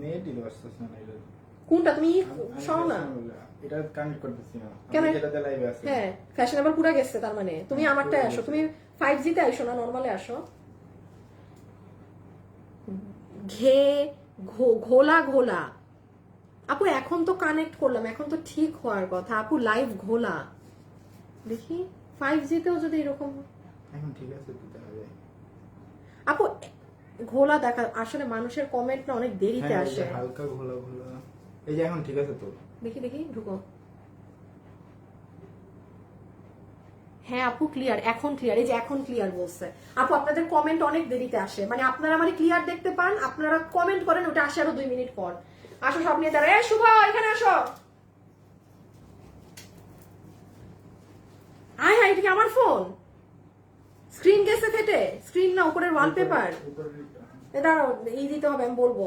Speaker 3: নেটই আসতেছে না এটা।
Speaker 1: কোনটা তুমি
Speaker 3: আমি
Speaker 1: সরো না?
Speaker 3: এটা কানেক্ট করতেছি না।
Speaker 1: কেন?
Speaker 3: আমি যেটাতে লাইভে আছি।
Speaker 1: হ্যাঁ ফ্যাশনেবল পুরা গেছে তার মানে। তুমি আমারটায় আসো, তুমি 5G তে আসো না, নরমালে আসো। ঘোলা ঘোলা আপু। এখন তো কানেক্ট করলাম, এখন তো ঠিক হওয়ার কথা আপু। লাইভ ঘোলা দেখি 5G তেও যদি এরকম।
Speaker 3: এখন ঠিক আছে তো দেখা যায়।
Speaker 1: আপু ঘোলা দেখা আসলে মানুষের কমেন্ট না অনেক দেরিতে
Speaker 3: হ্যাঁ, এই
Speaker 1: আসে।
Speaker 3: যে হালকা ঘোলা ঘোলা। এই যে এখন ঠিক আছে তো।
Speaker 1: দেখি দেখি ঢুকো। হ্যাঁ আপু ক্লিয়ার, এখন ক্লিয়ার। এই যে এখন ক্লিয়ার বলছে আপু। আপনাদের কমেন্ট অনেক দেরিতে আসে, মানে আপনারা মানে ক্লিয়ার দেখতে পান, আপনারা কমেন্ট করেন ওটা আসে আরো 2 মিনিট পর। আসো সব নিয়ে দাঁড়া। এই শুভ এখানে আসো। হাই হাই, এটা কি আমার ফোন? স্ক্রিন গেছে ফেটে? স্ক্রিন না, উপরের ওয়ালপেপার। দাঁড়াও ই দিতে হবে, আমি বলবো।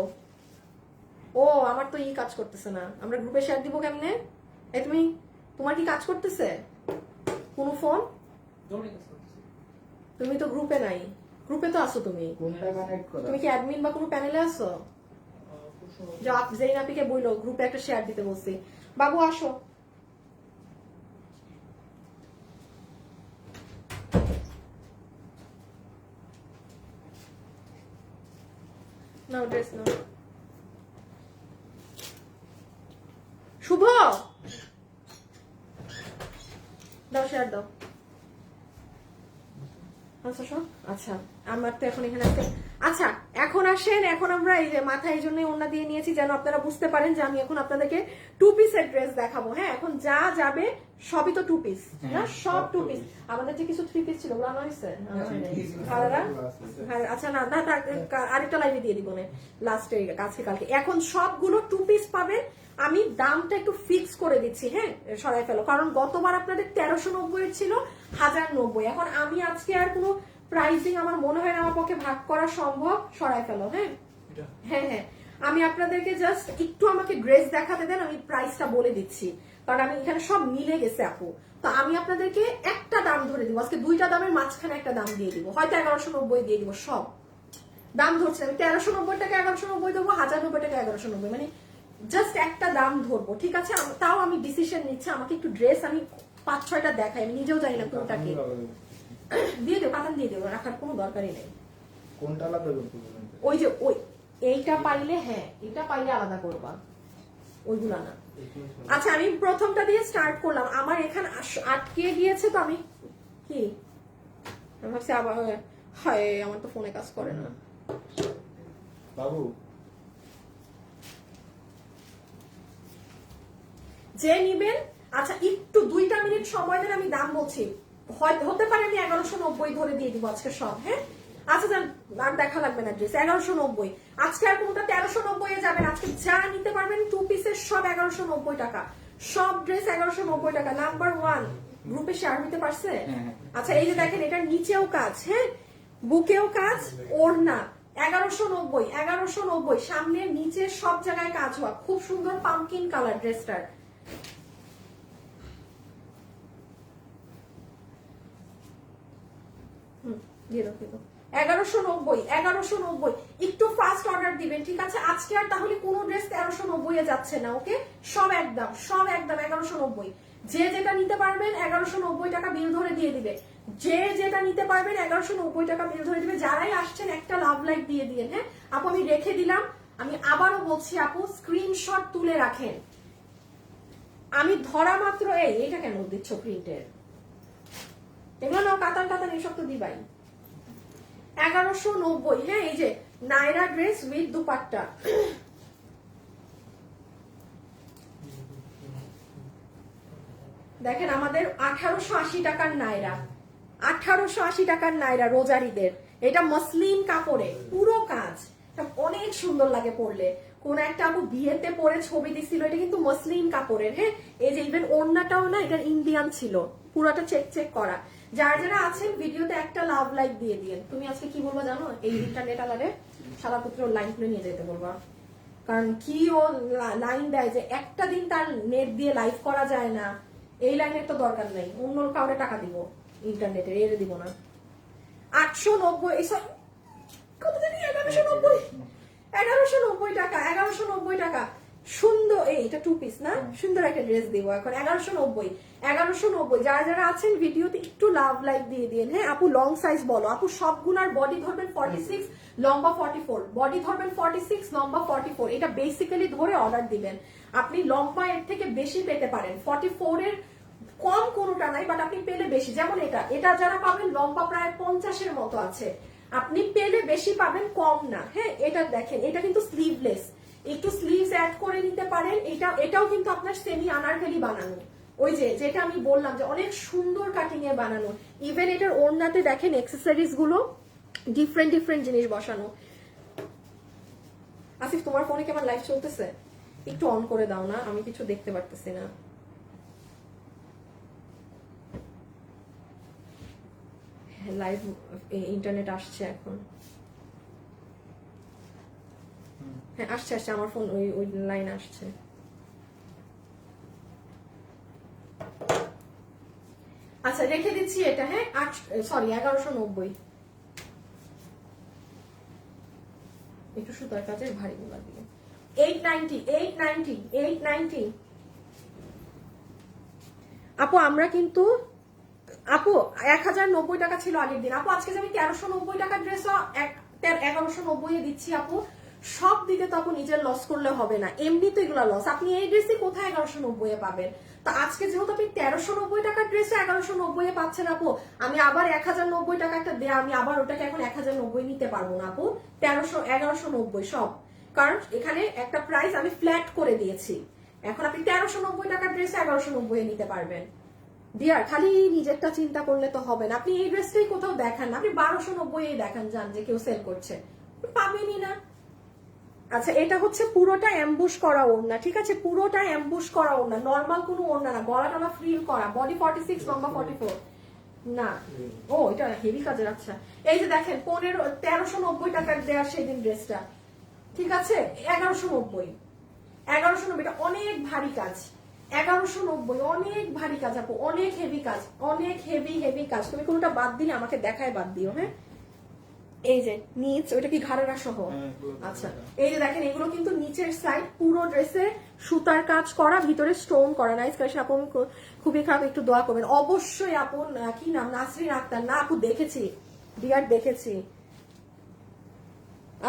Speaker 1: ও আমার তো কাজ করতেছে না। আমরা গ্রুপে শেয়ার দিব কেমনে? এই তুমি, তোমার কি কাজ করতেছে কোন ফোন?
Speaker 2: দৌড়ে গেছে হচ্ছে।
Speaker 1: তুমি তো গ্রুপে নাই। গ্রুপে তো আছো তুমি।
Speaker 3: কোনটা কানেক্ট করা?
Speaker 1: তুমি কি অ্যাডমিন বা কোনো প্যানেলে আছো? যা জেইনাপিকে বইলো গ্রুপে একটা শেয়ার দিতে বলছি। বাবু আসো। নাও ড্রেস নাও। শুভ দাও, শেয়ার দাও। আচ্ছা আচ্ছা, আমার তো এখন এখানে আছে। আচ্ছা এখন আসেন, এখন আমরা এই যে মাথায় এই জন্যই ওড়না দিয়ে নিয়েছি যেন আপনারা বুঝতে পারেন যে আমি এখন আপনাদেরকে 2 পিসের ড্রেস দেখাবো। হ্যাঁ এখন যা যাবে সবই তো 2 পিস না, সব 2 পিস। আমাদের যে কিছু 3 পিস ছিল ওগুলো আনা হয়েছে? আচ্ছা না না, আরেকটা লাইভে দিয়ে দিব না, লাস্টে কাছে কালকে। এখন সবগুলো 2 পিস পাবেন। আমি দামটা একটু ফিক্স করে দিচ্ছি, হ্যাঁ সরাই ফেলো, কারণ গতবার আপনাদের 1390 এর ছিল 1090। এখন আমি আজকে আর কোনো প্রাইসিং আমার মনে হয় না আমার পক্ষে ভাগ করা সম্ভব। সরাই ফেলো। হ্যাঁ হ্যাঁ হ্যাঁ, আমি আপনাদেরকে জাস্ট একটু আমাকে ড্রেস দেখাতে দেন, আমি প্রাইসটা বলে দিচ্ছি, কারণ আমি এখানে সব মিলে গেছে আপু। তো আমি আপনাদেরকে একটা দাম ধরে দিব আজকে, 2টা দামের মাঝখানে একটা দাম দিয়ে দিব, হয়তো 1190 দিয়ে দিব। সব দাম ধরছি আমি, 1390 টাকা 1190 দেবো, 1090 টাকা 1190, মানে জাস্ট একটা দাম ধরবো, ঠিক আছে? তাও আমি ডিসিশন নিচ্ছি। আমাকে একটু ড্রেস আমি 5-6টা দেখাই, আমি নিজেও জানি না কোনটা কি। দিয়ে দেবো, কাতান দিয়ে দেবো, রাখার কোনো দরকারই নেই।
Speaker 3: কোনটা আলাদা করতে বলেন?
Speaker 1: ওই যে ওই এইটা পাইলে, হ্যাঁ এটা পাইলে আলাদা করবা, ওইগুলা না। আচ্ছা আমি প্রথমটা দিয়ে স্টার্ট করলাম। আমার এখানে আটকে গিয়েছে, তো আমি কি আমি ভাবছি আবার, হায় আমার তো ফোনে কাজ করে না
Speaker 3: বাবু।
Speaker 1: যে নিবেন। আচ্ছা একটু 2টা মিনিট সময় দেন, আমি দাম বলছি। হতে পারে আমি 1190 ধরে দিয়ে দিব আজকে সব। হ্যাঁ আচ্ছা যান, আর দেখা লাগবে না ড্রেস 1190। আজকে আর কোনটা 1390 এ যাবেন। আজকে যা নিতে পারবেন 2 পিসের সব 1190 টাকা, সব ড্রেস 1190 টাকা। নাম্বার 1 গ্রুপে শেয়ার হতে পারছে? আচ্ছা এই যে দেখেন, এটার নিচেও কাজ, হ্যাঁ বুকেও কাজ, ওড়না 1190 1190, সামনের নিচে সব জায়গায় কাজ হওয়া, খুব সুন্দর পাম্পকিন কালার ড্রেসটার। দিয়ে দাও, 1190 একটু ফাস্ট অর্ডার দিবেন, ঠিক আছে? আজকে আর তাহলে কোন ড্রেস 1390 এ যাচ্ছে না, ওকে? সব একদম 1190। যে যেটা নিতে পারবেন 1190 টাকা বিল ধরে দিয়ে দিবে। যে যেটা নিতে পারবেন 1190 টাকা বিল ধরে দিবে। যারাই আসছেন একটা লাভ লাইক দিয়ে দিন। হ্যাঁ আপু আমি রেখে দিলাম, আমি আবারও বলছি আপু স্ক্রিনশট তুলে রাখেন। আমি ধরা মাত্র এইটা কেন দিচ্ছ প্রিন্টের? এগুলো নাও, কাতান কাতান এইসব তো দিবাই। 1190। হ্যাঁ এই যে নাইরা ড্রেস উইথ দুপাট্টা, দেখেন আমাদের 1880 টাকার নাইরা, 1880 টাকার নাইরা রোজারিদের। এটা মসলিন কাপড়ে পুরো কাজ, অনেক সুন্দর লাগে পরলে। কোন একটা আপু বিয়েতে পরে ছবি দিছিল, এটা কিন্তু মসলিন কাপড়ের। হ্যাঁ, এই যে ইভেন ওড়নাটাও না এটা ইন্ডিয়ান ছিল, পুরোটা চেক চেক করা। যারা যারা আছেন ভিডিওতে একটা লাভ লাইক দিয়ে দিন। তুমি আজকে কি বলবো জানো, এই ইন্টারনেট আলারে সারাপুত্র লাইন খুলে নিয়ে যেতে বলবা, কারণ কি ও লাইন দেয় যে একটা দিন তার নেট দিয়ে লাইভ করা যায় না, এই লাইনের তো দরকার নেই, অন্য কাউরে টাকা দিব ইন্টারনেটের, এর দিব না। 890 কত জানি 1190 টাকা, 1190 টাকা। সুন্দর, এটা 2 পিস না, সুন্দর একটা ড্রেস দিব এখন 1190। যারা যারা আছেন ভিডিওতে একটু লাভ লাইক দিয়ে দিন। হ্যাঁ আপু লং সাইজ বলো, আপু সবগুলার বডি ধরবেন 46, লম্বা 44, বডি ধরবেন 46, লম্বা 44। এটা বেসিক্যালি ধরে অর্ডার দিবেন। আপনি লম্বা এর থেকে বেশি পেতে পারেন, 44 এর কম কোনোটা নাই, বাট আপনি পেলে বেশি। যেমন এটা যারা পাবেন লম্বা প্রায় 50 এর মতো আছে, আপনি পেলে বেশি পাবেন, কম না। হ্যাঁ এটা দেখেন, এটা কিন্তু স্লিভলেস, একটু স্লিভস অ্যাড করে নিতে পারেন। এটাও কিন্তু আপনার সেমি আনারকলি বানানো, ওই যে যেটা আমি বললাম যে অনেক সুন্দর কাটিং এ বানানো। ইভেন এটার ওড়নাতে দেখেন অ্যাক্সেসরিজ গুলো ডিফারেন্ট ডিফারেন্ট জিনিস বসানো। আসিফ তোমার ফোনে কি আমার লাইভ চলতেছে? একটু অন করে দাও না, আমি কিছু দেখতে পারতেছি না। লাইভ ইন্টারনেট আসছে এখন। হ্যাঁ আসছে, আমার ফোন ওই লাইন আসছে। আচ্ছা রেখে দিচ্ছি এটা। হ্যাঁ 1190। একটু সুতার কাজের ভারী গুলা দিয়ে 890। আপু আমরা কিন্তু আপু 1090 টাকা ছিল আগের দিন। আপু আজকে আমি 1390 টাকার ড্রেস 1190 এ দিচ্ছি। আপু সব দিকে তো আপু নিজের লস করলে হবে না, এমনি তো এগুলো লস। আপনি এই ড্রেসই কোথায় 1190 এ পাবেন? তো আজকে যেহেতু আপনি 1390 টাকার ড্রেস 1190 এ পাচ্ছেন আপু, আমি আবার 1090 টাকা একটা দেয়া, আমি আবার ওটাকে এখন 1090 নিতে পারবো না আপু। 1190 সব, কারণ এখানে একটা প্রাইস আমি ফ্ল্যাট করে দিয়েছি। এখন আপনি 1390 টাকার ড্রেস 1190 এ নিতে পারবেন। ডিয়ার খালি নিজেরটা চিন্তা করলে তো হবে না। আপনি এই ড্রেসটাই কোথাও দেখান না, আপনি 1290 এই দেখান যান যে কেউ সেল করছে, পাবেনই না। আচ্ছা এটা হচ্ছে পুরোটা অ্যাম্বুশ করা ওড়না, ঠিক আছে, পুরোটা অ্যাম্বুশ করা ওড়না, নরমাল কোনো ওড়না না, গলা টলা ফ্রিল করা, বডি 46, লম্বা 44 না। ও এটা হেভি কাজের। আচ্ছা এই যে দেখেন 1390 টাকার দেওয়ার সেদিন ড্রেসটা, ঠিক আছে 1190। এটা অনেক ভারী কাজ, 1190 অনেক ভারী কাজ আপু, অনেক হেভি কাজ, অনেক হেভি কাজ। তুমি কোনোটা বাদ দিলে আমাকে দেখায় বাদ দিও। হ্যাঁ এই যে নিচ, ওইটা কি ঘাড়েরা সহ? আচ্ছা এই যে দেখেন এগুলো কিন্তু নিচের সাইড পুরো ড্রেসে সুতার কাজ করা, ভিতরে স্টোন করা। নাইস কালেকশন আপু, খুবই খারাপ, একটু দোয়া করবেন অবশ্যই আপু। কি নাম? নাসরিন আক্তার না আপু? দেখেছি ডিয়ার, দেখেছি।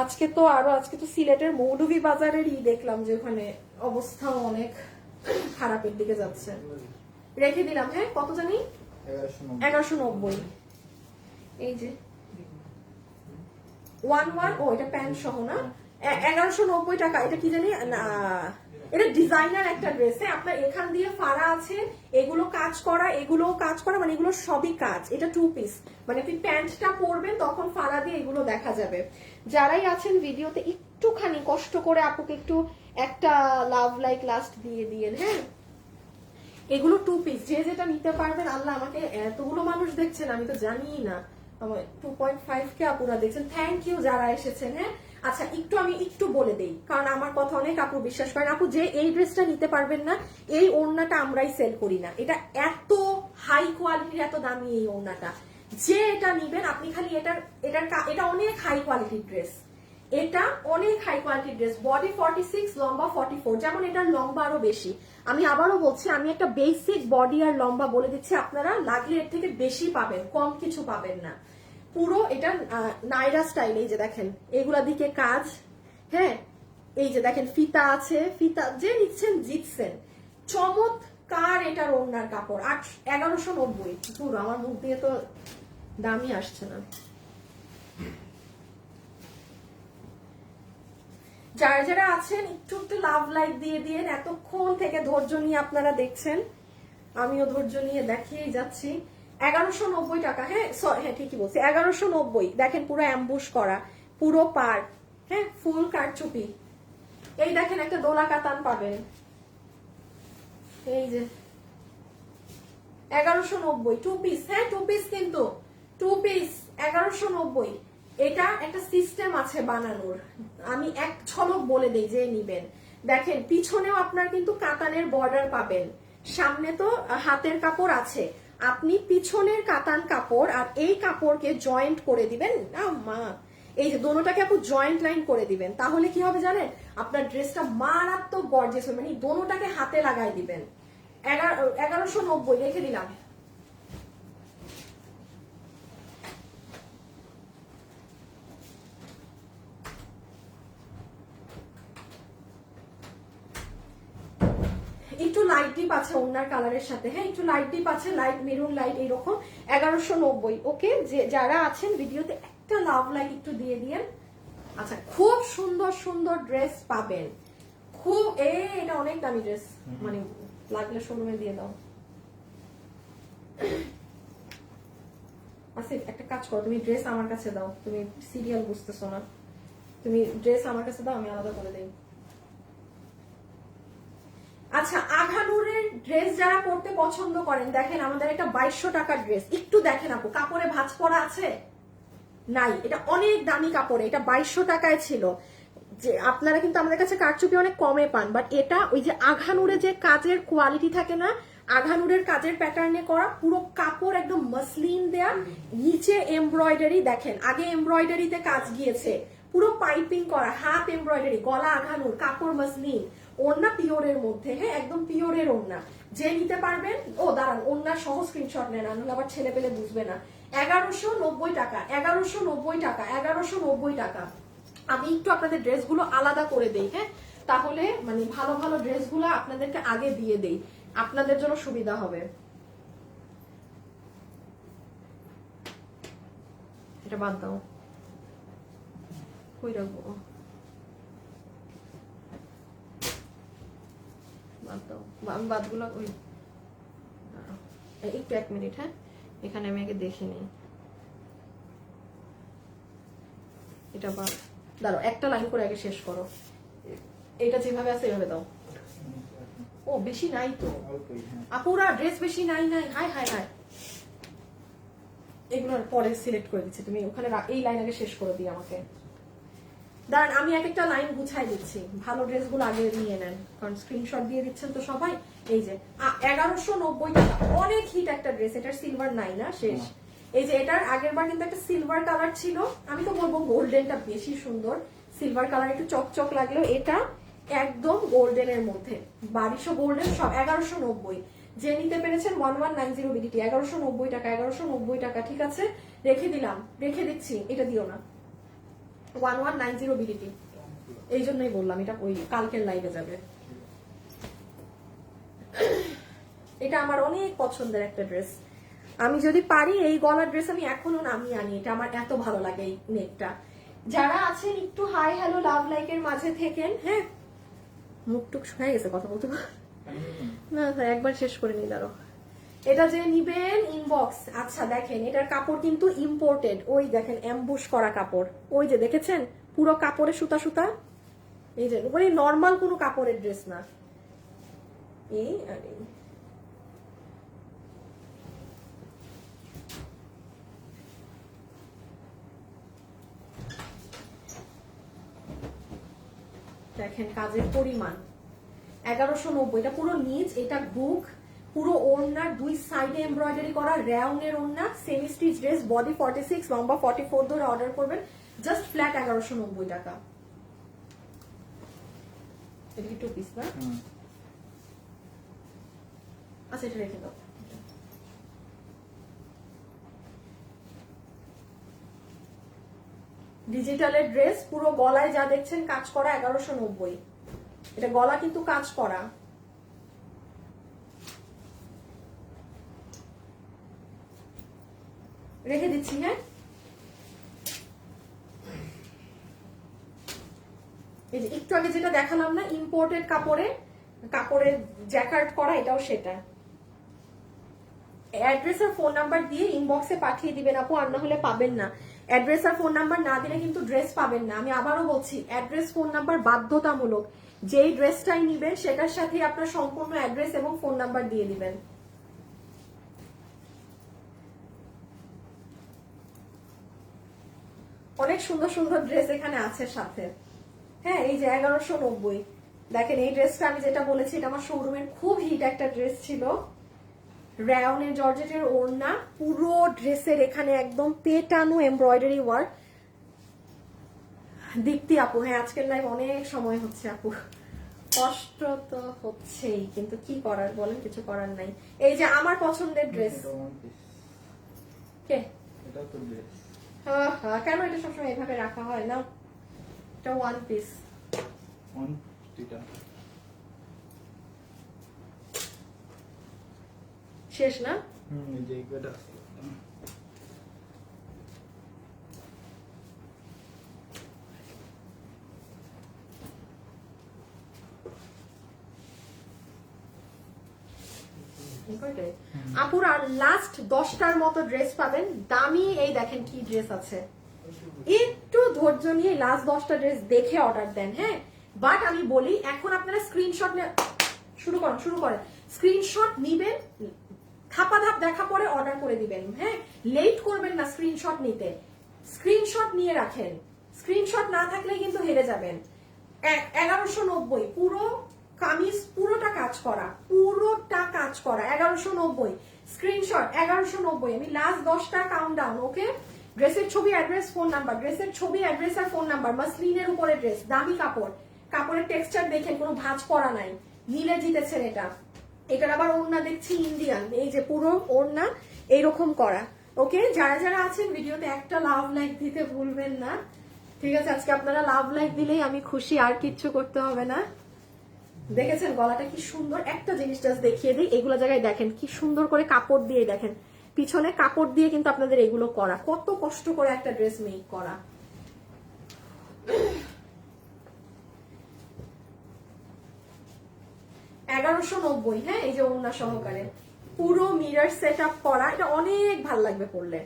Speaker 1: আজকে তো সিলেটের মৌলভী বাজারেরই দেখলাম যে ওখানে অবস্থাও অনেক খারাপের দিকে যাচ্ছে। রেখে দিলাম। হ্যাঁ কত জানি 1190। এই যে 11, ও এটা প্যান্ট সহ না, 1190 টাকা। এটা কি জানি না, এটা ডিজাইনার একটা ড্রেস। আপনার এখান দিয়ে ফাড়া আছে, এগুলো কাজ করা, এগুলো কাজ করা, মানে এগুলো সবই কাজ। এটা 2 পিস, মানে আপনি প্যান্টটা পরবেন তখন ফাড়া দিয়ে এগুলো দেখা যাবে। যারাই আছেন ভিডিওতে একটুখানি কষ্ট করে আপুকে একটু একটা লাভ লাইক লাস্ট দিয়ে দিয়েন। হ্যাঁ এগুলো 2 পিস, যে যেটা নিতে পারবেন। আল্লাহ আমাকে এতগুলো মানুষ দেখছেন, আমি তো জানিই না। 2.5 কে আপুরা দেখছেন, থ্যাংক ইউ যারা এসেছেন। হ্যাঁ আচ্ছা আমি একটু বলে দেই, কারণ আমার কথা অনেক আপু বিশ্বাস করেন। আপু যে এই ড্রেসটা নিতে পারবেন না, এই ওড়নাটা আমরাই সেল করি না। এটা এত হাই কোয়ালিটির, এত দামি এই ওড়নাটা। যে এটা নিবেন আপনি খালি এটা অনেক হাই কোয়ালিটির ড্রেস, এটা অনেক হাই কোয়ালিটির ড্রেস। বডি 46, লম্বা 44, যেমন এটার লম্বা আরো বেশি। আমি আবারও বলছি, আমি একটা বেসিক বডি আর লম্বা বলে দিচ্ছি, আপনারা লাগলে এর থেকে বেশি পাবেন, কম কিছু পাবেন না। পুরো এটা নাইরা স্টাইল। এই যে দেখেন এগুলা দিকে কাজ। হ্যাঁ এই যে দেখেন ফিতা আছে, ফিতা যে নিচ্ছেন জিতছেন। চমৎকার এটার ওড়নার কাপড়। 1190 পুরো। আমার মুখ দিয়ে তো দামই আসছে না। যারা যারা আছেন একটু লাভ লাইক দিয়ে দিন, এতক্ষণ থেকে ধৈর্য নিয়ে আপনারা দেখছেন। আমিও ধৈর্য নিয়ে দেখিয়েই যাচ্ছি। 1190 টাকা। হ্যাঁ হ্যাঁ ঠিকই বলছি, 1190। দেখেন পুরো অ্যাম্বুশ করা, পুরো পার, হ্যাঁ ফুল কারচুপি। এই দেখেন একটা দোলা কাতান পাবেন, এই যে 1190 টু পিস। হ্যাঁ টু পিস, কিন্তু টু পিস 1190। এটা একটা সিস্টেম আছে বানানোর, আমি এক ঝলক বলে দেই যে নিবেন। দেখেন পিছনেও আপনার কিন্তু কাতানের বর্ডার পাবেন, সামনে তো হাতের কাপড় আছে। আপনি পিছনের কাতান কাপড় আর এই কাপড়কে জয়েন্ট করে দিবেন না মা, এই যে দোনোটাকে আপু জয়েন্ট লাইন করে দিবেন, তাহলে কি হবে জানেন, আপনার ড্রেসটা মারাত্মক গর্জিয়াস হবে। মানে দোনোটাকে হাতে লাগাই দিবেন। 1190 রেখে দিলাম। একটু লাইট ডিপ আছে ওনার কালারের সাথে, হ্যাঁ একটু লাইট ডিপ আছে, লাইট মেরুন লাইট এইরকম। 1190। ওকে, যে যারা আছেন ভিডিওতে একটা লাভ লাইক একটু দিয়ে দিয়েন। আচ্ছা, খুব সুন্দর সুন্দর ড্রেস পাবেন, খুব এটা অনেক দামি ড্রেস, মানে লাগলে শোরুমে দিয়ে দাও। আচ্ছা একটা কাজ করো, তুমি ড্রেস আমার কাছে দাও, তুমি সিরিয়াল বুঝতেছো না, তুমি ড্রেস আমার কাছে দাও, আমি আলাদা করে দেই। আচ্ছা, আঘানুরের ড্রেস যারা পরতে পছন্দ করেন, দেখেন আমাদের একটা 2200 টাকার ড্রেস, একটু দেখেন আপু কাপড়ে ভাঁজ পড়া আছে নাই, এটা অনেক দামি কাপড়ে, এটা 2200 টাকায় ছিল। যে আপনারা কিন্তু আমাদের কাছে কারচুপি অনেক কমে পান, বাট এটা ওই যে আঘানুরে যে কাজের কোয়ালিটি থাকে না, আঘানুরের কাজের প্যাটার্নে করা, পুরো কাপড় একদম মসলিন দেয়া, নিচে এমব্রয়ডারি, দেখেন আগে এমব্রয়ডারিতে কাজ গিয়েছে, পুরো পাইপিং করা, হাত এমব্রয়ডারি, গলা আঘানুর, কাপড় মসলিন, ওড়না পিওরের মধ্যে, হ্যাঁ একদম পিওরের ওড়না। যে নিতে পারবেন, ও দাঁড়ান ওড়না সহ স্ক্রিনশট নেন, নাহলে আবার ছেলে পেলে বুঝবে না। 1190 টাকা, 1190 টাকা, 1190 টাকা। আমি একটু আপনাদের ড্রেসগুলো আলাদা করে দেই, হ্যাঁ তাহলে মানে ভালো ভালো ড্রেসগুলো আপনাদেরকে আগে দিয়ে দেই, আপনাদের জন্য সুবিধা হবে। এটা বাদ দাও, কই রাখবো, বাদ দাও, আমি বাদগুলো ওই একটু 1 মিনিট, হ্যাঁ এখানে আমি আগে দেখে নিই। এটা বাদ, দাঁড়াও একটা লাইন করে আগে শেষ করো, এটা যেভাবে আছে এভাবে দাও। ও বেশি নাই তো আপুরা, ড্রেস বেশি নাই নাই, হাই হাই হাই, এগুলো পরে সিলেক্ট করে দিচ্ছি, তুমি ওখানে এই লাইন আগে শেষ করে দিই আমাকে। দাঁড়ান আমি এক একটা লাইন গুছাই দিচ্ছি, ভালো ড্রেসগুলো আগে নিয়ে নেন, কারণ স্ক্রিনশট দিয়ে দিচ্ছেন তো সবাই। এই যে 1190 টাকা, অনেক হিট একটা ড্রেস, এটার সিলভার নাই না শেষ। এই যে এটার আগের বার কিন্তু একটা সিলভার কালার ছিল, আমি তো বলবো গোল্ডেনটা বেশি সুন্দর, সিলভার কালার একটু চকচক লাগলেও এটা একদম গোল্ডেনের মধ্যে, 1200 গোল্ডেন সব 1190। যে নিতে পেরেছেন 1190 বিডিটি, 1190 টাকা, 1190 টাকা, ঠিক আছে রেখে দিলাম, রেখে দিচ্ছি, এটা দিও না, 1190 বিডিটি, এই জন্যই বললাম এটা ওই কালকের লাইভে যাবে। এটা আমার অনেক পছন্দের একটা ড্রেস, আমি যদি পারি এই গলার ড্রেস আমি এখনো নামিয়ে আনি, এটা আমার এত ভালো লাগে এই নেকটা। যারা আছেন একটু হাই হ্যালো লাভ লাইকের মাঝে থেকেন, হ্যাঁ মুখটুক শুকায় গেছে কথা বলতে না, একবার শেষ করে নি দাঁড়ো। এটা যে নিবেন ইনবক্স। আচ্ছা দেখেন এটার কাপড় কিন্তু ইম্পোর্টেড, ওই দেখেন অ্যাম্বুশ করা কাপড়, ওই যে দেখেছেন পুরো কাপড়ে সুতা সুতা, এই যে মানে নর্মাল কোনো কাপড়ের ড্রেস না। এই আর এই দেখেন কাজের পরিমাণ 1190, এটা পুরো নিচ, এটা বুক, পুরো ওড়নার দুই সাইডে এমব্রয়ডারি করা রাউন্ডের ওড়না, সেমি স্টিচ ড্রেস, বডি 46, লম্বা 44 ধরে অর্ডার করবেন, জাস্ট ফ্ল্যাট 1190 টাকা। এটা কি টু পিস না? আচ্ছা এটা রেখে দাও। ডিজিটালের ড্রেস, পুরো গলায় যা দেখছেন কাজ করা, 1190। এটা গলা কিন্তু কাজ করা, রেখে দিচ্ছি, হ্যাঁ এই যে একটু আগে যেটা দেখালাম না ইম্পোর্টেড কাপড়ে, কাপড়ের জ্যাকার্ড করা, এটাও সেটা। অ্যাড্রেস আর ফোন নাম্বার দিয়ে ইনবক্সে পাঠিয়ে দিবেন আপু, আর না হলে পাবেন না। অ্যাড্রেস আর ফোন নাম্বার না দিলে কিন্তু ড্রেস পাবেন না। আমি আবারও বলছি, অ্যাড্রেস ফোন নাম্বার বাধ্যতামূলক। যেই ড্রেসটাই নিবেন সেটার সাথে আপনার সম্পূর্ণ অ্যাড্রেস এবং ফোন নাম্বার দিয়ে দিবেন। অনেক সুন্দর সুন্দর ড্রেস এখানে আছে সাথে। হ্যাঁ, এই যে 1190, দেখেন এই ড্রেসটা আমি যেটা বলেছি এটা আমার শোরুমের খুব হিট একটা ড্রেস ছিল। রায়নের জর্জেটের ওড়না, পুরো ড্রেসের এখানে একদম পেটানো এমব্রয়ডারি ওয়ার্ক। দীপ্তি আপু, হ্যাঁ আজকের লাইভ অনেক সময় হচ্ছে আপু, কষ্ট তো হচ্ছেই, কিন্তু কি করার বলেন, কিছু করার নাই। এই যে আমার পছন্দের ড্রেস।
Speaker 3: এটা one piece।
Speaker 1: কে?
Speaker 3: এটা তো ড্রেস।
Speaker 1: হ্যাঁ, কেন এটা সবসময় এভাবে রাখা হয় না? এটা ওয়ান পিস।
Speaker 3: এটা
Speaker 1: শেষ না?
Speaker 3: এই যে এটা আছে।
Speaker 1: আপুর আর লাস্ট 10টার মতো ড্রেস পাবেন দামি। এই দেখেন কি ড্রেস আছে, একটু ধৈর্য নিয়ে লাস্ট 10টা ড্রেস দেখে অর্ডার দেন। হ্যাঁ, বাট আমি বলি এখন আপনারা স্ক্রিনশট শুরু করেন, স্ক্রিনশট নিবেন, ধাপা ধাপ দেখা পরে অর্ডার করে দিবেন। হ্যাঁ, লেট করবেন না স্ক্রিনশট নিতে, স্ক্রিনশট নিয়ে রাখেন, স্ক্রিনশট না থাকলে কিন্তু হেরে যাবেন। 1190 পুরো কামিজ, পুরোটা কাজ করা, 1190 স্ক্রিনশট 1190। আমি লাস্ট 10টা কাউন্টডাউন। ওকে, ড্রেসের ছবি, অ্যাড্রেস, ফোন নাম্বার, ড্রেসের ছবি, অ্যাড্রেস আর ফোন নাম্বার। মাসলিনের উপরে ড্রেস, দামি কাপড়, কাপড়ের টেক্সচার দেখেন কোনো ভাঁজ করা নাই, নিলে জিতেছেন এটা। এটার আবার ওড়না দেখছি ইন্ডিয়ান, এই যে পুরো ওড়না এইরকম করা। ওকে, যারা যারা আছেন ভিডিওতে একটা লাভ লাইক দিতে ভুলবেন না, ঠিক আছে? আজকে আপনারা লাভ লাইক দিলেই আমি খুশি, আর কিচ্ছু করতে হবে না। দেখেছেন গলাটা কি সুন্দর, একটা জিনিস জাস্ট দেখিয়ে দিই, এগুলো জায়গায় দেখেন কি সুন্দর করে কাপড় দিয়ে, দেখেন পিছনে কাপড় দিয়ে কিন্তু আপনাদের এগুলো করা, কত কষ্ট করে একটা ড্রেস মেক করা। $1190। হ্যাঁ, এই যে ওড়না সহকারে পুরো মিরর সেট আপ করা, এটা অনেক ভাল লাগবে পরলে,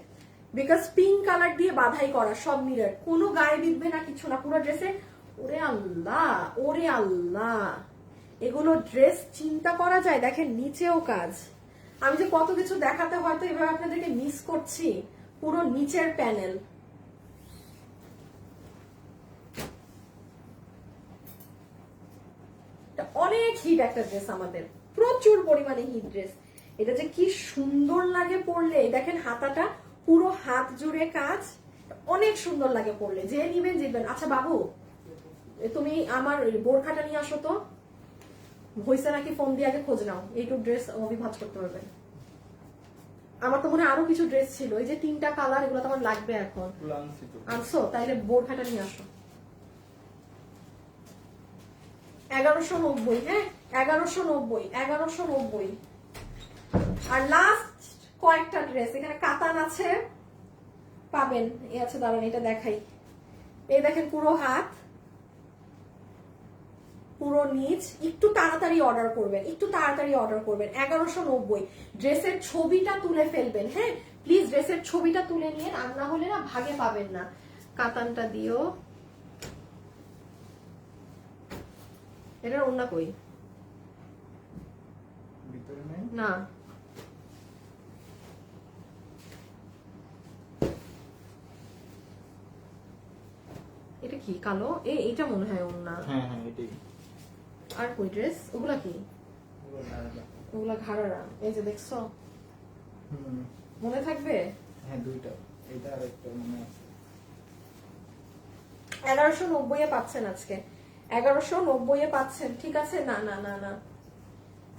Speaker 1: বিকজ পিঙ্ক কালার দিয়ে বাধাই করা সব মিরর, কোনো গায়ে বিঁধবে না, কিছু না পুরো ড্রেসে। ওরে আল্লাহ, ওরে আল্লাহ, এগুলো ড্রেস চিন্তা করা যায়। দেখেন নিচেও কাজ, আমি যে কত কিছু দেখাতে হয়তো এভাবে আপনাদেরকে মিস করছি। পুরো নিচের প্যানেল, অনেক হিট একটা ড্রেস আমাদের, প্রচুর পরিমাণে হিট ড্রেস। এটা যে কি সুন্দর লাগে পরলে, দেখেন হাতাটা পুরো হাত জুড়ে কাজ, অনেক সুন্দর লাগে পরলে, যে নিবেন জিতবেন। আচ্ছা বাবু, তুমি আমার বোরখাটা নিয়ে আসো তো, হইছে নাকি ফোন দিয়ে আগে খোঁজ নাও, এইটুক ড্রেস অভিভাজ করতে পারবেন। আমার তো মনে হয় আরো কিছু ড্রেস ছিল, এই যে 3টা কালার, এগুলো তো আমার লাগবে এখন। আনছো? তাইলে বোরখাটা নিয়ে আসো। 1190। হ্যাঁ, 1190। আর লাস্ট কয়েকটা ড্রেস এখানে কাতান আছে, পাবেন। এই আছে, দাঁড়ান এটা দেখাই। এই দেখেন পুরো হাত, পুরো নিচ। একটু তাড়াতাড়ি অর্ডার করবেন, 1190। ড্রেসের ছবিটা তুলে ফেলবেন। হ্যাঁ প্লিজ, ড্রেসের ছবিটা তুলে নিয়ে, আর না হলে না ভাগে পাবেন না। কাতানটা দিও। এটার ওড়না কই? না, এটা কি কালো? এইটা মনে হয় ওড়না।
Speaker 3: হ্যাঁ এটাই।
Speaker 1: আর কই ড্রেস? ওগুলা কি? ওগুলা ঘাড়ারা। এই যে দেখছো, মনে থাকবে?
Speaker 3: হ্যাঁ, দুইটা, এটা আর একটা মনে আছে।
Speaker 1: 1190 এ পাচ্ছেন আজকে, 1190 এ পাচ্ছেন। ঠিক আছে, না না না না,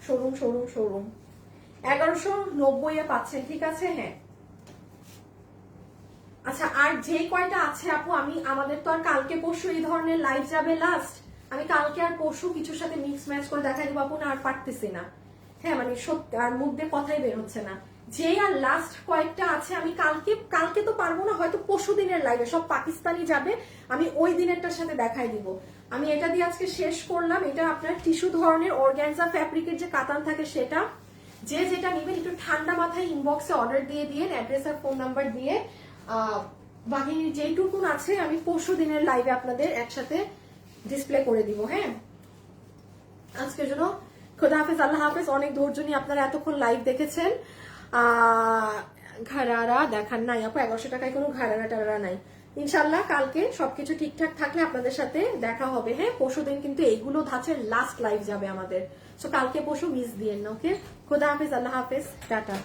Speaker 1: শোরুম 1190 এ পাচ্ছেন, ঠিক আছে। হ্যাঁ, আচ্ছা, আর যে কয়টা আছে আপু, আমাদের তো আর কালকে পরশু এই ধরনের লাইভ যাবে লাস্ট, আমি কালকে আর পরশু কিছুর সাথে মিক্স ম্যাচ করে দেখাই দেবো আপু, না আর পারতেছি না। হ্যাঁ, মানে সত্যি আর মুখ দিয়ে কথাই বের হচ্ছে না। যে আর লাস্ট কয়েকটা আছে, আমি কালকে তো পারবো না, হয়তো পরশু দিনের লাইভে সব পাকিস্তানি যাবে, আমি ওই দিনেরটার সাথে দেখাই দিব। আমি এটা দিয়ে আজকে শেষ করলাম। এটা আপনার টিস্যু ধরনের অর্গানজা ফ্যাব্রিকের যে কাতান থাকে সেটা, যে যেটা নেবেন একটু ঠান্ডা মাথায় ইনবক্সে অর্ডার দিয়ে অ্যাড্রেস আর ফোন নাম্বার দিয়ে বাকি যেটুকুন আছে আমি পরশু দিনের লাইভে আপনাদের একসাথে ডিসপ্লে করে দিব। হ্যাঁ, আজকের জন্য খোদা হাফেজ, আল্লাহ হাফেজ। অনেক ধৈর্য নিয়ে আপনারা এতক্ষণ লাইভ দেখেছেন। ঘাড়ারা দেখান নাই আপু, 1100 টাকায় কোনো ঘাড়ারা টাড়ারা নাই। ইনশাল্লাহ কালকে সবকিছু ঠিকঠাক থাকলে আপনাদের সাথে দেখা হবে। হ্যাঁ, পরশুদিন কিন্তু এইগুলো ধাঁচের লাস্ট লাইভ যাবে আমাদের, সো কালকে পরশু মিস দিয়েন না। ওকে, খোদা হাফেজ, আল্লাহ হাফেজ, টাটা।